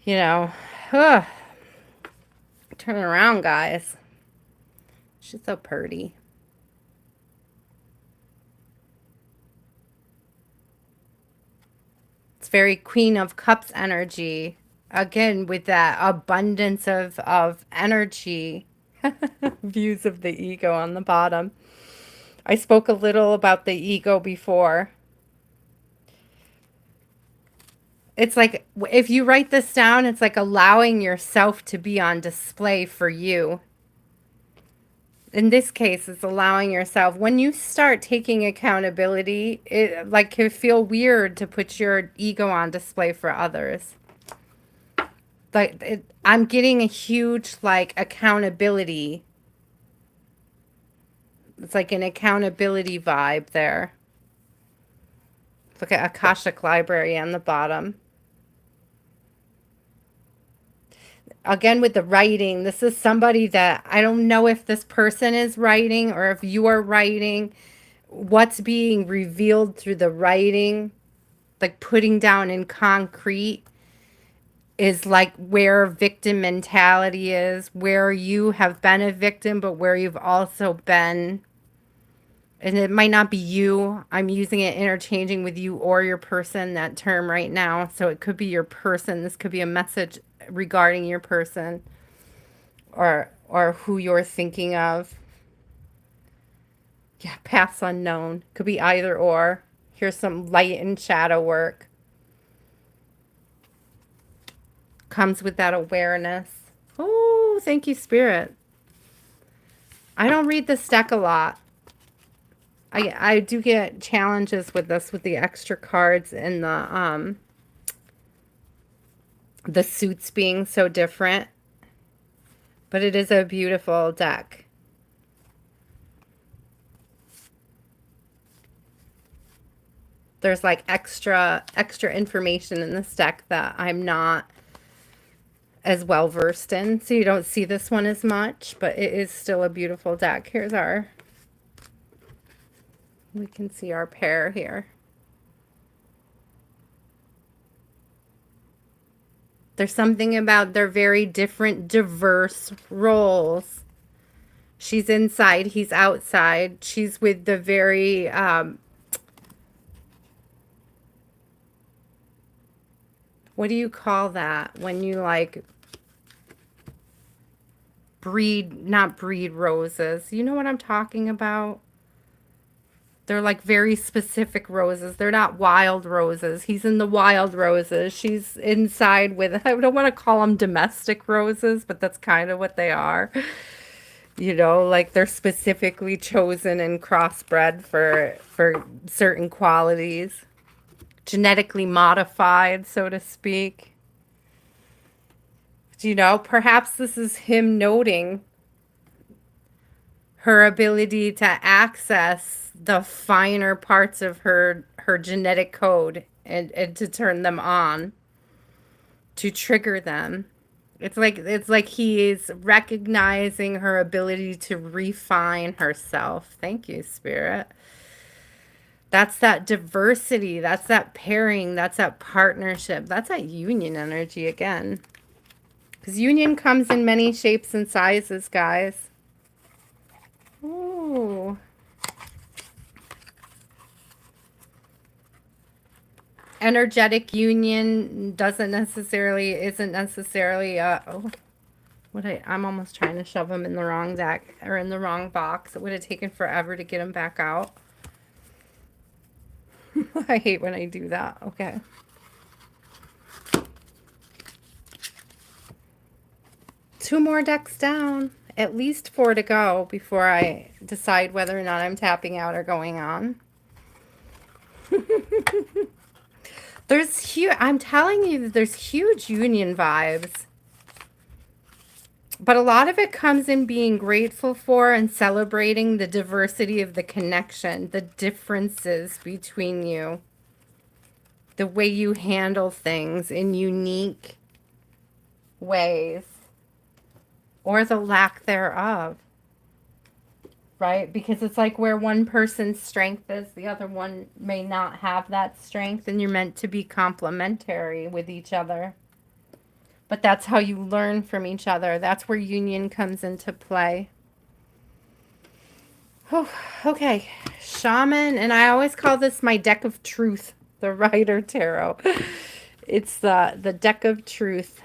you know, turn around, guys. She's so pretty. It's very Queen of Cups energy. Again, with that abundance of energy. Views of the ego on the bottom. I spoke a little about the ego before. It's like, if you write this down, it's like allowing yourself to be on display for you. In this case, it's allowing yourself. When you start taking accountability, it like can feel weird to put your ego on display for others. Like I'm getting a huge like accountability. It's like an accountability vibe there. Look at Akashic Library on the bottom. Again, with the writing, this is somebody that I don't know if this person is writing or if you are writing, what's being revealed through the writing, like putting down in concrete, is like where victim mentality is, where you have been a victim, but where you've also been, and it might not be you. I'm using it interchanging with you or your person, that term right now. So it could be your person. This could be a message regarding your person or who you're thinking of. Yeah, paths unknown. Could be either or. Here's some light and shadow work. Comes with that awareness. Oh, thank you, Spirit. I don't read this deck a lot. I do get challenges with this, with the extra cards and the suits being so different. But it is a beautiful deck. There's like extra information in this deck that I'm not as well versed in, so you don't see this one as much, but it is still a beautiful deck. Here's our, we can see our pair here. There's something about their very different, diverse roles. She's inside, he's outside. She's with the very what do you call that when you like breed, not breed roses? You know what I'm talking about? They're like very specific roses. They're not wild roses. He's in the wild roses. She's inside with, I don't want to call them domestic roses, but that's kind of what they are. You know, like they're specifically chosen and crossbred for certain qualities. Genetically modified, so to speak. You know, perhaps this is him noting her ability to access the finer parts of her genetic code and to turn them on, to trigger them. It's like he is recognizing her ability to refine herself. Thank you, Spirit. That's that diversity. That's that pairing. That's that partnership. That's that union energy again. Because union comes in many shapes and sizes, guys. Ooh. Energetic union isn't necessarily oh, I'm almost trying to shove them in the wrong deck or in the wrong box. It would have taken forever to get them back out. I hate when I do that. Okay. Two more decks down. At least 4 to go before I decide whether or not I'm tapping out or going on. I'm telling you that there's huge union vibes. But a lot of it comes in being grateful for and celebrating the diversity of the connection, the differences between you, the way you handle things in unique ways, or the lack thereof, right? Because it's like where one person's strength is, the other one may not have that strength, and you're meant to be complementary with each other. But that's how you learn from each other. That's where union comes into play. Oh, okay. Shaman, and I always call this my deck of truth, the Rider Tarot. It's the deck of truth.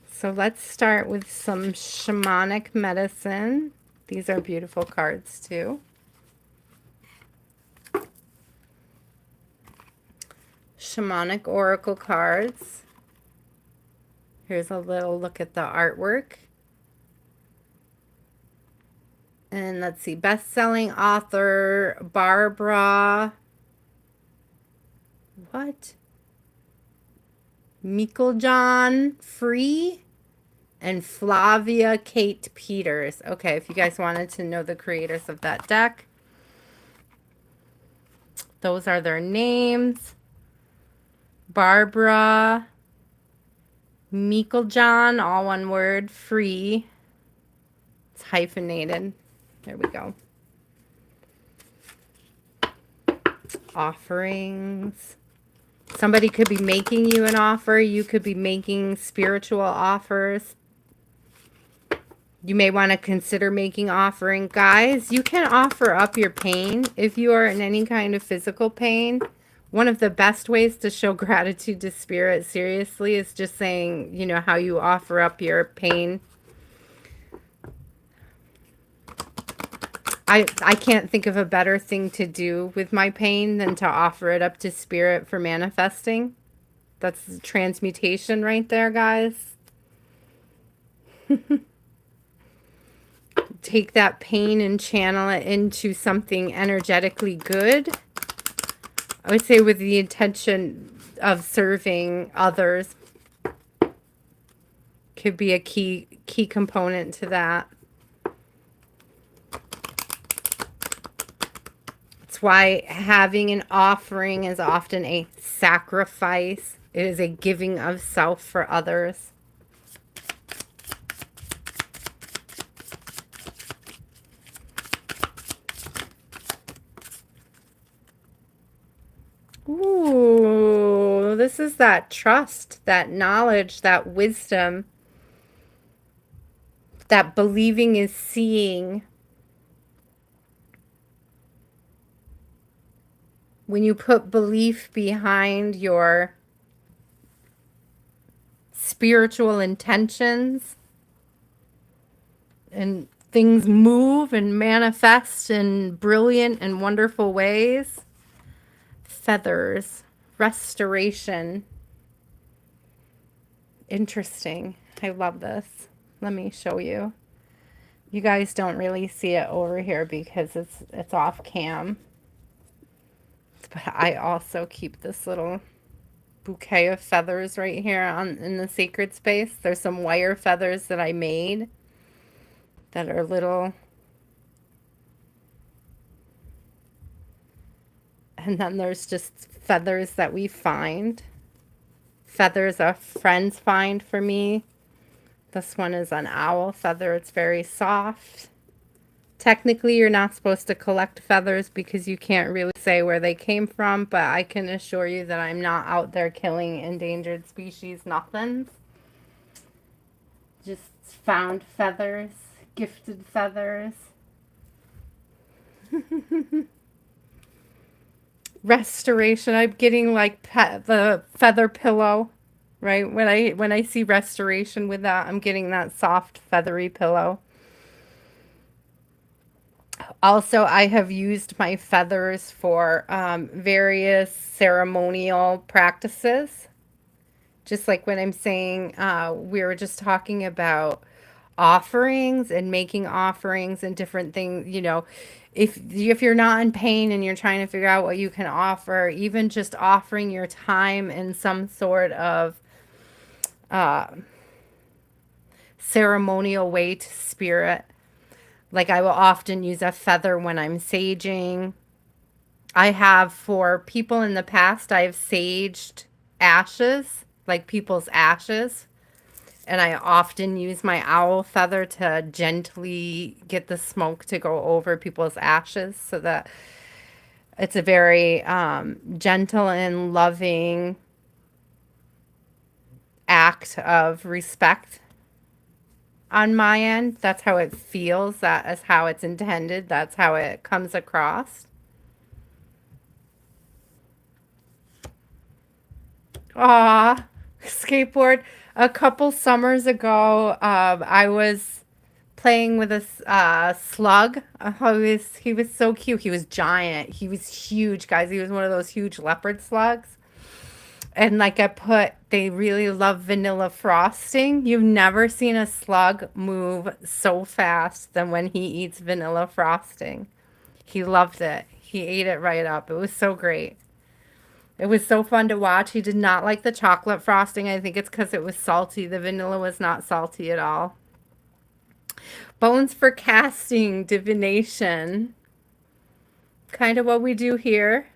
So let's start with some shamanic medicine. These are beautiful cards too. Shamanic oracle cards. Here's a little look at the artwork. And let's see, best-selling author Barbara, what? Michael Free and Flavia Kate Peters. Okay, if you guys wanted to know the creators of that deck, those are their names. Barbara, Michael, all one word, Free. It's hyphenated. There we go. Offerings. Somebody could be making you an offer. You could be making spiritual offers. You may want to consider making offering. Guys, you can offer up your pain if you are in any kind of physical pain. One of the best ways to show gratitude to spirit, seriously, is just saying, you know, how you offer up your pain. I can't think of a better thing to do with my pain than to offer it up to spirit for manifesting. That's transmutation right there, guys. Take that pain and channel it into something energetically good. I would say with the intention of serving others could be a key component to that. That's why having an offering is often a sacrifice. It is a giving of self for others. Ooh, this is that trust, that knowledge, that wisdom, that believing is seeing. When you put belief behind your spiritual intentions and things move and manifest in brilliant and wonderful ways. Feathers, restoration. Interesting. I love this. Let me show you. You guys don't really see it over here because it's off cam. But I also keep this little bouquet of feathers right here in the sacred space. There's some wire feathers that I made that are little. And then there's just feathers that we find. Feathers our friends find for me. This one is an owl feather. It's very soft. Technically, you're not supposed to collect feathers because you can't really say where they came from, but I can assure you that I'm not out there killing endangered species, nothing. Just found feathers, gifted feathers. Restoration. I'm getting like the feather pillow, right? When I see restoration with that, I'm getting that soft feathery pillow. Also, I have used my feathers for various ceremonial practices. Just like when I'm saying, we were just talking about offerings and making offerings and different things, you know, if you're not in pain and you're trying to figure out what you can offer, even just offering your time in some sort of ceremonial way to spirit. Like I will often use a feather when I'm saging. I have, for people in the past, I've saged ashes, like people's ashes. And I often use my owl feather to gently get the smoke to go over people's ashes so that it's a very gentle and loving act of respect on my end. That's how it feels. That is how it's intended. That's how it comes across. Aw, skateboard. A couple summers ago, I was playing with a slug. He was so cute. He was giant. He was huge, guys. He was one of those huge leopard slugs. And like they really love vanilla frosting. You've never seen a slug move so fast than when he eats vanilla frosting. He loved it. He ate it right up. It was so great. It was so fun to watch. He did not like the chocolate frosting. I think it's because it was salty. The vanilla was not salty at all. Bones for casting, divination. Kind of what we do here,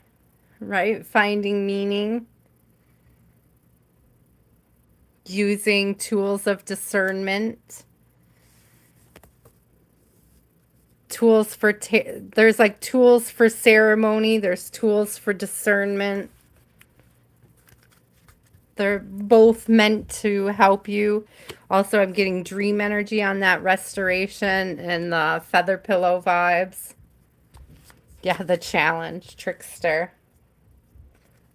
right? Finding meaning. Using tools of discernment tools for, there's like tools for ceremony. There's tools for discernment. They're both meant to help you. Also, I'm getting dream energy on that restoration and the feather pillow vibes. Yeah, the challenge, trickster.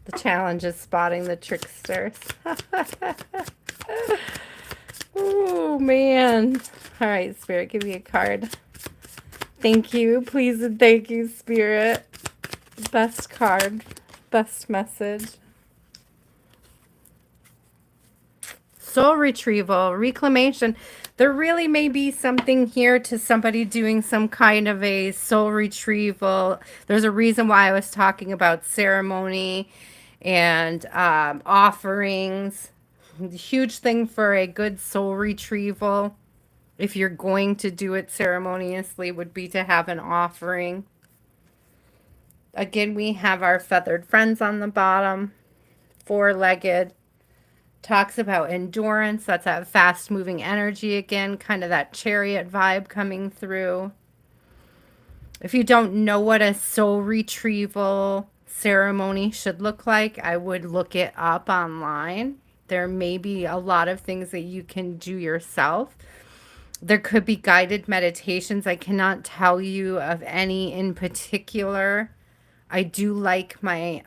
The challenge is spotting the tricksters. Oh, man. All right, Spirit, give me a card. Thank you. Please and thank you, Spirit. Best card. Best message. Soul retrieval, reclamation. There really may be something here to somebody doing some kind of a soul retrieval. There's a reason why I was talking about ceremony and offerings. The huge thing for a good soul retrieval, if you're going to do it ceremoniously, would be to have an offering. Again, we have our feathered friends on the bottom, four-legged. Talks about endurance. That's that fast moving energy again, kind of that chariot vibe coming through. If you don't know what a soul retrieval ceremony should look like, I would look it up online. There may be a lot of things that you can do yourself. There could be guided meditations. I cannot tell you of any in particular. I do like my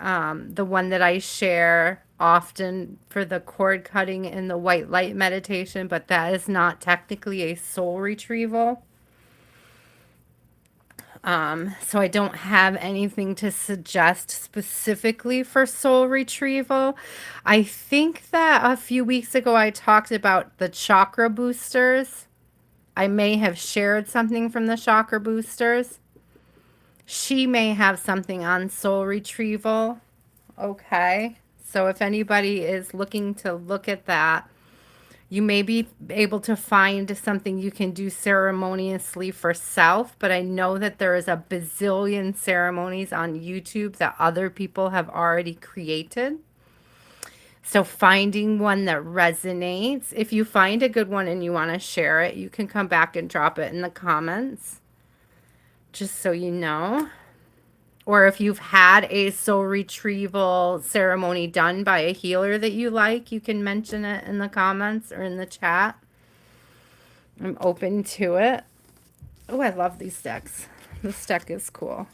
the one that I share often for the cord cutting and the white light meditation, but that is not technically a soul retrieval. So I don't have anything to suggest specifically for soul retrieval. I think that a few weeks ago I talked about the chakra boosters. I may have shared something from the chakra boosters. She may have something on soul retrieval. Okay. So if anybody is looking to look at that, you may be able to find something you can do ceremoniously for self, but I know that there is a bazillion ceremonies on YouTube that other people have already created. So finding one that resonates. If you find a good one and you want to share it, you can come back and drop it in the comments, just so you know. Or if you've had a soul retrieval ceremony done by a healer that you like, you can mention it in the comments or in the chat. I'm open to it. Oh, I love these decks. This deck is cool.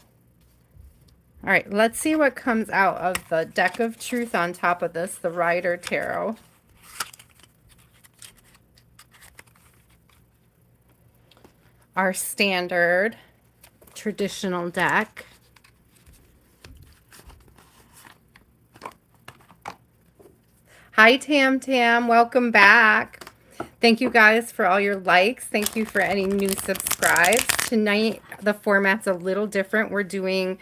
All right, let's see what comes out of the deck of truth on top of this, the Rider Tarot. Our standard traditional deck. Hi, Tam Tam. Welcome back. Thank you guys for all your likes. Thank you for any new subscribes. Tonight, the format's a little different. We're doing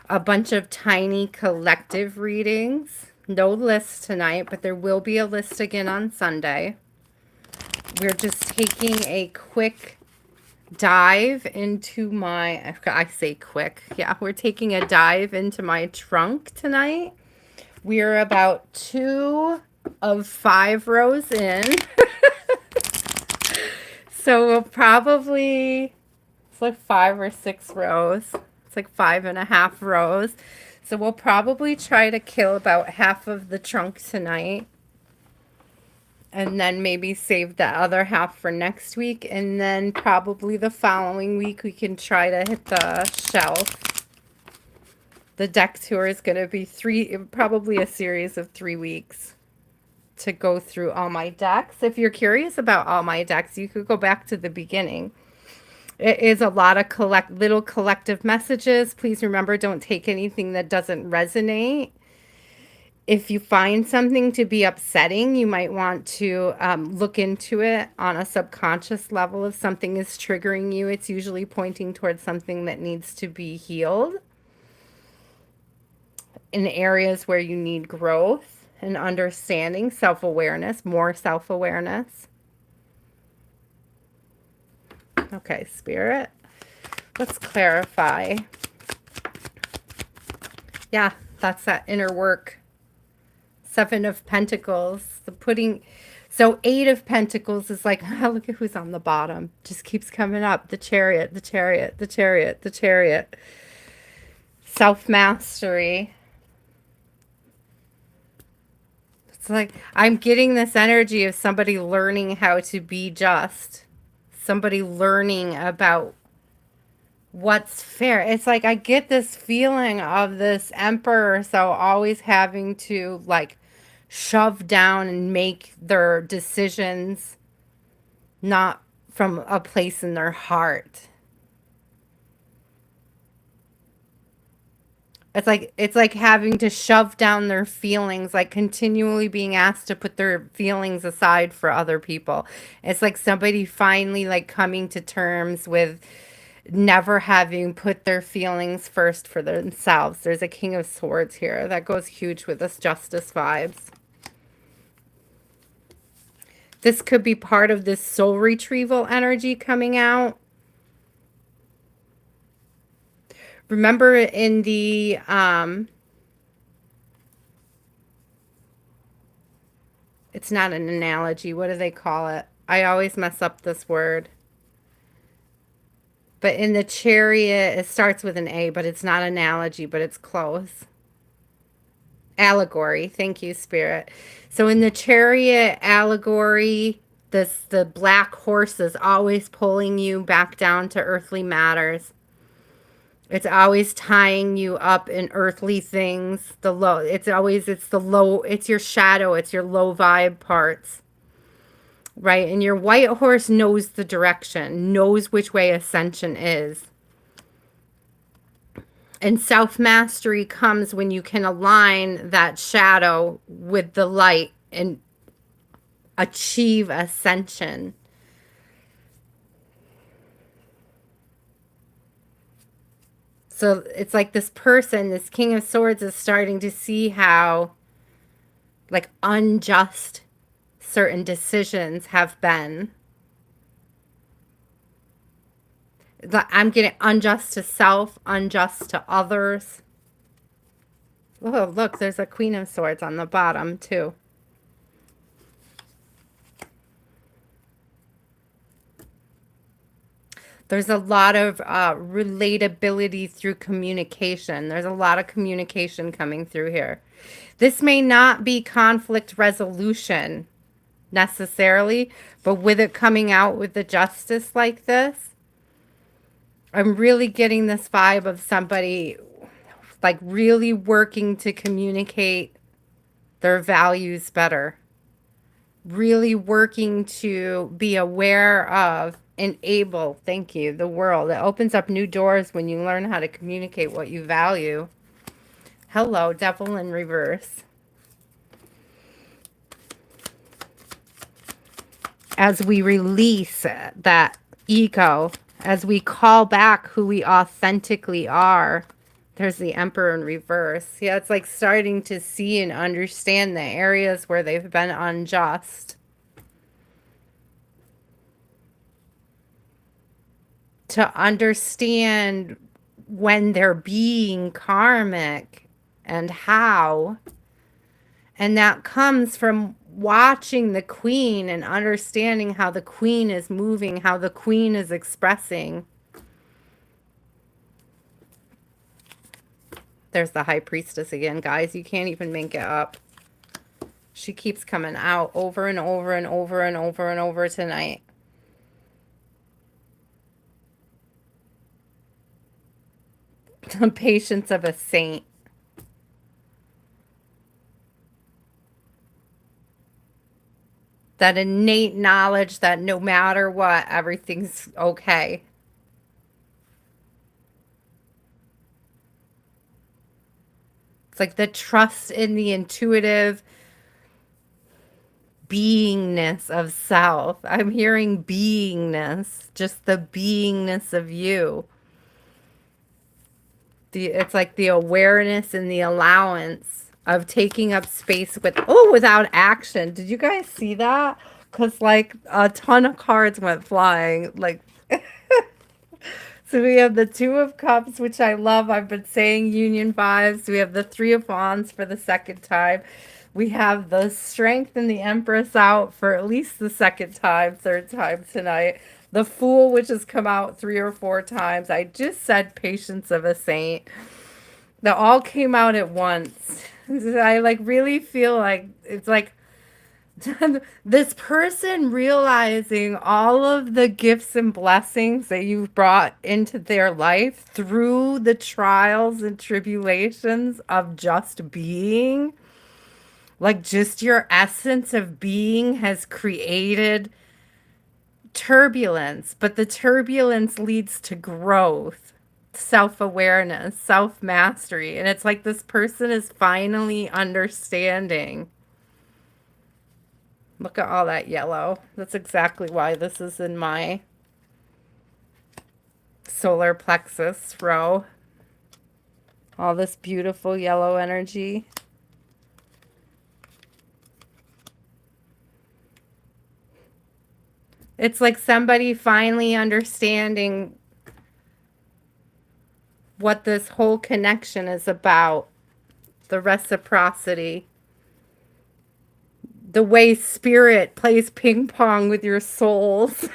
a bunch of tiny collective readings. No list tonight, but there will be a list again on Sunday. We're just taking a quick dive into my, I say quick. Yeah, we're taking a dive into my trunk tonight. We're about 2 of 5 rows in. So we'll probably, it's like 5 or 6 rows. It's like 5.5 rows. So we'll probably try to kill about half of the trunk tonight. And then maybe save the other half for next week. And then probably the following week we can try to hit the shelf. The deck tour is going to be probably a series of 3 weeks to go through all my decks. If you're curious about all my decks, you could go back to the beginning. It is a lot of little collective messages. Please remember, don't take anything that doesn't resonate. If you find something to be upsetting, you might want to look into it on a subconscious level. If something is triggering you, it's usually pointing towards something that needs to be healed in areas where you need growth and understanding, self-awareness, more self-awareness. Okay, Spirit, let's clarify. Yeah, that's that inner work. 7 of Pentacles, the putting. So 8 of Pentacles is like, oh, look at who's on the bottom. Just keeps coming up. The Chariot, the Chariot, the Chariot, the Chariot. Self-mastery. It's like, I'm getting this energy of somebody learning how to be just. Somebody learning about what's fair. It's like, I get this feeling of this emperor, so always having to, like, shove down and make their decisions not from a place in their heart. It's like having to shove down their feelings, like continually being asked to put their feelings aside for other people. It's like somebody finally like coming to terms with never having put their feelings first for themselves. There's a King of Swords here. That goes huge with this justice vibes. This could be part of this soul retrieval energy coming out. Remember in the it's not an analogy. What do they call it? I always mess up this word. But in the Chariot, it starts with an A, but it's not analogy, but it's close. Allegory. Thank you, Spirit. So in the Chariot allegory, the black horse is always pulling you back down to earthly matters. It's always tying you up in earthly things. It's your shadow, it's your low vibe parts. Right? And your white horse knows the direction, knows which way ascension is. And self-mastery comes when you can align that shadow with the light and achieve ascension. So it's like this person, this King of Swords, is starting to see how like unjust certain decisions have been. I'm getting unjust to self, unjust to others. Oh, look, there's a Queen of Swords on the bottom too. There's a lot of relatability through communication. There's a lot of communication coming through here. This may not be conflict resolution necessarily, but with it coming out with the justice like this, I'm really getting this vibe of somebody like really working to communicate their values better. Really working to be aware of and able, thank you, the world. It opens up new doors when you learn how to communicate what you value. Hello, Devil in reverse. As we release that ego, as we call back who we authentically are, there's the Emperor in reverse. Yeah, it's like starting to see and understand the areas where they've been unjust. To understand when they're being karmic and how. And that comes from watching the Queen and understanding how the Queen is moving, how the Queen is expressing. There's the High Priestess again, guys. You can't even make it up. She keeps coming out over and over and over and over and over tonight. The patience of a saint. That innate knowledge that no matter what, everything's okay. It's like the trust in the intuitive beingness of self. I'm hearing beingness, just the beingness of you. It's like the awareness and the allowance of taking up space without action. Did you guys see that? Because like a ton of cards went flying. Like, so we have the Two of Cups, which I love. I've been saying union vibes. We have the Three of Wands for the second time. We have the Strength and the Empress out for at least the second time, third time tonight. The Fool, which has come out 3 or 4 times. I just said Patience of a Saint. That all came out at once. I like really feel like it's like this person realizing all of the gifts and blessings that you've brought into their life through the trials and tribulations of just being. Like just your essence of being has created turbulence, but the turbulence leads to growth, self-awareness, self-mastery. And it's like this person is finally understanding. Look at all that yellow. That's exactly why this is in my solar plexus row. All this beautiful yellow energy. It's like somebody finally understanding what this whole connection is about. The reciprocity. The way spirit plays ping pong with your souls.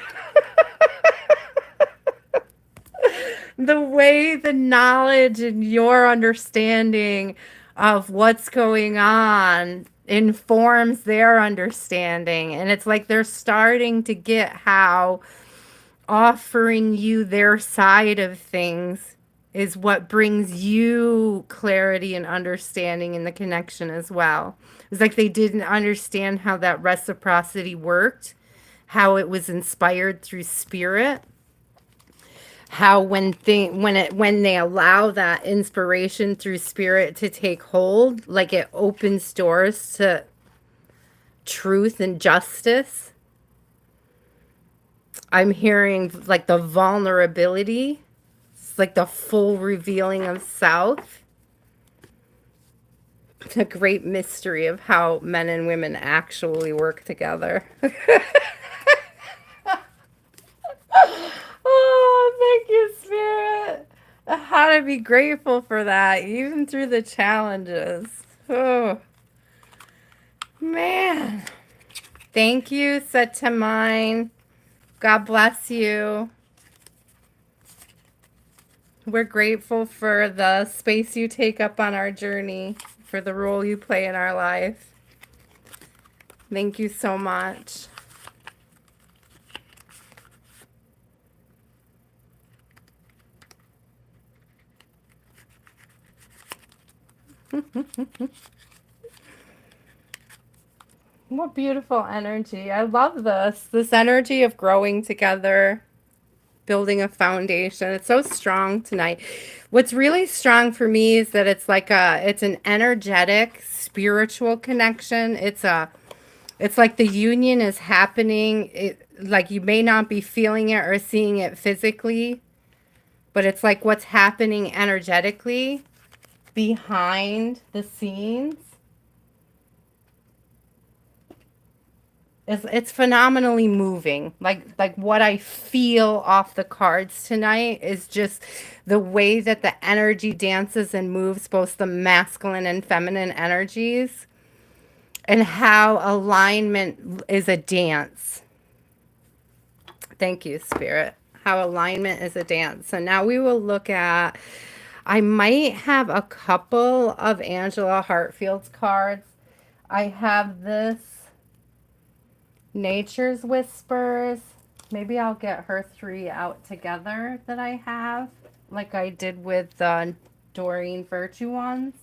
The way the knowledge and your understanding of what's going on informs their understanding. And it's like they're starting to get how offering you their side of things is what brings you clarity and understanding in the connection as well. It's like they didn't understand how that reciprocity worked, how it was inspired through spirit, how when they allow that inspiration through spirit to take hold, like it opens doors to truth and justice. I'm hearing like the vulnerability. It's like the full revealing of self. It's a great mystery of how men and women actually work together. Oh, thank you, Spirit. How to be grateful for that, even through the challenges. Oh, man. Thank you, Set to Mine. God bless you. We're grateful for the space you take up on our journey, for the role you play in our life. Thank you so much. What beautiful energy. I love this. This energy of growing together, building a foundation. It's so strong tonight. What's really strong for me is that it's like it's an energetic, spiritual connection. It's like the union is happening. Like you may not be feeling it or seeing it physically, but it's like what's happening energetically behind the scenes. It's phenomenally moving. Like what I feel off the cards tonight is just the way that the energy dances and moves both the masculine and feminine energies, and how alignment is a dance. Thank you, Spirit. How alignment is a dance. So now we will look at, I might have a couple of Angela Hartfield's cards. I have this Nature's Whispers. Maybe I'll get her 3 out together that I have, like I did with the Dorine Virtue ones.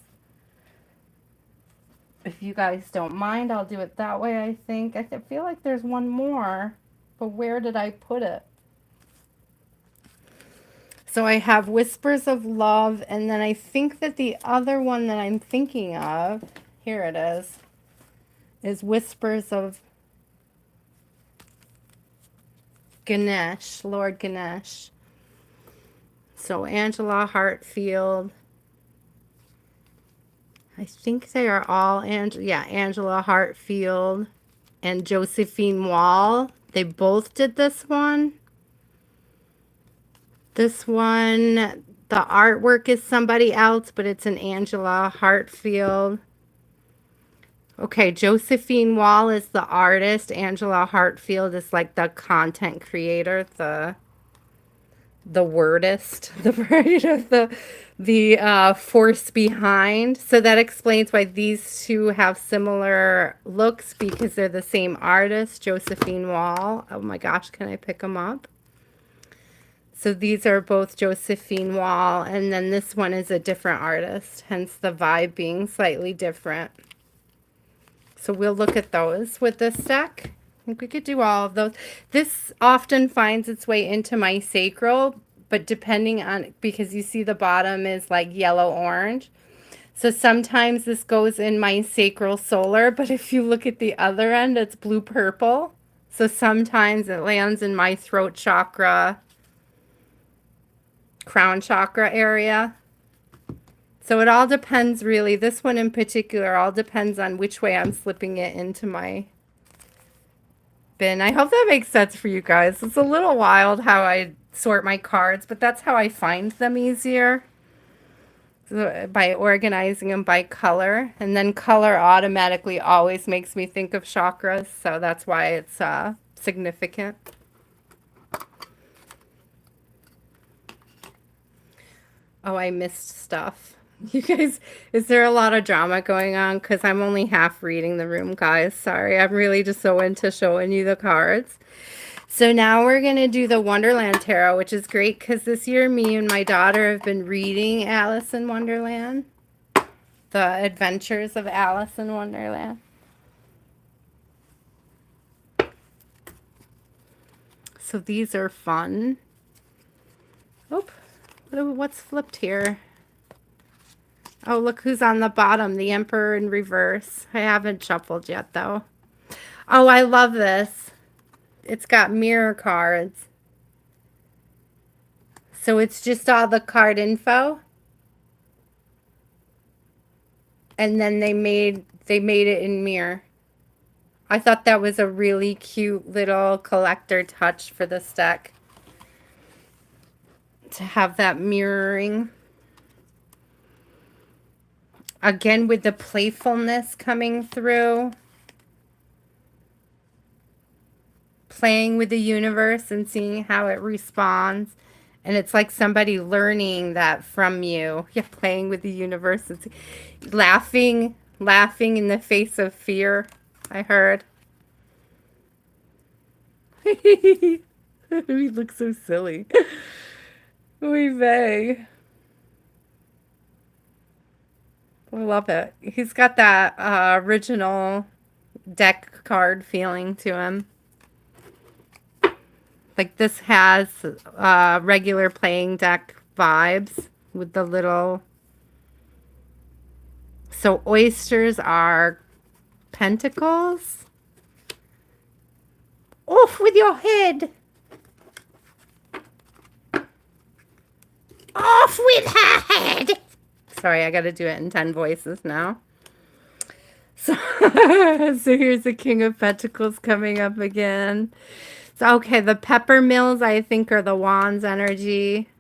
If you guys don't mind, I'll do it that way, I think. I feel like there's one more, but where did I put it? So I have Whispers of Love, and then I think that the other one that I'm thinking of, here it is Whispers of Ganesh, Lord Ganesh. So Angela Hartfield. I think they are all Angela Hartfield and Josephine Wall. They both did this one. This one, the artwork is somebody else, but it's an Angela Hartfield. Okay, Josephine Wall is the artist. Angela Hartfield is like the content creator, the wordist, the right of the force behind. So that explains why these two have similar looks, because they're the same artist, Josephine Wall. Oh my gosh, can I pick them up? So these are both Josephine Wall, and then this one is a different artist, hence the vibe being slightly different. So we'll look at those with this deck. I think we could do all of those. This often finds its way into my sacral, but depending on, because you see the bottom is like yellow-orange. So sometimes this goes in my sacral solar, but if you look at the other end, it's blue-purple. So sometimes it lands in my throat chakra, crown chakra area. So it all depends, really. This one in particular all depends on which way I'm slipping it into my bin. I hope that makes sense for you guys. It's a little wild how I sort my cards, but that's how I find them easier. So by organizing them by color. And then color automatically always makes me think of chakras, so that's why it's significant. Oh, I missed stuff. You guys, is there a lot of drama going on? Because I'm only half reading the room, guys. Sorry, I'm really just so into showing you the cards. So now we're going to do the Wonderland Tarot, which is great because this year me and my daughter have been reading Alice in Wonderland. The Adventures of Alice in Wonderland. So these are fun. Oh, what's flipped here? Oh, look who's on the bottom, the Emperor in reverse. I haven't shuffled yet, though. Oh, I love this. It's got mirror cards. So it's just all the card info. And then they made it in mirror. I thought that was a really cute little collector touch for this deck. To have that mirroring. Again, with the playfulness coming through. Playing with the universe and seeing how it responds. And it's like somebody learning that from you. Yeah, playing with the universe. It's laughing in the face of fear, I heard. We look so silly. Oy vey. I love it. He's got that original deck card feeling to him. Like this has regular playing deck vibes with the little... So oysters are pentacles. Off with your head. Off with her head. Sorry, I got to do it in 10 voices now. So, so here's the King of Pentacles coming up again. So, okay, the pepper mills, I think, are the wands energy.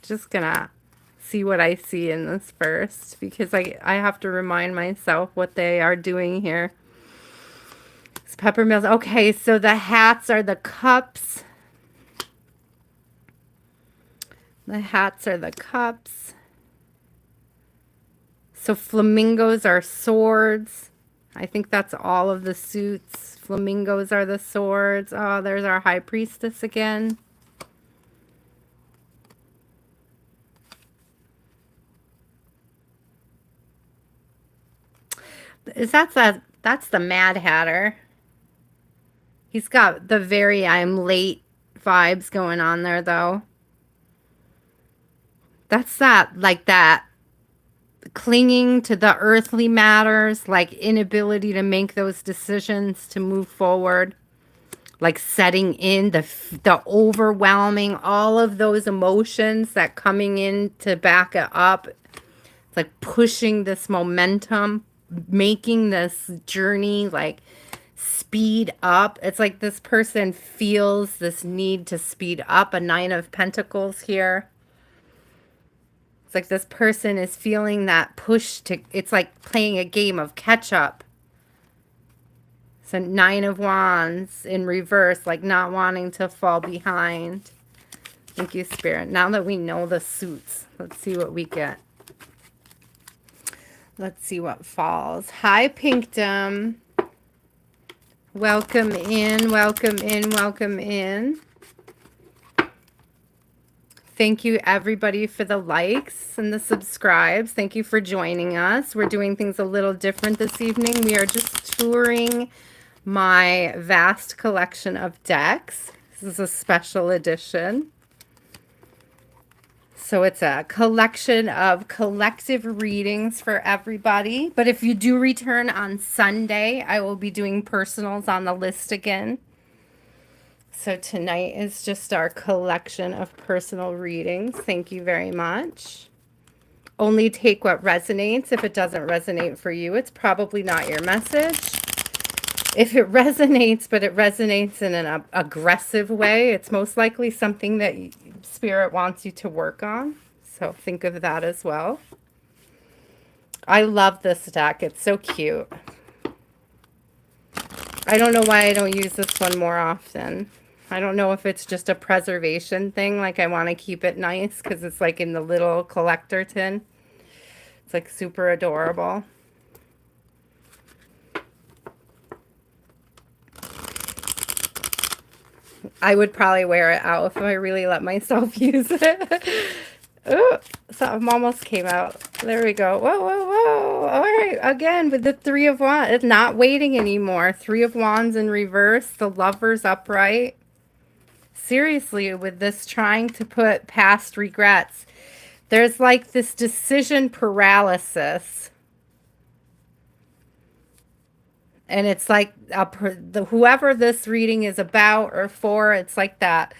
Just gonna see what I see in this first, because I have to remind myself what they are doing here. It's pepper mills. Okay, so the hats are the cups. The hats are the cups. So flamingos are swords. I think that's all of the suits. Flamingos are the swords. Oh, there's our High Priestess again. That's the Mad Hatter. He's got the very I'm late vibes going on there, though. That's that clinging to the earthly matters, like inability to make those decisions to move forward, like setting in the overwhelming, all of those emotions that coming in to back it up. It's like pushing this momentum, making this journey like speed up. It's like this person feels this need to speed up. A Nine of Pentacles here. It's like this person is feeling that push to, it's like playing a game of catch up. So 9 of Wands in reverse, like not wanting to fall behind. Thank you, Spirit. Now that we know the suits, let's see what we get. Let's see what falls. Hi, Pinkdom. Welcome in, welcome in, welcome in. Thank you, everybody, for the likes and the subscribes. Thank you for joining us. We're doing things a little different this evening. We are just touring my vast collection of decks. This is a special edition. So it's a collection of collective readings for everybody. But if you do return on Sunday, I will be doing personals on the list again. So tonight is just our collection of personal readings. Thank you very much. Only take what resonates. If it doesn't resonate for you, it's probably not your message. If it resonates, but it resonates in an aggressive way, it's most likely something that Spirit wants you to work on. So think of that as well. I love this deck. It's so cute. I don't know why I don't use this one more often. I don't know if it's just a preservation thing. Like I want to keep it nice because it's like in the little collector tin. It's like super adorable. I would probably wear it out if I really let myself use it. Oh, something almost came out. There we go. Whoa, whoa, whoa. All right. Again, with the 3 of Wands. It's not waiting anymore. 3 of Wands in reverse. The Lovers upright. Seriously, with this trying to put past regrets. There's like this decision paralysis. And it's like whoever this reading is about or for, it's like that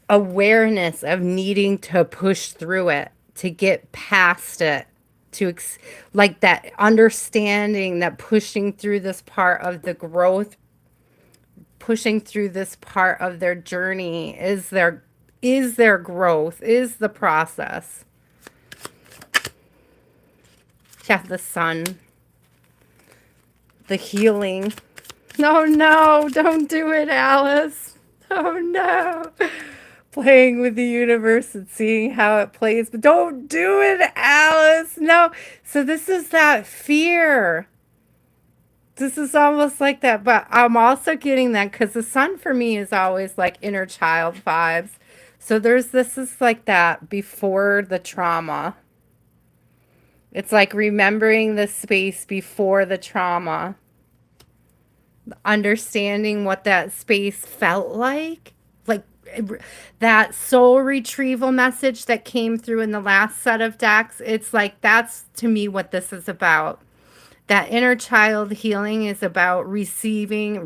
awareness of needing to push through it, to get past it, like that understanding that pushing through this part of the growth, pushing through this part of their journey is their growth, is the process. Yeah, the sun. The healing. No, no, don't do it, Alice. Oh, no. Playing with the universe and seeing how it plays. But don't do it, Alice. No. So this is that fear. This is almost like that. But I'm also getting that because the sun for me is always like inner child vibes. So this is like that before the trauma. It's like remembering the space before the trauma. Understanding what that space felt like that soul retrieval message that came through in the last set of decks. It's like that's to me what this is about. That inner child healing is about retrieving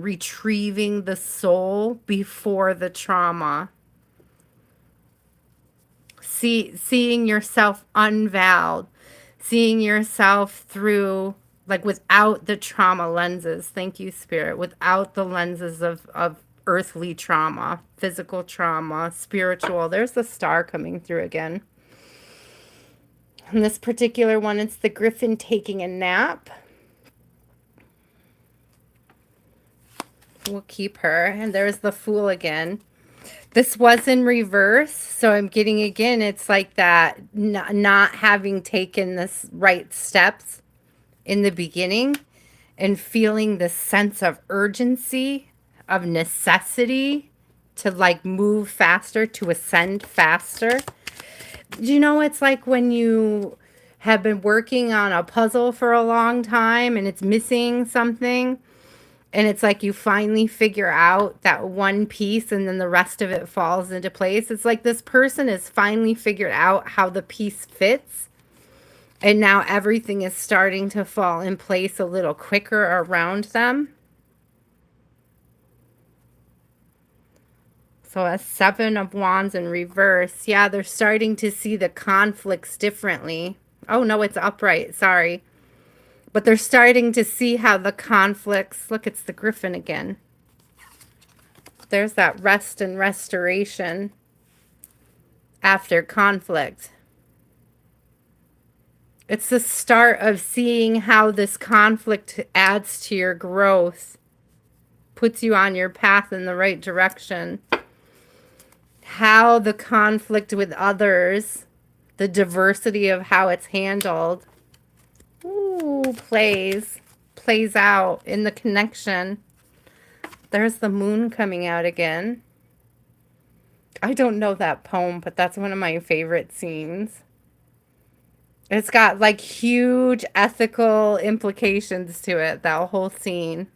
the soul before the trauma. Seeing yourself unveiled, seeing yourself through, like without the trauma lenses. Thank you, Spirit. Without the lenses of earthly trauma, physical trauma, spiritual. There's the star coming through again. And this particular one, it's the griffin taking a nap. We'll keep her. And there's the Fool again. This was in reverse, so I'm getting again, it's like that not having taken this right steps in the beginning and feeling the sense of urgency, of necessity to like move faster, to ascend faster. You know, it's like when you have been working on a puzzle for a long time and it's missing something. And it's like you finally figure out that one piece and then the rest of it falls into place. It's like this person has finally figured out how the piece fits. And now everything is starting to fall in place a little quicker around them. So a 7 of Wands in reverse. Yeah, they're starting to see the conflicts differently. Oh, no, it's upright. Sorry. But they're starting to see how the conflicts, look, it's the griffin again. There's that rest and restoration after conflict. It's the start of seeing how this conflict adds to your growth, puts you on your path in the right direction. How the conflict with others, the diversity of how it's handled, plays out in the connection. There's the moon coming out again. I don't know that poem, but that's one of my favorite scenes. It's got like huge ethical implications to it, that whole scene.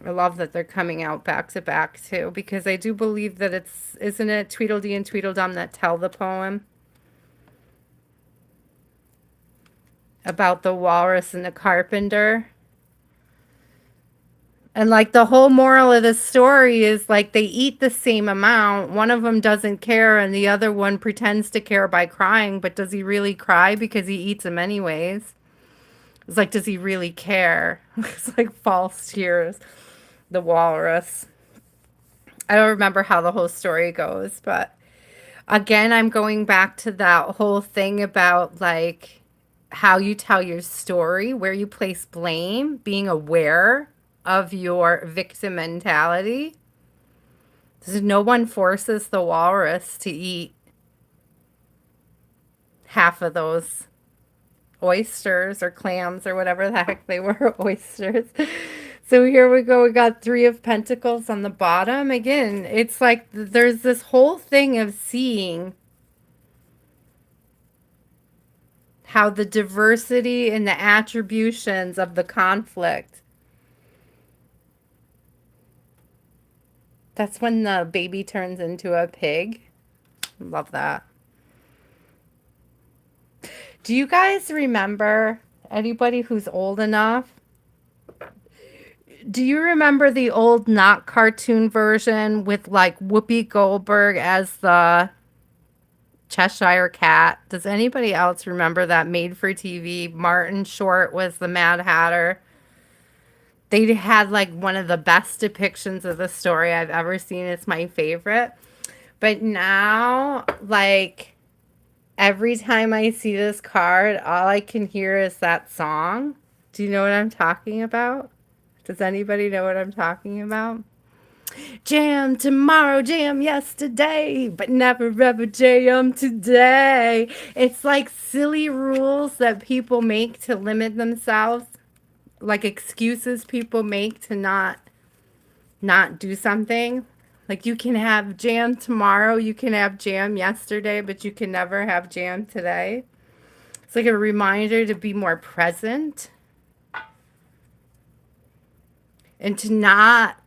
I love that they're coming out back to back too, because I do believe that isn't it Tweedledee and Tweedledum that tell the poem about the walrus and the carpenter? And like the whole moral of the story is like they eat the same amount. One of them doesn't care and the other one pretends to care by crying. But does he really cry because he eats them anyways? It's like, does he really care? It's like false tears. The walrus. I don't remember how the whole story goes. But again, I'm going back to that whole thing about like how you tell your story, where you place blame, being aware of your victim mentality. No one forces the walrus to eat half of those oysters or clams or whatever the heck they were, oysters. So here we go. We got 3 of Pentacles on the bottom. Again, it's like there's this whole thing of seeing how the diversity and the attributions of the conflict. That's when the baby turns into a pig. Love that. Do you guys remember, anybody who's old enough? Do you remember the old not cartoon version with like Whoopi Goldberg as the Cheshire Cat? Does anybody else remember that, made for TV? Martin Short was the Mad Hatter. They had like one of the best depictions of the story I've ever seen. It's my favorite. But now, like, every time I see this card, all I can hear is that song. Do you know what I'm talking about? Does anybody know what I'm talking about? Jam tomorrow, jam yesterday, but never ever jam today. It's like silly rules that people make to limit themselves, like excuses people make to not do something. Like you can have jam tomorrow, you can have jam yesterday, but you can never have jam today. It's like a reminder to be more present and to not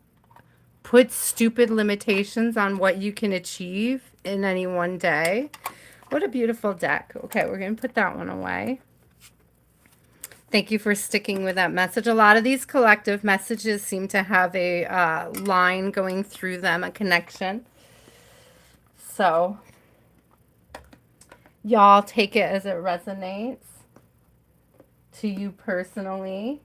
put stupid limitations on what you can achieve in any one day. What a beautiful deck. Okay, we're going to put that one away. Thank you for sticking with that message. A lot of these collective messages seem to have a line going through them, a connection. So, y'all take it as it resonates to you personally.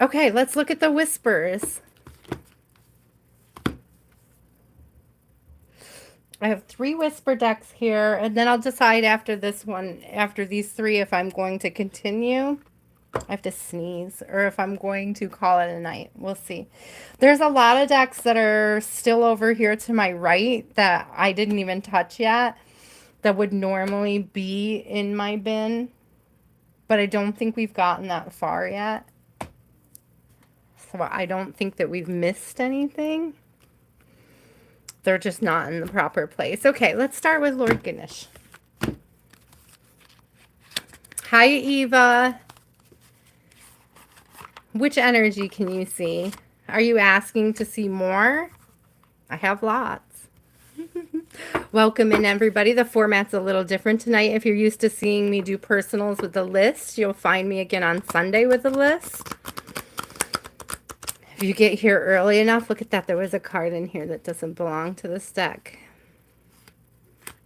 Okay, let's look at the whispers. I have 3 whisper decks here, and then I'll decide after this one, after these 3, if I'm going to continue. I have to sneeze, or if I'm going to call it a night. We'll see. There's a lot of decks that are still over here to my right that I didn't even touch yet, that would normally be in my bin, but I don't think we've gotten that far yet. So I don't think that we've missed anything. They're just not in the proper place. Okay, let's start with Lord Ganesh. Hi, Eva. Which energy can you see? Are you asking to see more? I have lots. Welcome in, everybody. The format's a little different tonight. If you're used to seeing me do personals with a list, you'll find me again on Sunday with a list. If you get here early enough, look at that. There was a card in here that doesn't belong to this deck.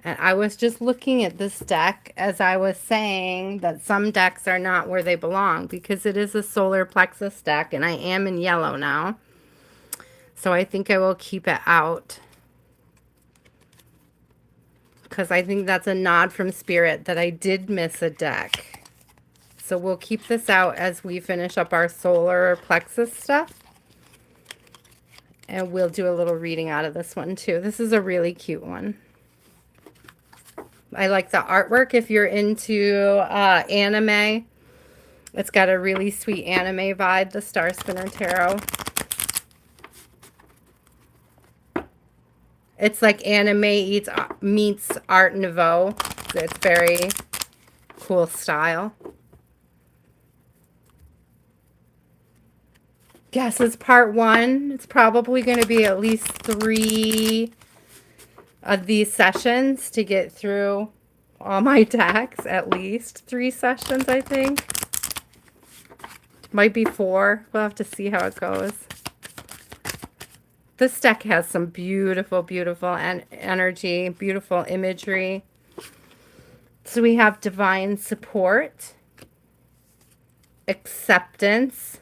And I was just looking at this deck as I was saying that some decks are not where they belong, because it is a solar plexus deck, and I am in yellow now. So I think I will keep it out. because I think that's a nod from Spirit that I did miss a deck. So we'll keep this out as we finish up our solar plexus stuff. And we'll do a little reading out of this one too. This is a really cute one. I like the artwork. If you're into anime, it's got a really sweet anime vibe, the Star Spinner Tarot. It's like anime meets Art Nouveau. It's very cool style. Yes, it's part 1. It's probably going to be at least 3 of these sessions to get through all my decks. At least 3 sessions, I think. Might be 4. We'll have to see how it goes. This deck has some beautiful, beautiful energy, beautiful imagery. So we have divine support, acceptance.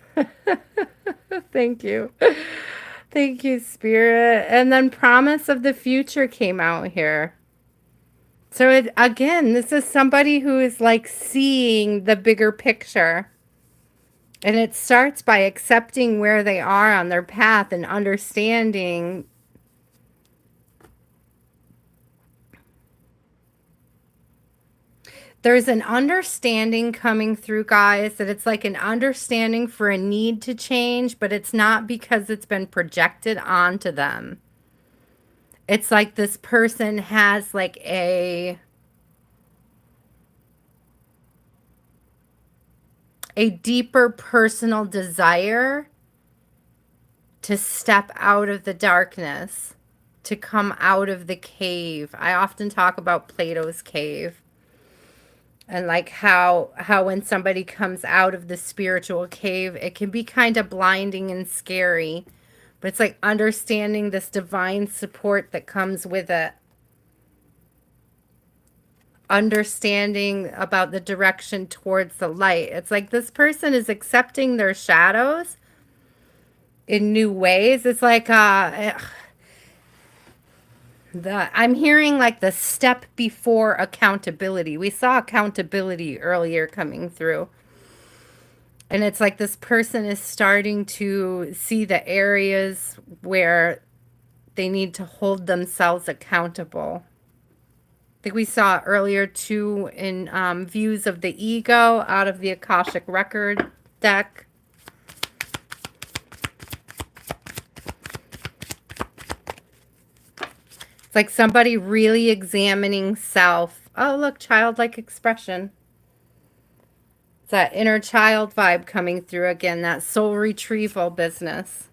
Thank you. Thank you, Spirit. And then promise of the future came out here. So again, this is somebody who is like seeing the bigger picture. And it starts by accepting where they are on their path and understanding there's an understanding coming through, guys, that it's like an understanding for a need to change, but it's not because it's been projected onto them. It's like this person has like a deeper personal desire to step out of the darkness, to come out of the cave. I often talk about Plato's cave. And like how when somebody comes out of the spiritual cave, it can be kind of blinding and scary. But it's like understanding this divine support that comes with it. Understanding about the direction towards the light. It's like this person is accepting their shadows in new ways. It's like I'm hearing like the step before accountability. We saw accountability earlier coming through. And it's like this person is starting to see the areas where they need to hold themselves accountable. I think we saw earlier too in views of the ego out of the Akashic Record deck. It's like somebody really examining self. Oh, look, childlike expression. It's that inner child vibe coming through again, that soul retrieval business.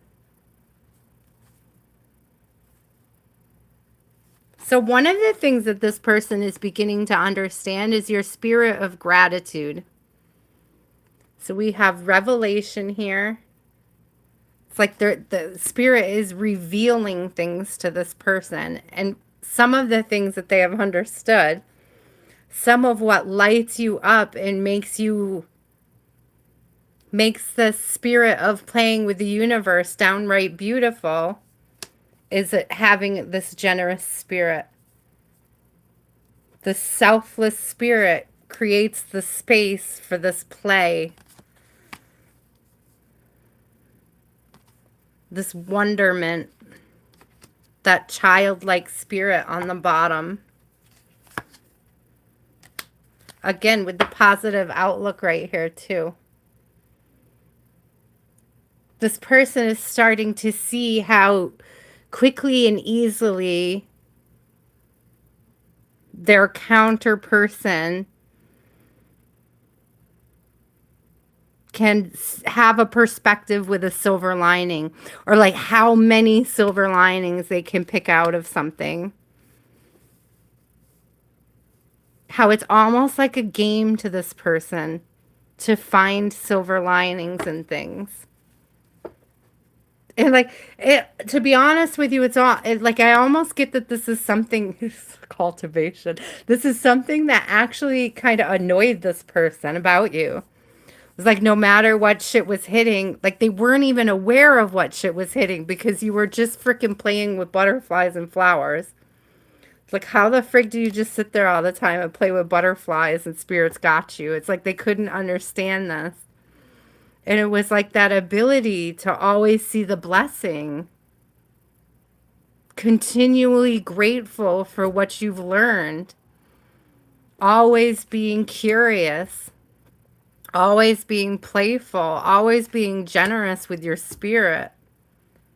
So one of the things that this person is beginning to understand is your spirit of gratitude. So we have revelation here. It's like the spirit is revealing things to this person. And some of the things that they have understood, some of what lights you up and makes the spirit of playing with the universe downright beautiful, is it having this generous spirit. The selfless spirit creates the space for this play. This wonderment. That childlike spirit on the bottom. Again, with the positive outlook right here too. This person is starting to see how quickly and easily their counter person can have a perspective with a silver lining, or like how many silver linings they can pick out of something. How it's almost like a game to this person to find silver linings and things. And like, to be honest with you, like I almost get that this is something, cultivation. This is something that actually kind of annoyed this person about you. It's like no matter what shit was hitting, like they weren't even aware of what shit was hitting because you were just freaking playing with butterflies and flowers. Like, how the frig do you just sit there all the time and play with butterflies and spirits got you? It's like they couldn't understand this. And it was like that ability to always see the blessing, continually grateful for what you've learned, always being curious, always being playful, always being generous with your spirit.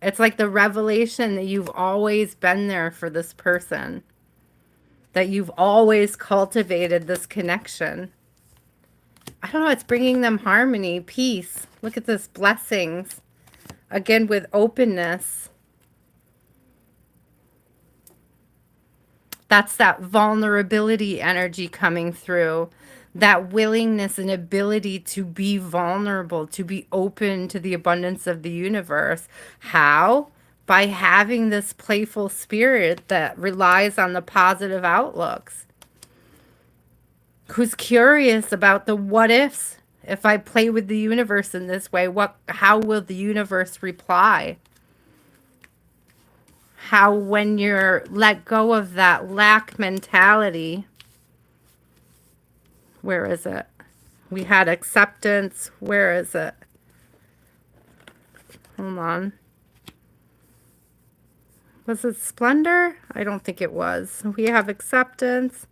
It's like the revelation that you've always been there for this person, that you've always cultivated this connection. I don't know, it's bringing them harmony, peace. Look at this, blessings. Again, with openness. That's that vulnerability energy coming through. That willingness and ability to be vulnerable, to be open to the abundance of the universe. How? By having this playful spirit that relies on the positive outlooks. Who's curious about the what ifs. If I play with the universe in this way, how will the universe reply? How, when you're let go of that lack mentality, where is it? We had acceptance. Where is it? Hold on. Was it splendor? I don't think it was. We have acceptance,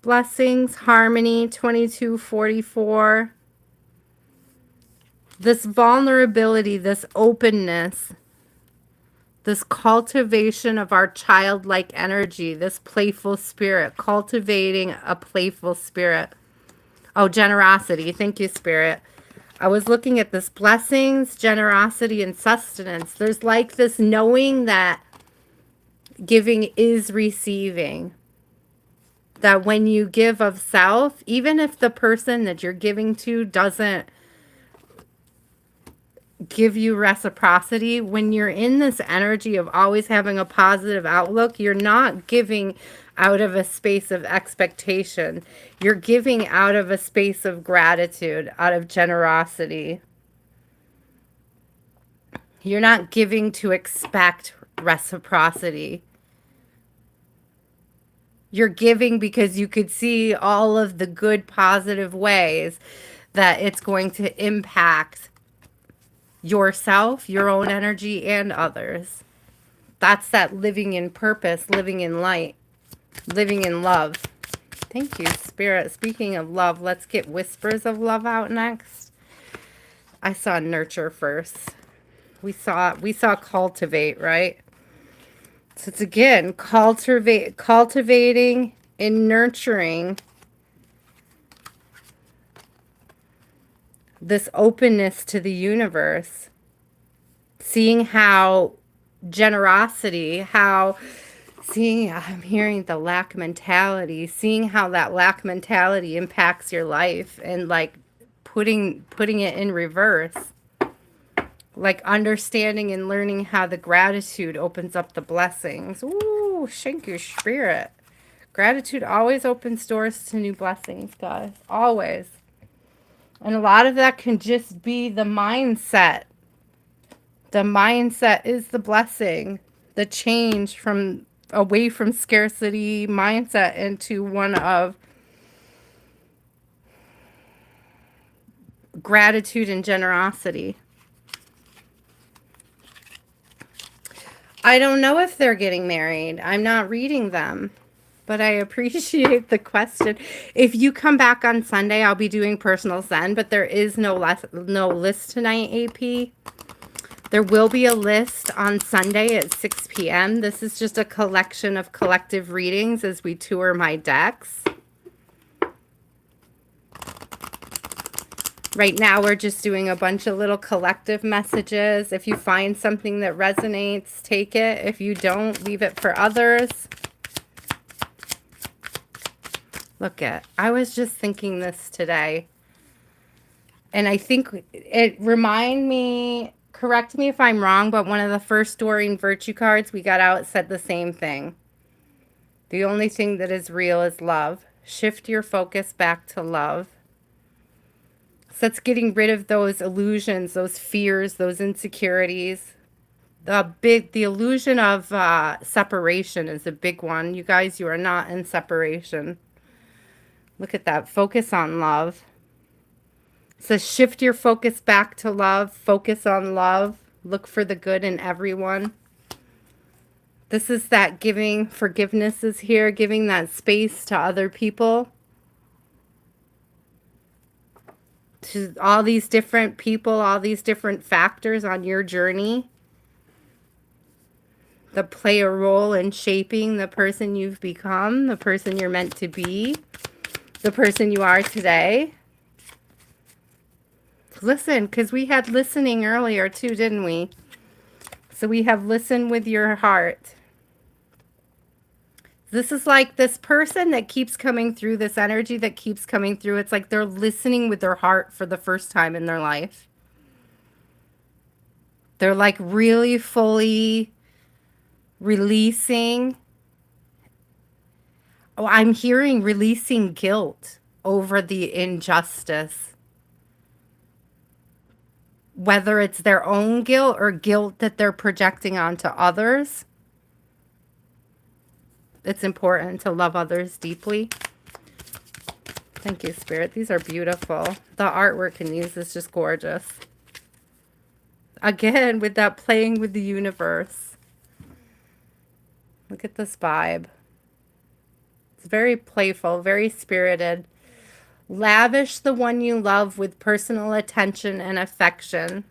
blessings, harmony, 2244. This vulnerability, this openness, this cultivation of our childlike energy, this playful spirit, cultivating a playful spirit. Oh, generosity. Thank you, Spirit. I was looking at this, blessings, generosity, and sustenance. There's like this knowing that giving is receiving. That when you give of self, even if the person that you're giving to doesn't give you reciprocity, when you're in this energy of always having a positive outlook, you're not giving out of a space of expectation. You're giving out of a space of gratitude, out of generosity. You're not giving to expect reciprocity. You're giving because you could see all of the good, positive ways that it's going to impact yourself, your own energy, and others. That's that living in purpose, living in light, living in love. Thank you, Spirit. Speaking of love, let's get whispers of love out next. I saw nurture first. We saw cultivate, right? So it's again cultivating and nurturing this openness to the universe. Seeing how generosity, I'm hearing the lack mentality, seeing how that lack mentality impacts your life and like putting it in reverse. Like understanding and learning how the gratitude opens up the blessings. Ooh, thank you, Spirit. Gratitude always opens doors to new blessings, guys. Always. And a lot of that can just be the mindset. The mindset is the blessing. The change from away from scarcity mindset into one of gratitude and generosity. I don't know if they're getting married. I'm not reading them, but I appreciate the question. If you come back on Sunday, I'll be doing personal Zen, but there is no list tonight, AP. There will be a list on Sunday at 6 p.m. This is just a collection of collective readings as we tour my decks. Right now, we're just doing a bunch of little collective messages. If you find something that resonates, take it. If you don't, leave it for others. Look I was just thinking this today. And I think it reminded me, correct me if I'm wrong, but one of the first Dorine Virtue cards we got out said the same thing. The only thing that is real is love. Shift your focus back to love. So it's getting rid of those illusions, those fears, those insecurities, The illusion of separation is a big one. You guys, you are not in separation. Look at that. Focus on love. It says shift your focus back to love. Focus on love. Look for the good in everyone. This is that giving. Forgiveness is here. Giving that space to other people. To all these different people, all these different factors on your journey that play a role in shaping the person you've become, the person you're meant to be, the person you are today. Listen, because we had listening earlier too, didn't we? So we have listen with your heart. This is like this person that keeps coming through, this energy that keeps coming through. It's like they're listening with their heart for the first time in their life. They're like really fully releasing. Oh, I'm hearing releasing guilt over the injustice. Whether it's their own guilt or guilt that they're projecting onto others. It's important to love others deeply. Thank you, Spirit. These are beautiful. The artwork in these is just gorgeous. Again, with that playing with the universe. Look at this vibe. It's very playful, very spirited. Lavish the one you love with personal attention and affection.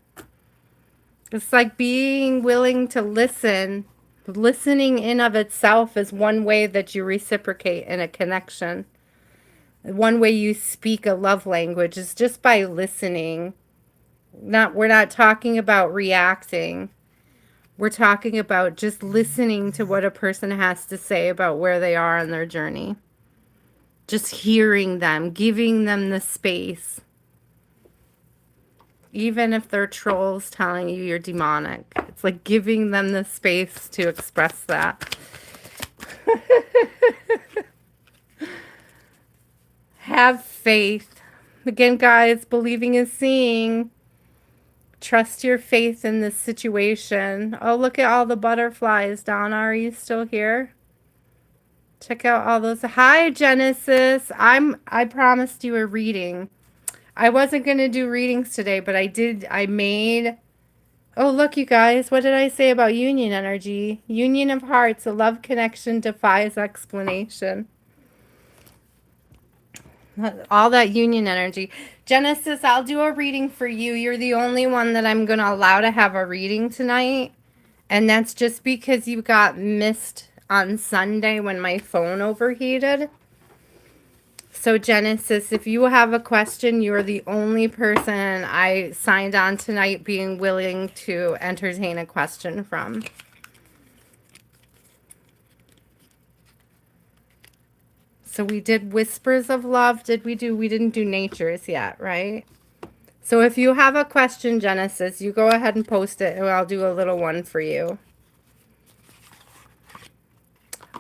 It's like being willing to listen. Listening in of itself is one way that you reciprocate in a connection. One way you speak a love language is just by listening. We're not talking about reacting. We're talking about just listening to what a person has to say about where they are on their journey. Just hearing them, giving them the space. Even if they're trolls telling you you're demonic. It's like giving them the space to express that. Have faith. Again, guys, believing is seeing. Trust your faith in this situation. Oh, look at all the butterflies. Donna, are you still here? Check out all those. Hi, Genesis. I promised you a reading. I wasn't going to do readings today, but I made... Oh, look, you guys. What did I say about union energy? Union of hearts. A love connection defies explanation. All that union energy. Genesis, I'll do a reading for you. You're the only one that I'm going to allow to have a reading tonight. And that's just because you got missed on Sunday when my phone overheated. So Genesis, if you have a question, you're the only person I signed on tonight being willing to entertain a question from. So we did Whispers of Love. We didn't do Natures yet, right? So if you have a question, Genesis, you go ahead and post it and I'll do a little one for you.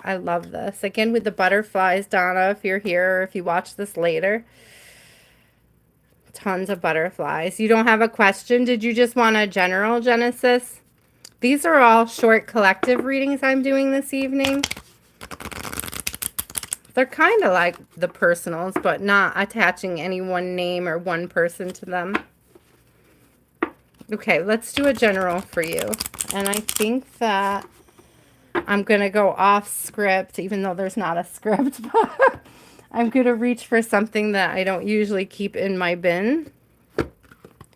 I love this. Again, with the butterflies, Donna, if you're here or if you watch this later. Tons of butterflies. You don't have a question? Did you just want a general, Genesis? These are all short collective readings I'm doing this evening. They're kind of like the personals, but not attaching any one name or one person to them. Okay, let's do a general for you. And I think that I'm going to go off script, even though there's not a script. But I'm going to reach for something that I don't usually keep in my bin.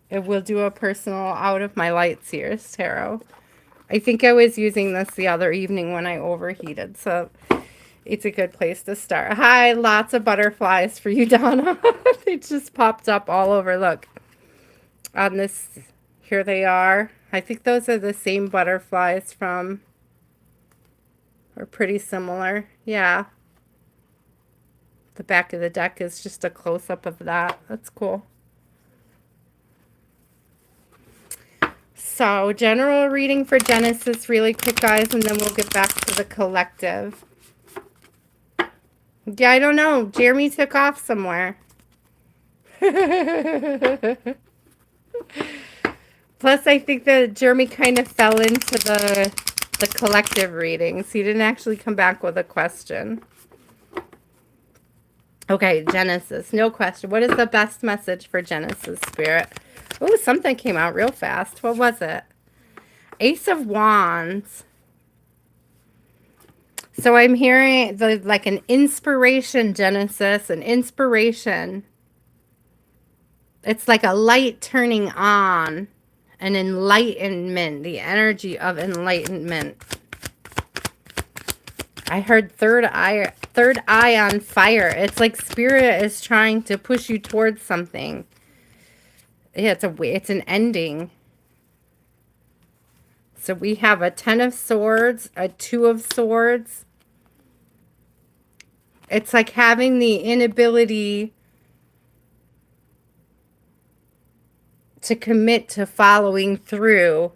It will do a personal out of my light seers tarot. I think I was using this the other evening when I overheated, so it's a good place to start. Hi, lots of butterflies for you, Donna. They just popped up all over. Look, on this, here they are. I think those are the same butterflies from, or pretty similar. Yeah. The back of the deck is just a close-up of that. That's cool. So, general reading for Genesis really quick, guys, and then we'll get back to the collective. Yeah, I don't know. Jeremy took off somewhere. Plus, I think that Jeremy kind of fell into the collective readings. He didn't actually come back with a question. Okay, Genesis, no question. What is the best message for Genesis Spirit? Oh, something came out real fast. What was it? Ace of Wands. So I'm hearing like an inspiration, Genesis, an inspiration. It's like a light turning on, an enlightenment, the energy of enlightenment. I heard third eye on fire. It's like spirit is trying to push you towards something. Yeah, it's an ending. So we have a 10 of swords, a 2 of swords. It's like having the inability to commit to following through.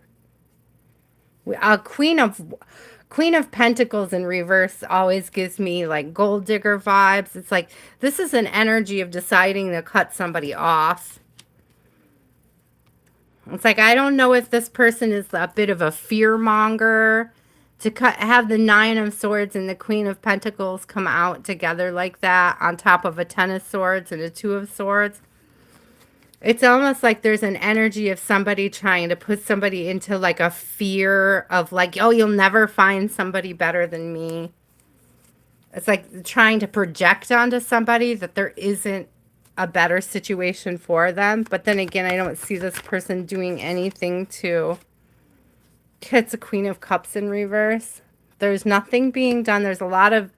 Queen of Pentacles in reverse always gives me like gold digger vibes. It's like this is an energy of deciding to cut somebody off. It's like I don't know if this person is a bit of a fear monger to have the 9 of swords and the Queen of Pentacles come out together like that on top of a 10 of swords and a 2 of swords. It's almost like there's an energy of somebody trying to put somebody into like a fear of like, oh, you'll never find somebody better than me. It's like trying to project onto somebody that there isn't a better situation for them. But then again, I don't see this person doing anything to... It's a Queen of Cups in reverse. There's nothing being done. There's a lot of...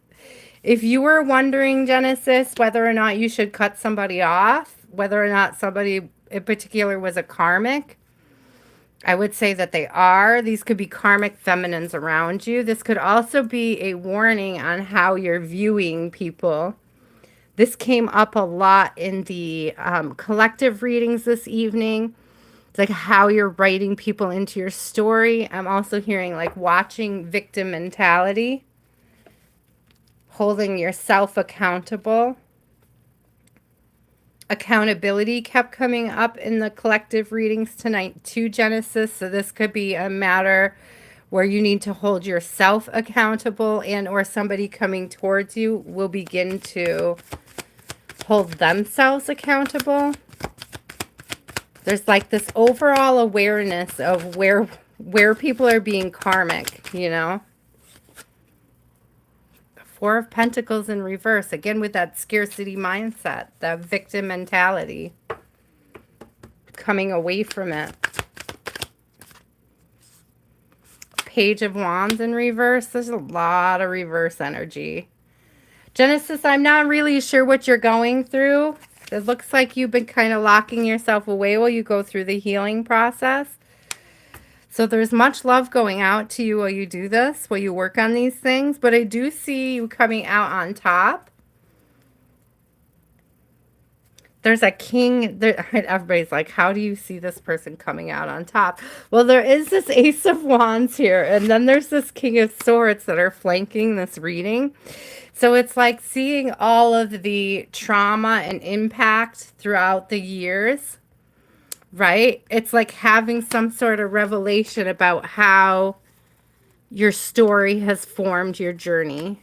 If you were wondering, Genesis, whether or not you should cut somebody off, whether or not somebody in particular was a karmic, I would say that they are. These could be karmic feminines around you. This could also be a warning on how you're viewing people. This came up a lot in the collective readings this evening. It's like how you're writing people into your story. I'm also hearing like watching victim mentality. Holding yourself accountable. Accountability kept coming up in the collective readings tonight too, Genesis. So this could be a matter where you need to hold yourself accountable, and or somebody coming towards you will begin to hold themselves accountable. There's like this overall awareness of where people are being karmic, you know. 4 of Pentacles in reverse, again with that scarcity mindset, that victim mentality, coming away from it. Page of Wands in reverse. There's a lot of reverse energy. Genesis, I'm not really sure what you're going through. It looks like you've been kind of locking yourself away while you go through the healing process. So there's much love going out to you while you do this, while you work on these things. But I do see you coming out on top. There's a king. Everybody's like, how do you see this person coming out on top? Well, there is this Ace of Wands here. And then there's this King of Swords that are flanking this reading. So it's like seeing all of the trauma and impact throughout the years, right? It's like having some sort of revelation about how your story has formed your journey.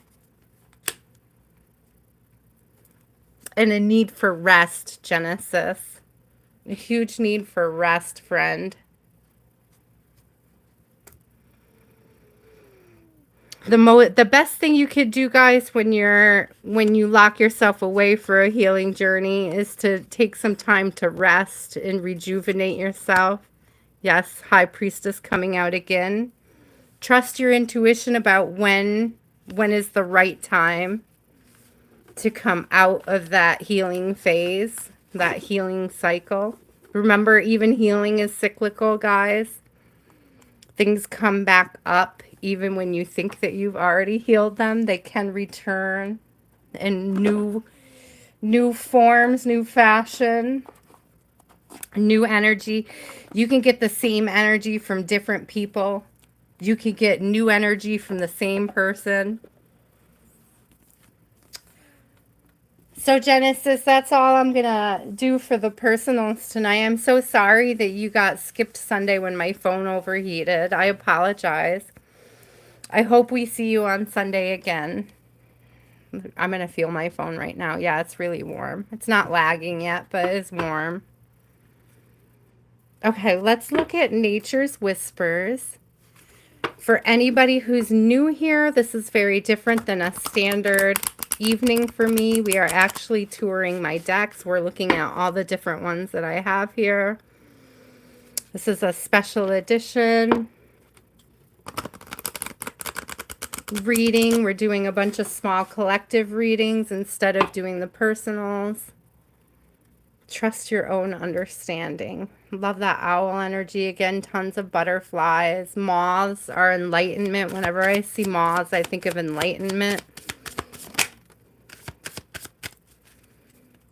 And a need for rest, Genesis. A huge need for rest, friend. The best thing you could do, guys, when you lock yourself away for a healing journey is to take some time to rest and rejuvenate yourself. Yes, High Priestess coming out again. Trust your intuition about when is the right time to come out of that healing phase, that healing cycle. Remember, even healing is cyclical, guys. Things come back up. Even when you think that you've already healed them, they can return in new forms, new fashion, new energy. You can get the same energy from different people. You can get new energy from the same person. So Genesis, that's all I'm going to do for the personals tonight. I'm so sorry that you got skipped Sunday when my phone overheated. I apologize. I hope we see you on Sunday again. I'm going to feel my phone right now. Yeah, it's really warm. It's not lagging yet, but it's warm. Okay, let's look at Nature's Whispers. For anybody who's new here, this is very different than a standard evening for me. We are actually touring my decks. We're looking at all the different ones that I have here. This is a special edition reading. We're doing a bunch of small collective readings instead of doing the personals. Trust your own understanding. Love that owl energy. Again, tons of butterflies. Moths are enlightenment. Whenever I see moths, I think of enlightenment.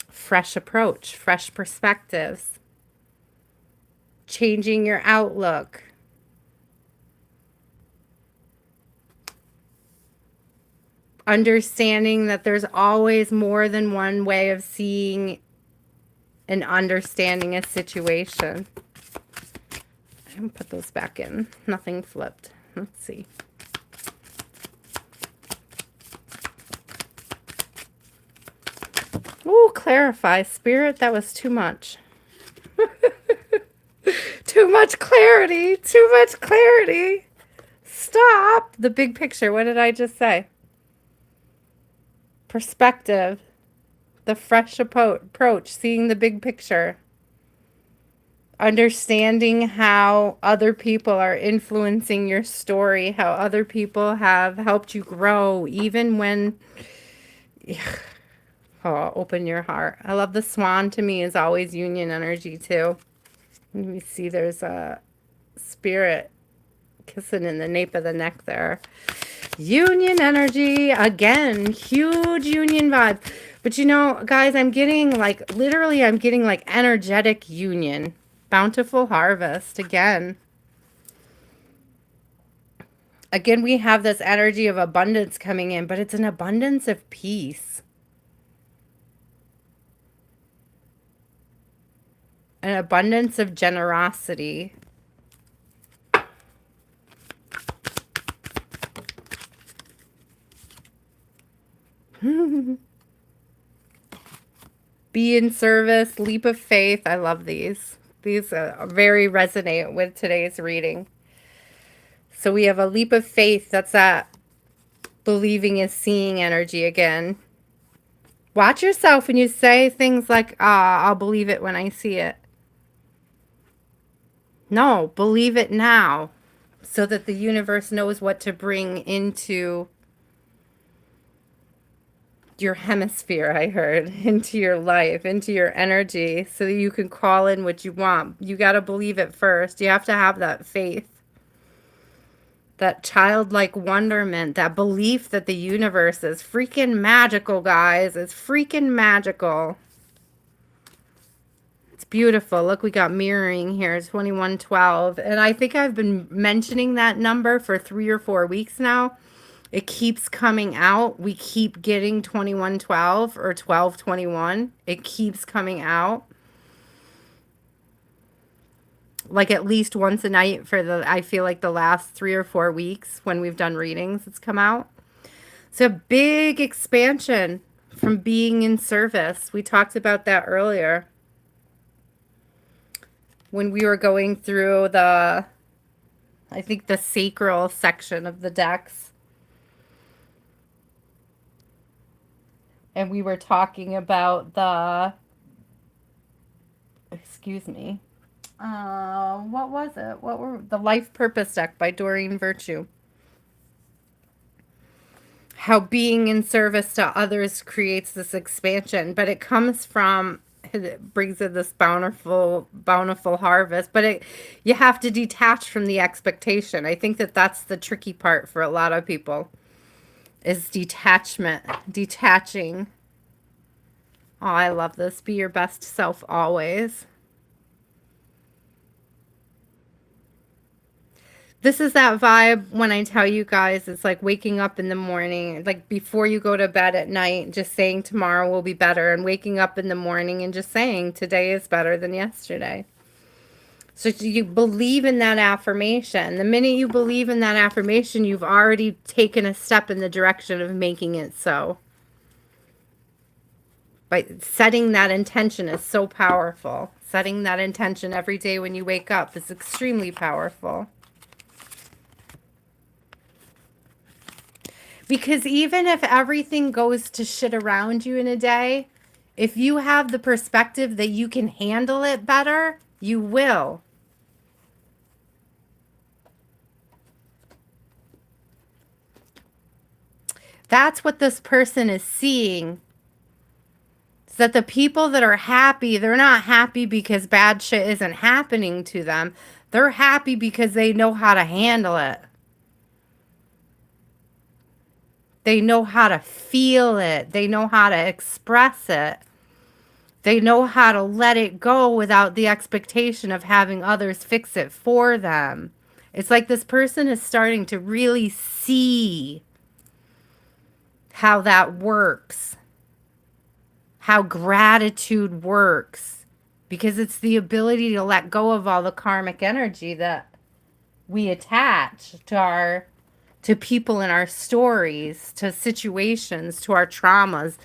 Fresh approach, fresh perspectives. Changing your outlook. Understanding that there's always more than one way of seeing and understanding a situation. I'm going to put those back in. Nothing flipped. Let's see. Ooh, clarify. Spirit, that was too much. Too much clarity. Too much clarity. Stop. The big picture. What did I just say? Perspective. The fresh approach. Seeing the big picture. Understanding how other people are influencing your story. How other people have helped you grow. Even when... Oh, open your heart. I love the swan. To me is always union energy too. Let me see, there's a spirit kissing in the nape of the neck there. Union energy. Again, huge union vibe. But you know, guys, I'm getting like, literally, I'm getting like energetic union. Bountiful harvest again. Again, we have this energy of abundance coming in, but it's an abundance of peace. An abundance of generosity. Be in service, leap of faith. I love these. These very resonate with today's reading. So we have a leap of faith. That's that believing is seeing energy again. Watch yourself when you say things like, I'll believe it when I see it. No, believe it now so that the universe knows what to bring into your hemisphere, I heard, into your life, into your energy, so that you can call in what you want. You got to believe it first. You have to have that faith, that childlike wonderment, that belief that the universe is freaking magical, guys. It's freaking magical. Beautiful. Look, we got mirroring here, 2112. And I think I've been mentioning that number for 3 or 4 weeks now. It keeps coming out. We keep getting 2112 or 1221. It keeps coming out. Like at least once a night for the, I feel like the last 3 or 4 weeks when we've done readings, it's come out. So big expansion from being in service. We talked about that earlier. When we were going through the, I think the sacral section of the decks. And we were talking about the, excuse me, what was it? What were the Life Purpose deck by Dorine Virtue. How being in service to others creates this expansion, but it comes from, it brings in this bountiful harvest, but you have to detach from the expectation. I think that that's the tricky part for a lot of people, is detachment, detaching. Oh, I love this. Be your best self always. This is that vibe when I tell you guys it's like waking up in the morning, like before you go to bed at night, just saying tomorrow will be better, and waking up in the morning and just saying today is better than yesterday. So you believe in that affirmation. The minute you believe in that affirmation, you've already taken a step in the direction of making it so. By setting that intention is so powerful. Setting that intention every day when you wake up is extremely powerful. Because even if everything goes to shit around you in a day, if you have the perspective that you can handle it better, you will. That's what this person is seeing. Is that the people that are happy, they're not happy because bad shit isn't happening to them. They're happy because they know how to handle it. They know how to feel it. They know how to express it. They know how to let it go without the expectation of having others fix it for them. It's like this person is starting to really see how that works, how gratitude works, because it's the ability to let go of all the karmic energy that we attach to people in our stories, to situations, to our traumas.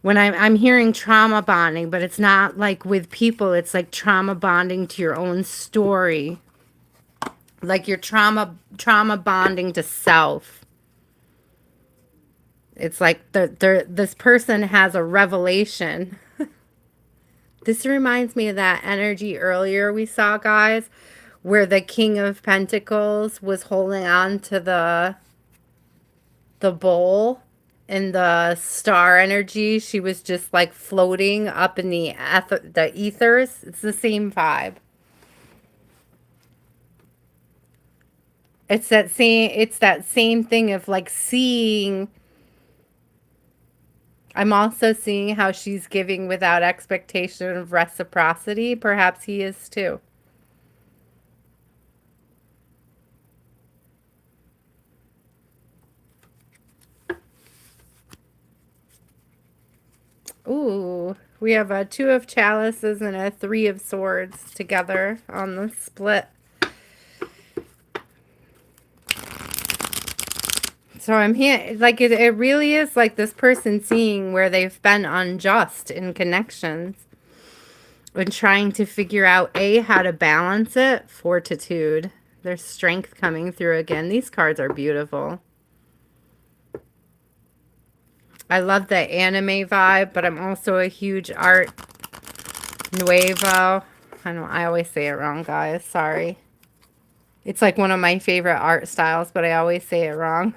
When I'm hearing trauma bonding, but it's not like with people, it's like trauma bonding to your own story. Like you're trauma bonding to self. It's like this person has a revelation. This reminds me of that energy earlier we saw, guys, where the King of Pentacles was holding on to the bowl. In the star energy, she was just like floating up in the ethers. It's the same vibe. It's that same thing of like seeing. I'm also seeing how she's giving without expectation of reciprocity. Perhaps he is too. Ooh, we have a 2 of chalices and a 3 of swords together on the split. So I'm here, like it really is like this person seeing where they've been unjust in connections and trying to figure out how to balance it. Fortitude. There's strength coming through again. These cards are beautiful. I love the anime vibe, but I'm also a huge art nuevo. I always say it wrong, guys. Sorry. It's like one of my favorite art styles, but I always say it wrong.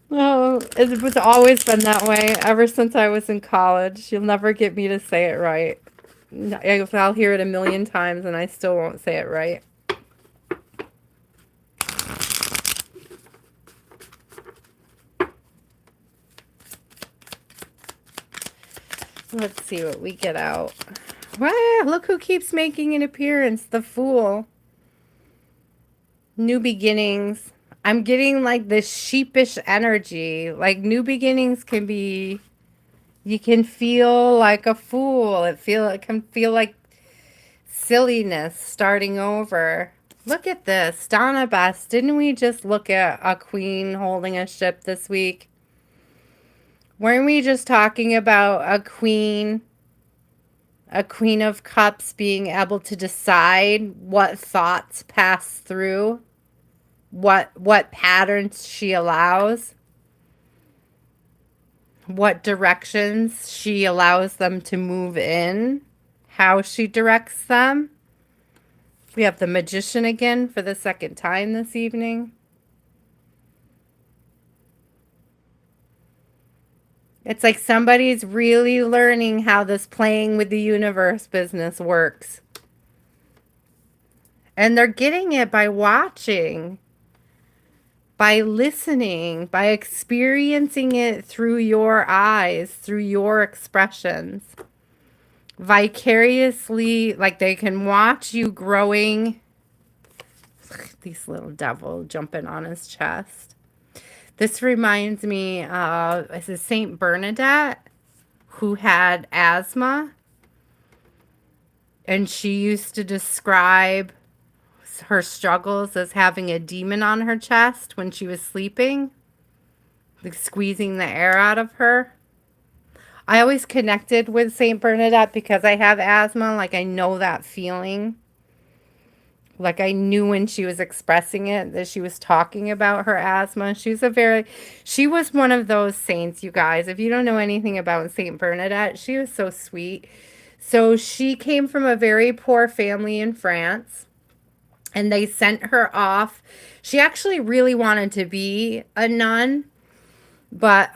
Oh, it's always been that way ever since I was in college. You'll never get me to say it right. I'll hear it a million times and I still won't say it right. Let's see what we get out. Wow, look who keeps making an appearance. The Fool. New beginnings. I'm getting like this sheepish energy. Like new beginnings can be, you can feel like a fool. It can feel like silliness starting over. Look at this. Donna Best. Didn't we just look at a queen holding a ship this week? Weren't we just talking about a queen of cups being able to decide what thoughts pass through, what patterns she allows, what directions she allows them to move in, how she directs them? We have the Magician again for the second time this evening. It's like somebody's really learning how this playing with the universe business works. And they're getting it by watching, by listening, by experiencing it through your eyes, through your expressions. Vicariously, like they can watch you growing This little devil jumping on his chest. This reminds me of, this is Saint Bernadette, who had asthma. And she used to describe her struggles as having a demon on her chest when she was sleeping, like squeezing the air out of her. I always connected with Saint Bernadette because I have asthma. Like, I know that feeling. Like, I knew when she was expressing it that she was talking about her asthma. She was one of those saints, you guys. If you don't know anything about Saint Bernadette, she was so sweet. So she came from a very poor family in France, and they sent her off. She actually really wanted to be a nun, but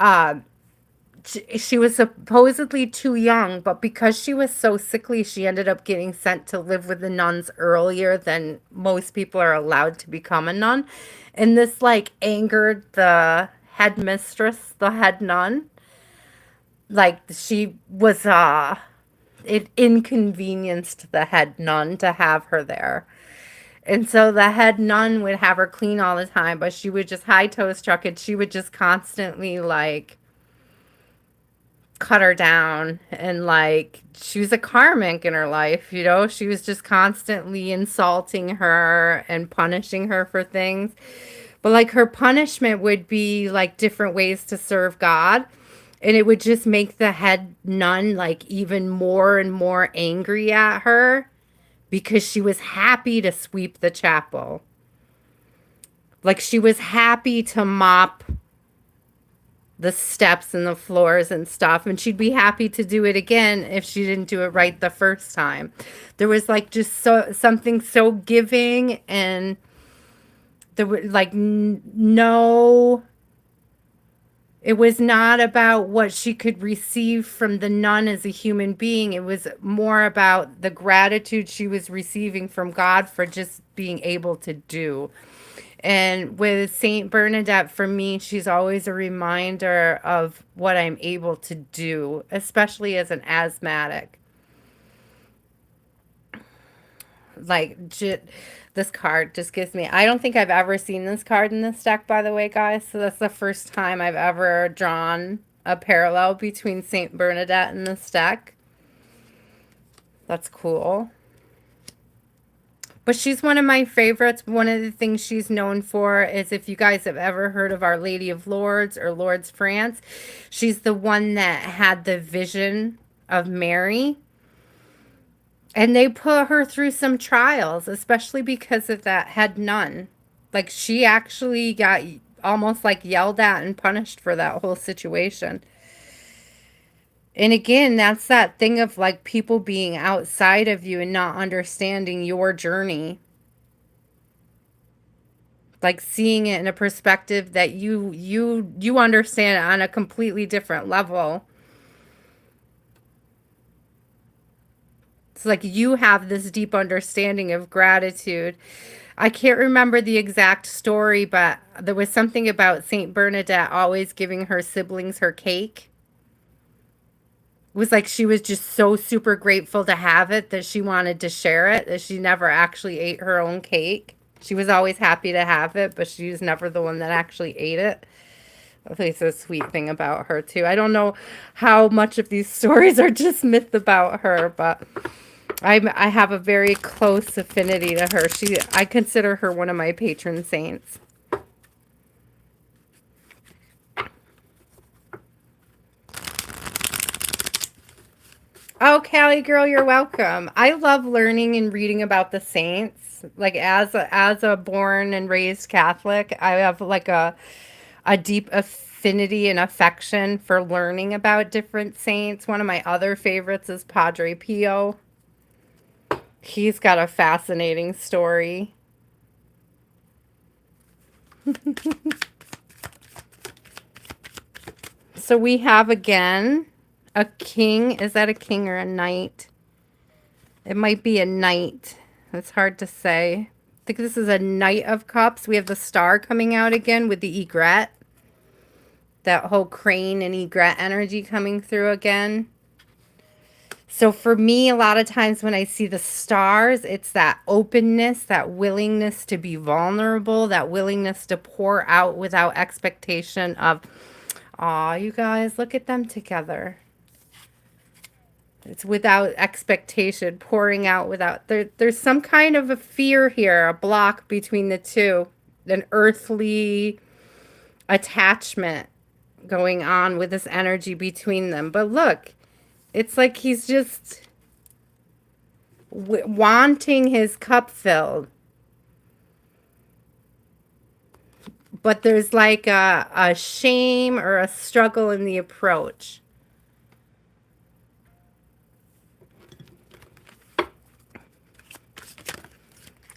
she was supposedly too young, but because she was so sickly, she ended up getting sent to live with the nuns earlier than most people are allowed to become a nun. And this like angered the headmistress, the head nun. Like, she was it inconvenienced the head nun to have her there. And so the head nun would have her clean all the time, but she would just high toes truck, and she would just constantly like cut her down. And like, she was a karmic in her life, you know. She was just constantly insulting her and punishing her for things. But like, her punishment would be like different ways to serve God. And it would just make the head nun like even more and more angry at her because she was happy to sweep the chapel. Like, she was happy to mop the steps and the floors and stuff, and she'd be happy to do it again if she didn't do it right the first time. There was like just something so giving, and there was like no, it was not about what she could receive from the nun as a human being. It was more about the gratitude she was receiving from God for just being able to do. And with Saint Bernadette, for me, she's always a reminder of what I'm able to do, especially as an asthmatic. Like, this card just gives me, I don't think I've ever seen this card in this deck, by the way, guys. So that's the first time I've ever drawn a parallel between Saint Bernadette and this deck. That's cool. But she's one of my favorites. One of the things she's known for is, if you guys have ever heard of Our Lady of Lourdes or Lourdes, France, she's the one that had the vision of Mary. And they put her through some trials, especially because of that head nun. Like, she actually got almost like yelled at and punished for that whole situation. And again, that's that thing of like people being outside of you and not understanding your journey. Like, seeing it in a perspective that you understand on a completely different level. It's like you have this deep understanding of gratitude. I can't remember the exact story, but there was something about Saint Bernadette always giving her siblings her cake. It was like she was just so super grateful to have it that she wanted to share it, that she never actually ate her own cake. She was always happy to have it, but she was never the one that actually ate it. I think it's a sweet thing about her, too. I don't know how much of these stories are just myth about her, but I have a very close affinity to her. I consider her one of my patron saints. Oh, Callie girl, you're welcome. I love learning and reading about the saints. Like, as a born and raised Catholic, I have like a deep affinity and affection for learning about different saints. One of my other favorites is Padre Pio. He's got a fascinating story. So we have again a king. Is that a king or a knight? It might be a knight. It's hard to say. I think this is a Knight of Cups. We have the star coming out again with the egret. That whole crane and egret energy coming through again. So for me, a lot of times when I see the stars, it's that openness, that willingness to be vulnerable, that willingness to pour out without expectation of, aw, you guys, look at them together. It's without expectation, pouring out without, there's some kind of a fear here, a block between the two, an earthly attachment going on with this energy between them. But look, it's like he's just wanting his cup filled. But there's like a shame or a struggle in the approach.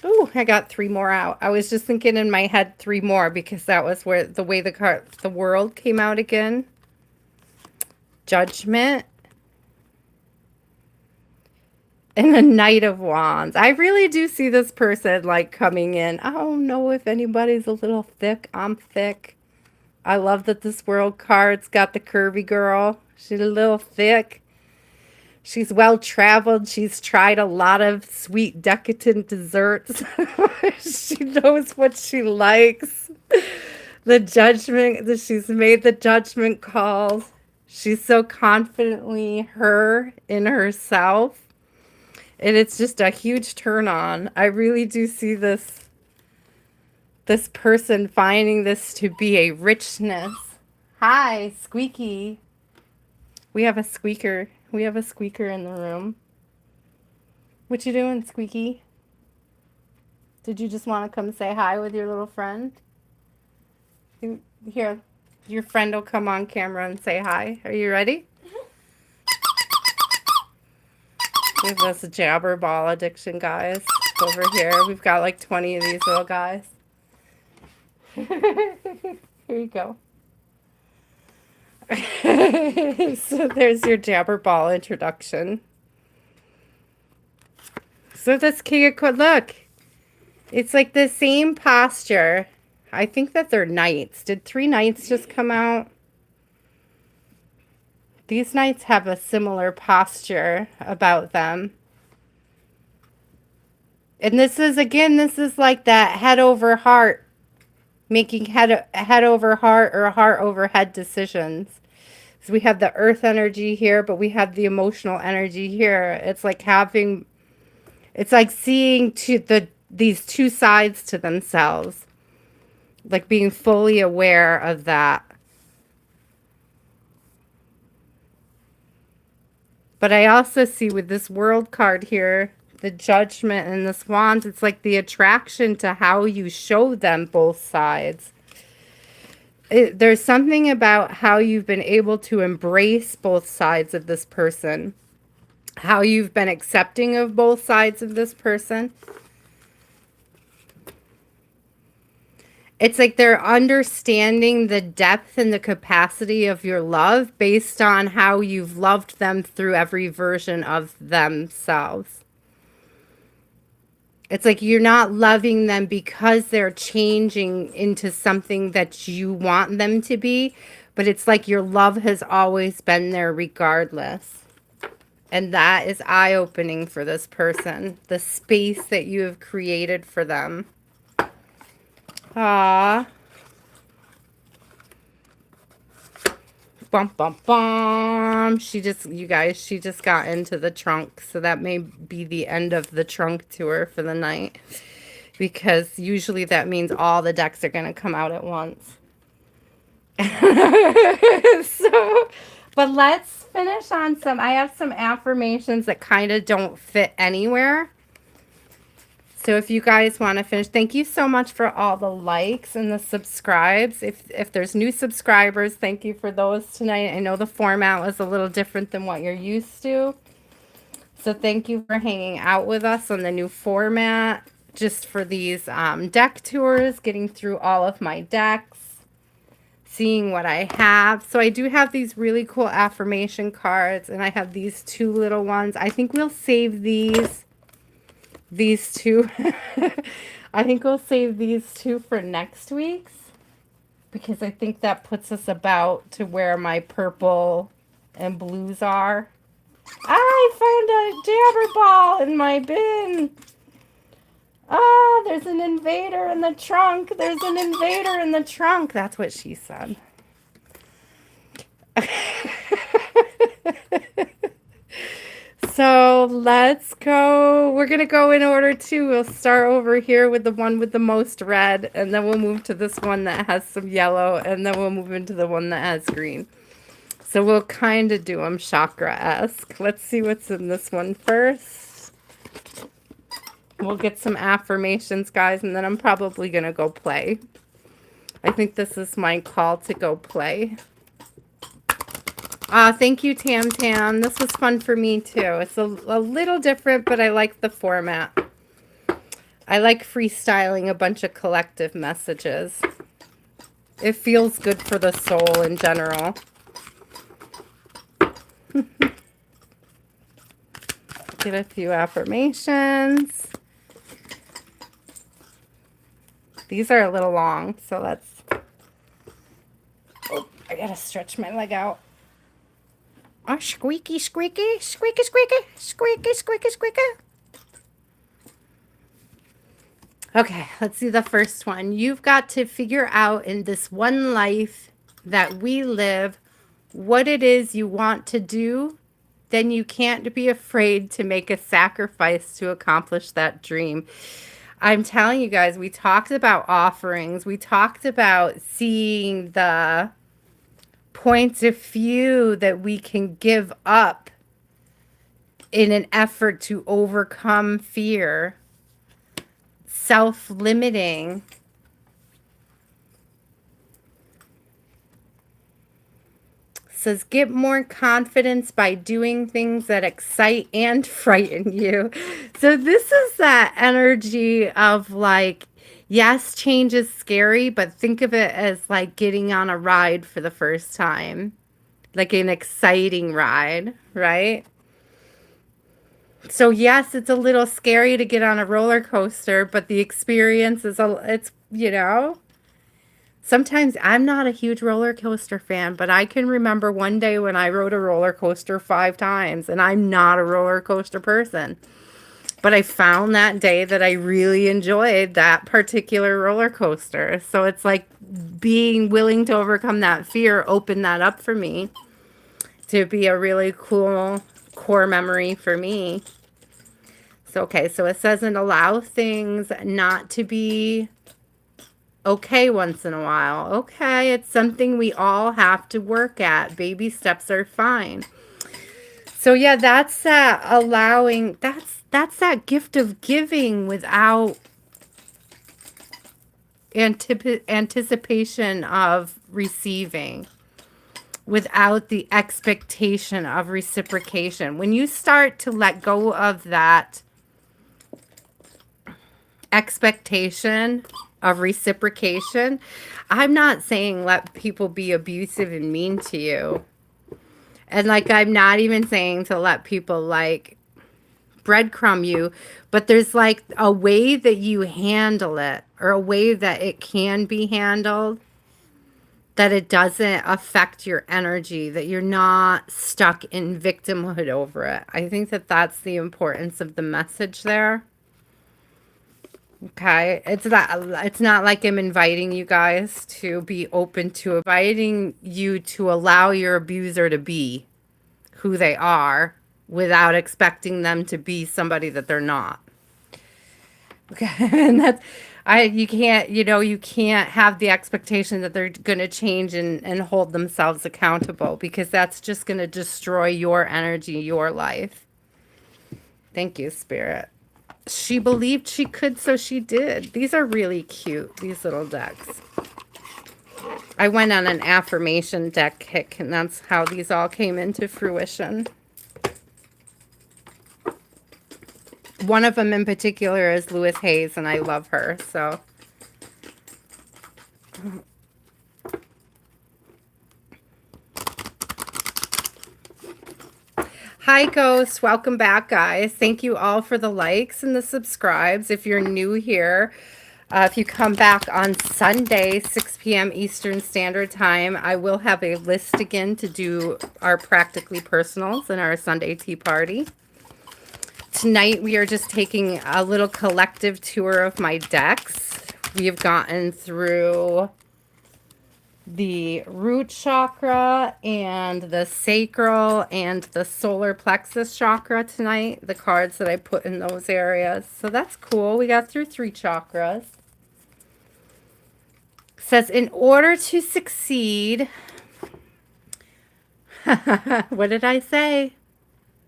Ooh, I got 3 more out. I was just thinking in my head 3 more because that was where the way the world came out again. Judgment. And the Knight of Wands. I really do see this person like coming in. I don't know if anybody's a little thick. I'm thick. I love that this world card's got the curvy girl. She's a little thick. She's well traveled. She's tried a lot of sweet, decadent desserts. She knows what she likes. The judgment, that she's made the judgment calls. She's so confidently her in herself. And it's just a huge turn on. I really do see this person finding this to be a richness. Hi, Squeaky. We have a squeaker. We have a squeaker in the room. What you doing, Squeaky? Did you just want to come say hi with your little friend? Here, your friend will come on camera and say hi. Are you ready? We have this jabber ball addiction, guys, over here. We've got like 20 of these little guys. Here you go. So there's your jabber ball introduction. So this King of Cups, look, it's like the same posture. I think that they're knights. Did 3 knights just come out? These knights have a similar posture about them. And this is, again, this is like that head over heart, making head over heart or heart over head decisions. So we have the earth energy here, but we have the emotional energy here. It's like having, it's like seeing these 2 sides to themselves. Like being fully aware of that. But I also see with this world card here, the judgment and this wands, it's like the attraction to how you show them both sides. There's something about how you've been able to embrace both sides of this person. How you've been accepting of both sides of this person. It's like they're understanding the depth and the capacity of your love based on how you've loved them through every version of themselves. It's like you're not loving them because they're changing into something that you want them to be, but it's like your love has always been there regardless. And that is eye-opening for this person, the space that you have created for them. Ah, bum, bum, bum. You guys, she just got into the trunk. So that may be the end of the trunk tour for the night. Because usually that means all the decks are going to come out at once. But let's finish on I have some affirmations that kind of don't fit anywhere. So if you guys want to finish, thank you so much for all the likes and the subscribes. If there's new subscribers, thank you for those tonight. I know the format was a little different than what you're used to. So thank you for hanging out with us on the new format, just for these deck tours, getting through all of my decks, seeing what I have. So I do have these really cool affirmation cards, and I have these 2 little ones. I think we'll save these 2. I think we'll save these 2 for next week's, because I think that puts us about to where my purple and blues are. I found a jabber ball in my bin. Ah, there's an invader in the trunk. There's an invader in the trunk. That's what she said. So let's go. We're going to go in order too. We'll start over here with the one with the most red, and then we'll move to this one that has some yellow, and then we'll move into the one that has green. So we'll kind of do them chakra-esque. Let's see what's in this one first. We'll get some affirmations, guys, and then I'm probably going to go play. I think this is my call to go play. Thank you, Tam Tam. This was fun for me, too. It's a little different, but I like the format. I like freestyling a bunch of collective messages. It feels good for the soul in general. Get a few affirmations. These are a little long, so let's... Oh, I gotta stretch my leg out. Oh, squeaky, squeaky, squeaky, squeaky, squeaky, squeaky, squeaky. Okay, let's see the first one. You've got to figure out in this one life that we live what it is you want to do. Then you can't be afraid to make a sacrifice to accomplish that dream. I'm telling you guys, we talked about offerings. We talked about seeing the points of view that we can give up in an effort to overcome fear, self-limiting. Says get more confidence by doing things that excite and frighten you. So this is that energy of like, yes, change is scary, but think of it as like getting on a ride for the first time, like an exciting ride, right? So yes, it's a little scary to get on a roller coaster, but the experience is it's, you know, sometimes I'm not a huge roller coaster fan, but I can remember one day when I rode a roller coaster 5 times, and I'm not a roller coaster person. But I found that day that I really enjoyed that particular roller coaster. So it's like being willing to overcome that fear opened that up for me to be a really cool core memory for me. So, okay, so it says, and allow things not to be okay once in a while. Okay, it's something we all have to work at. Baby steps are fine. So yeah, that's that allowing, that's that gift of giving without anticipation of receiving, without the expectation of reciprocation. When you start to let go of that expectation of reciprocation, I'm not saying let people be abusive and mean to you. And like, I'm not even saying to let people like breadcrumb you, but there's like a way that you handle it, or a way that it can be handled, that it doesn't affect your energy, that you're not stuck in victimhood over it. I think that that's the importance of the message there. Okay, it's not like I'm inviting you guys to be open to inviting you to allow your abuser to be who they are without expecting them to be somebody that they're not. Okay, and that's you can't, you can't have the expectation that they're going to change and hold themselves accountable, because that's just going to destroy your energy, your life. Thank you, Spirit. She believed she could, so she did. These are really cute, these little decks. I went on an affirmation deck kick, and that's how these all came into fruition. One of them in particular is Louise Hayes, and I love her, so. Hi, Ghost. Welcome back, guys. Thank you all for the likes and the subscribes. If you're new here, If you come back on Sunday, 6 p.m. Eastern Standard Time, I will have a list again to do our Practically Personals and our Sunday Tea Party. Tonight, we are just taking a little collective tour of my decks. We have gotten through the root chakra and the sacral and the solar plexus chakra tonight, the cards that I put in those areas. So that's cool. We got through 3 chakras. It says, in order to succeed, what did I say?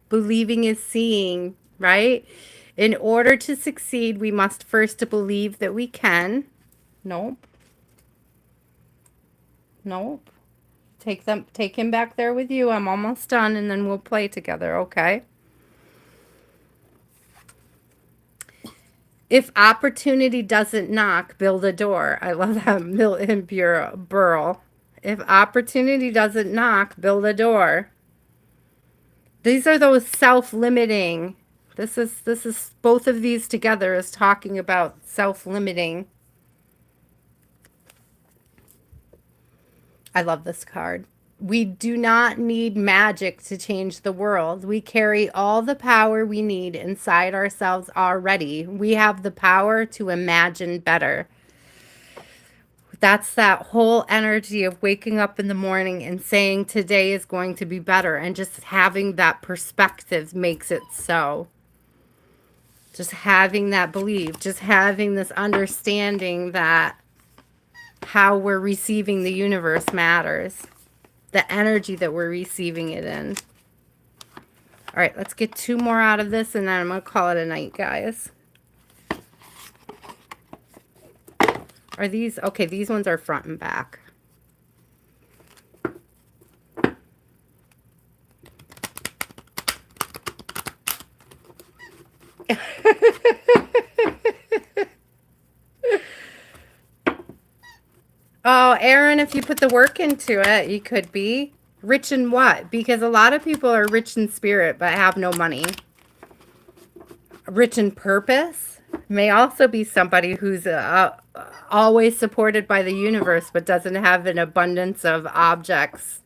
Believing is seeing, right? In order to succeed, we must first believe that we can. Nope. Nope. Take him back there with you. I'm almost done, and then we'll play together, okay? If opportunity doesn't knock, build a door. I love that, Milton Berle. If opportunity doesn't knock, build a door. These are those self-limiting. This is both of these together is talking about self-limiting. I love this card. We do not need magic to change the world. We carry all the power we need inside ourselves already. We have the power to imagine better. That's that whole energy of waking up in the morning and saying today is going to be better, and just having that perspective makes it so. Just having that belief, just having this understanding that how we're receiving the universe matters. The energy that we're receiving it in. All right, let's get 2 more out of this, and then I'm going to call it a night, guys. Are these... Okay, these ones are front and back. Oh, Aaron, if you put the work into it, you could be. Rich in what? Because a lot of people are rich in spirit but have no money. Rich in purpose may also be somebody who's always supported by the universe but doesn't have an abundance of objects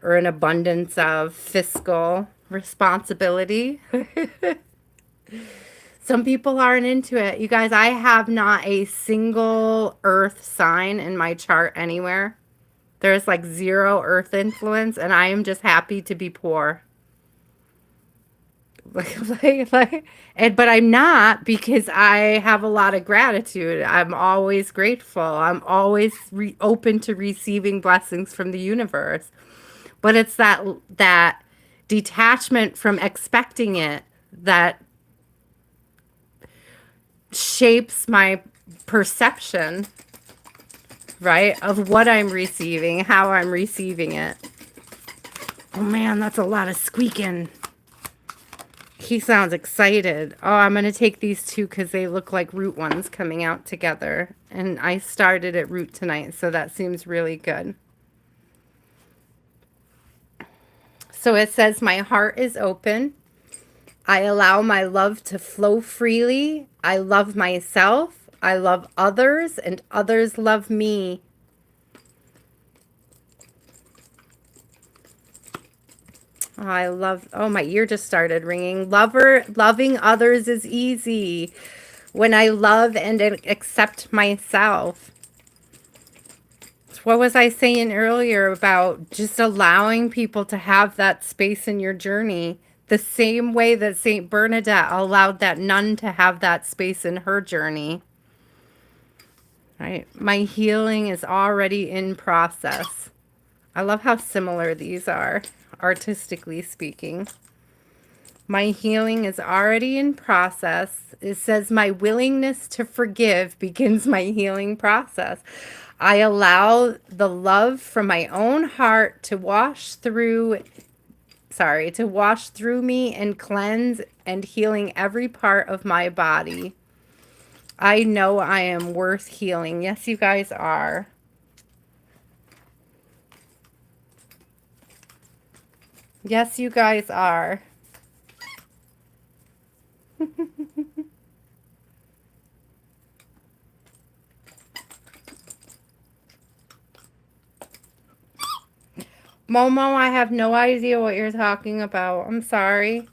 or an abundance of fiscal responsibility. Some people aren't into it. You guys, I have not a single earth sign in my chart anywhere. There's like 0 earth influence, and I am just happy to be poor. But I'm not, because I have a lot of gratitude. I'm always grateful. I'm always open to receiving blessings from the universe. But it's that detachment from expecting it that shapes my perception, right, of what I'm receiving, how I'm receiving it. Oh man, that's a lot of squeaking. He sounds excited. Oh, I'm going to take these 2 because they look like root ones coming out together. And I started at root tonight, so that seems really good. So it says, my heart is open. I allow my love to flow freely. I love myself. I love others, and others love me. Oh, my ear just started ringing. Loving others is easy when I love and accept myself. What was I saying earlier about just allowing people to have that space in your journey? The same way that Saint Bernadette allowed that nun to have that space in her journey. Right? My healing is already in process. I love how similar these are, artistically speaking. My healing is already in process. It says my willingness to forgive begins my healing process. I allow the love from my own heart to wash through me and cleanse and healing every part of my body. I know I am worth healing. Yes, you guys are. Yes, you guys are. Momo, I have no idea what you're talking about. I'm sorry.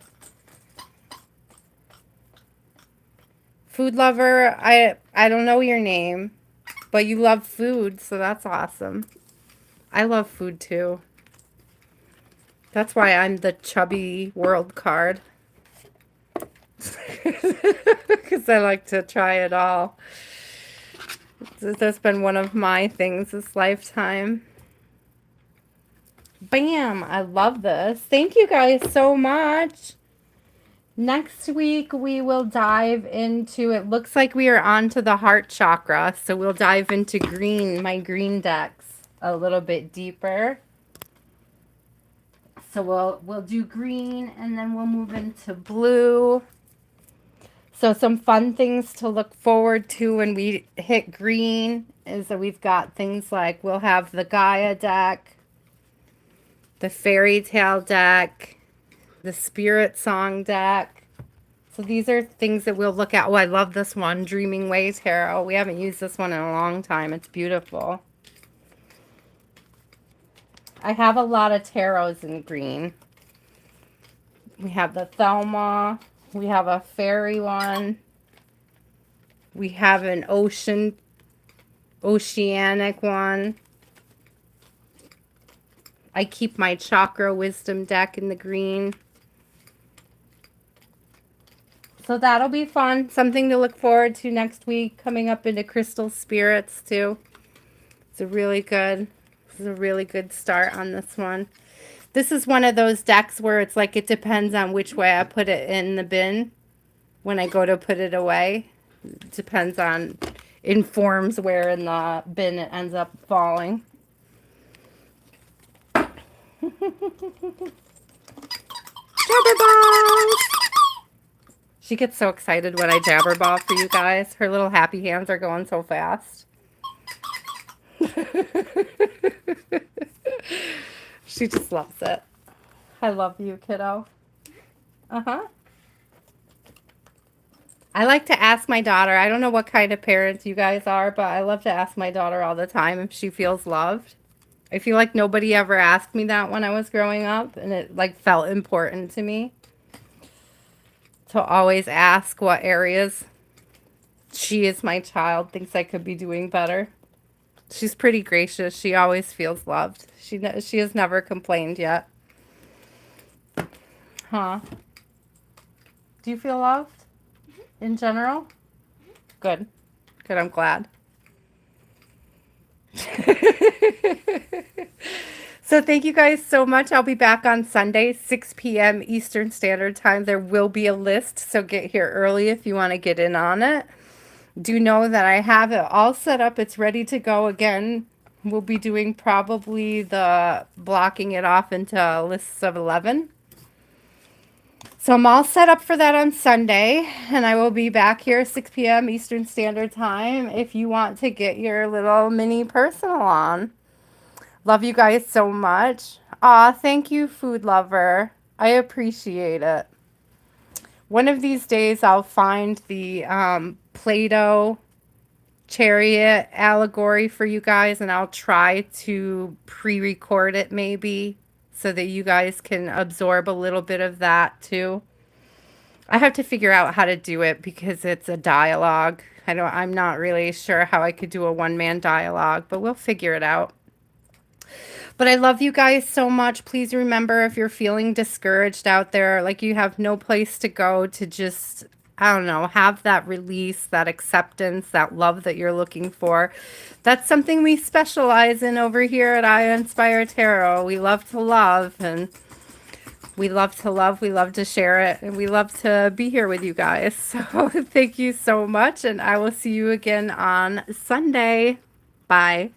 Food lover, I don't know your name, but you love food, so that's awesome. I love food too. That's why I'm the chubby world card. Because I like to try it all. That's been one of my things this lifetime. Bam! I love this. Thank you guys so much. Next week we will dive into, it looks like we are on to the heart chakra. So we'll dive into green, my green decks, a little bit deeper. So we'll do green and then we'll move into blue. So some fun things to look forward to when we hit green is that we've got things like we'll have the Gaia deck, the fairy tale deck, the spirit song deck. So these are things that we'll look at. Oh, I love this one, Dreaming Way Tarot. We haven't used this one in a long time. It's beautiful. I have a lot of tarots in green. We have the Thelma. We have a fairy one. We have an oceanic one. I keep my chakra wisdom deck in the green. So that'll be fun. Something to look forward to next week. Coming up into crystal spirits too. It's a really good start on this one. This is one of those decks where it's like it depends on which way I put it in the bin when I go to put it away. It depends on, informs where in the bin it ends up falling. Jabberballs! She gets so excited when I jabberball for you guys. Her little happy hands are going so fast. She just loves it. I love you, kiddo. Uh-huh. I like to ask my daughter, I don't know what kind of parents you guys are, but I love to ask my daughter all the time if she feels loved. I feel like nobody ever asked me that when I was growing up, and it like felt important to me to always ask what areas she, as my child, thinks I could be doing better. She's pretty gracious. She always feels loved. She has never complained yet. Huh? Do you feel loved in general? Good. Good, I'm glad. So thank you guys so much. I'll be back on Sunday, 6 p.m. Eastern Standard Time. There will be a list, so get here early if you want to get in on it. Do know that I have it all set up. It's ready to go again. We'll be doing probably the blocking it off into lists of 11. So I'm all set up for that on Sunday, and I will be back here 6 p.m. Eastern Standard Time if you want to get your little mini personal on. Love you guys so much. Aw, thank you, food lover. I appreciate it. One of these days I'll find the Play-Doh chariot allegory for you guys, and I'll try to pre-record it maybe so that you guys can absorb a little bit of that too. I have to figure out how to do it because it's a dialogue. I'm not really sure how I could do a one-man dialogue, but we'll figure it out. But I love you guys so much. Please remember, if you're feeling discouraged out there, like you have no place to go, to just, I don't know, have that release, that acceptance, that love that you're looking for. That's something we specialize in over here at I Inspire Tarot. We love to love, and we love to love. We love to share it, and we love to be here with you guys. So thank you so much, and I will see you again on Sunday. Bye.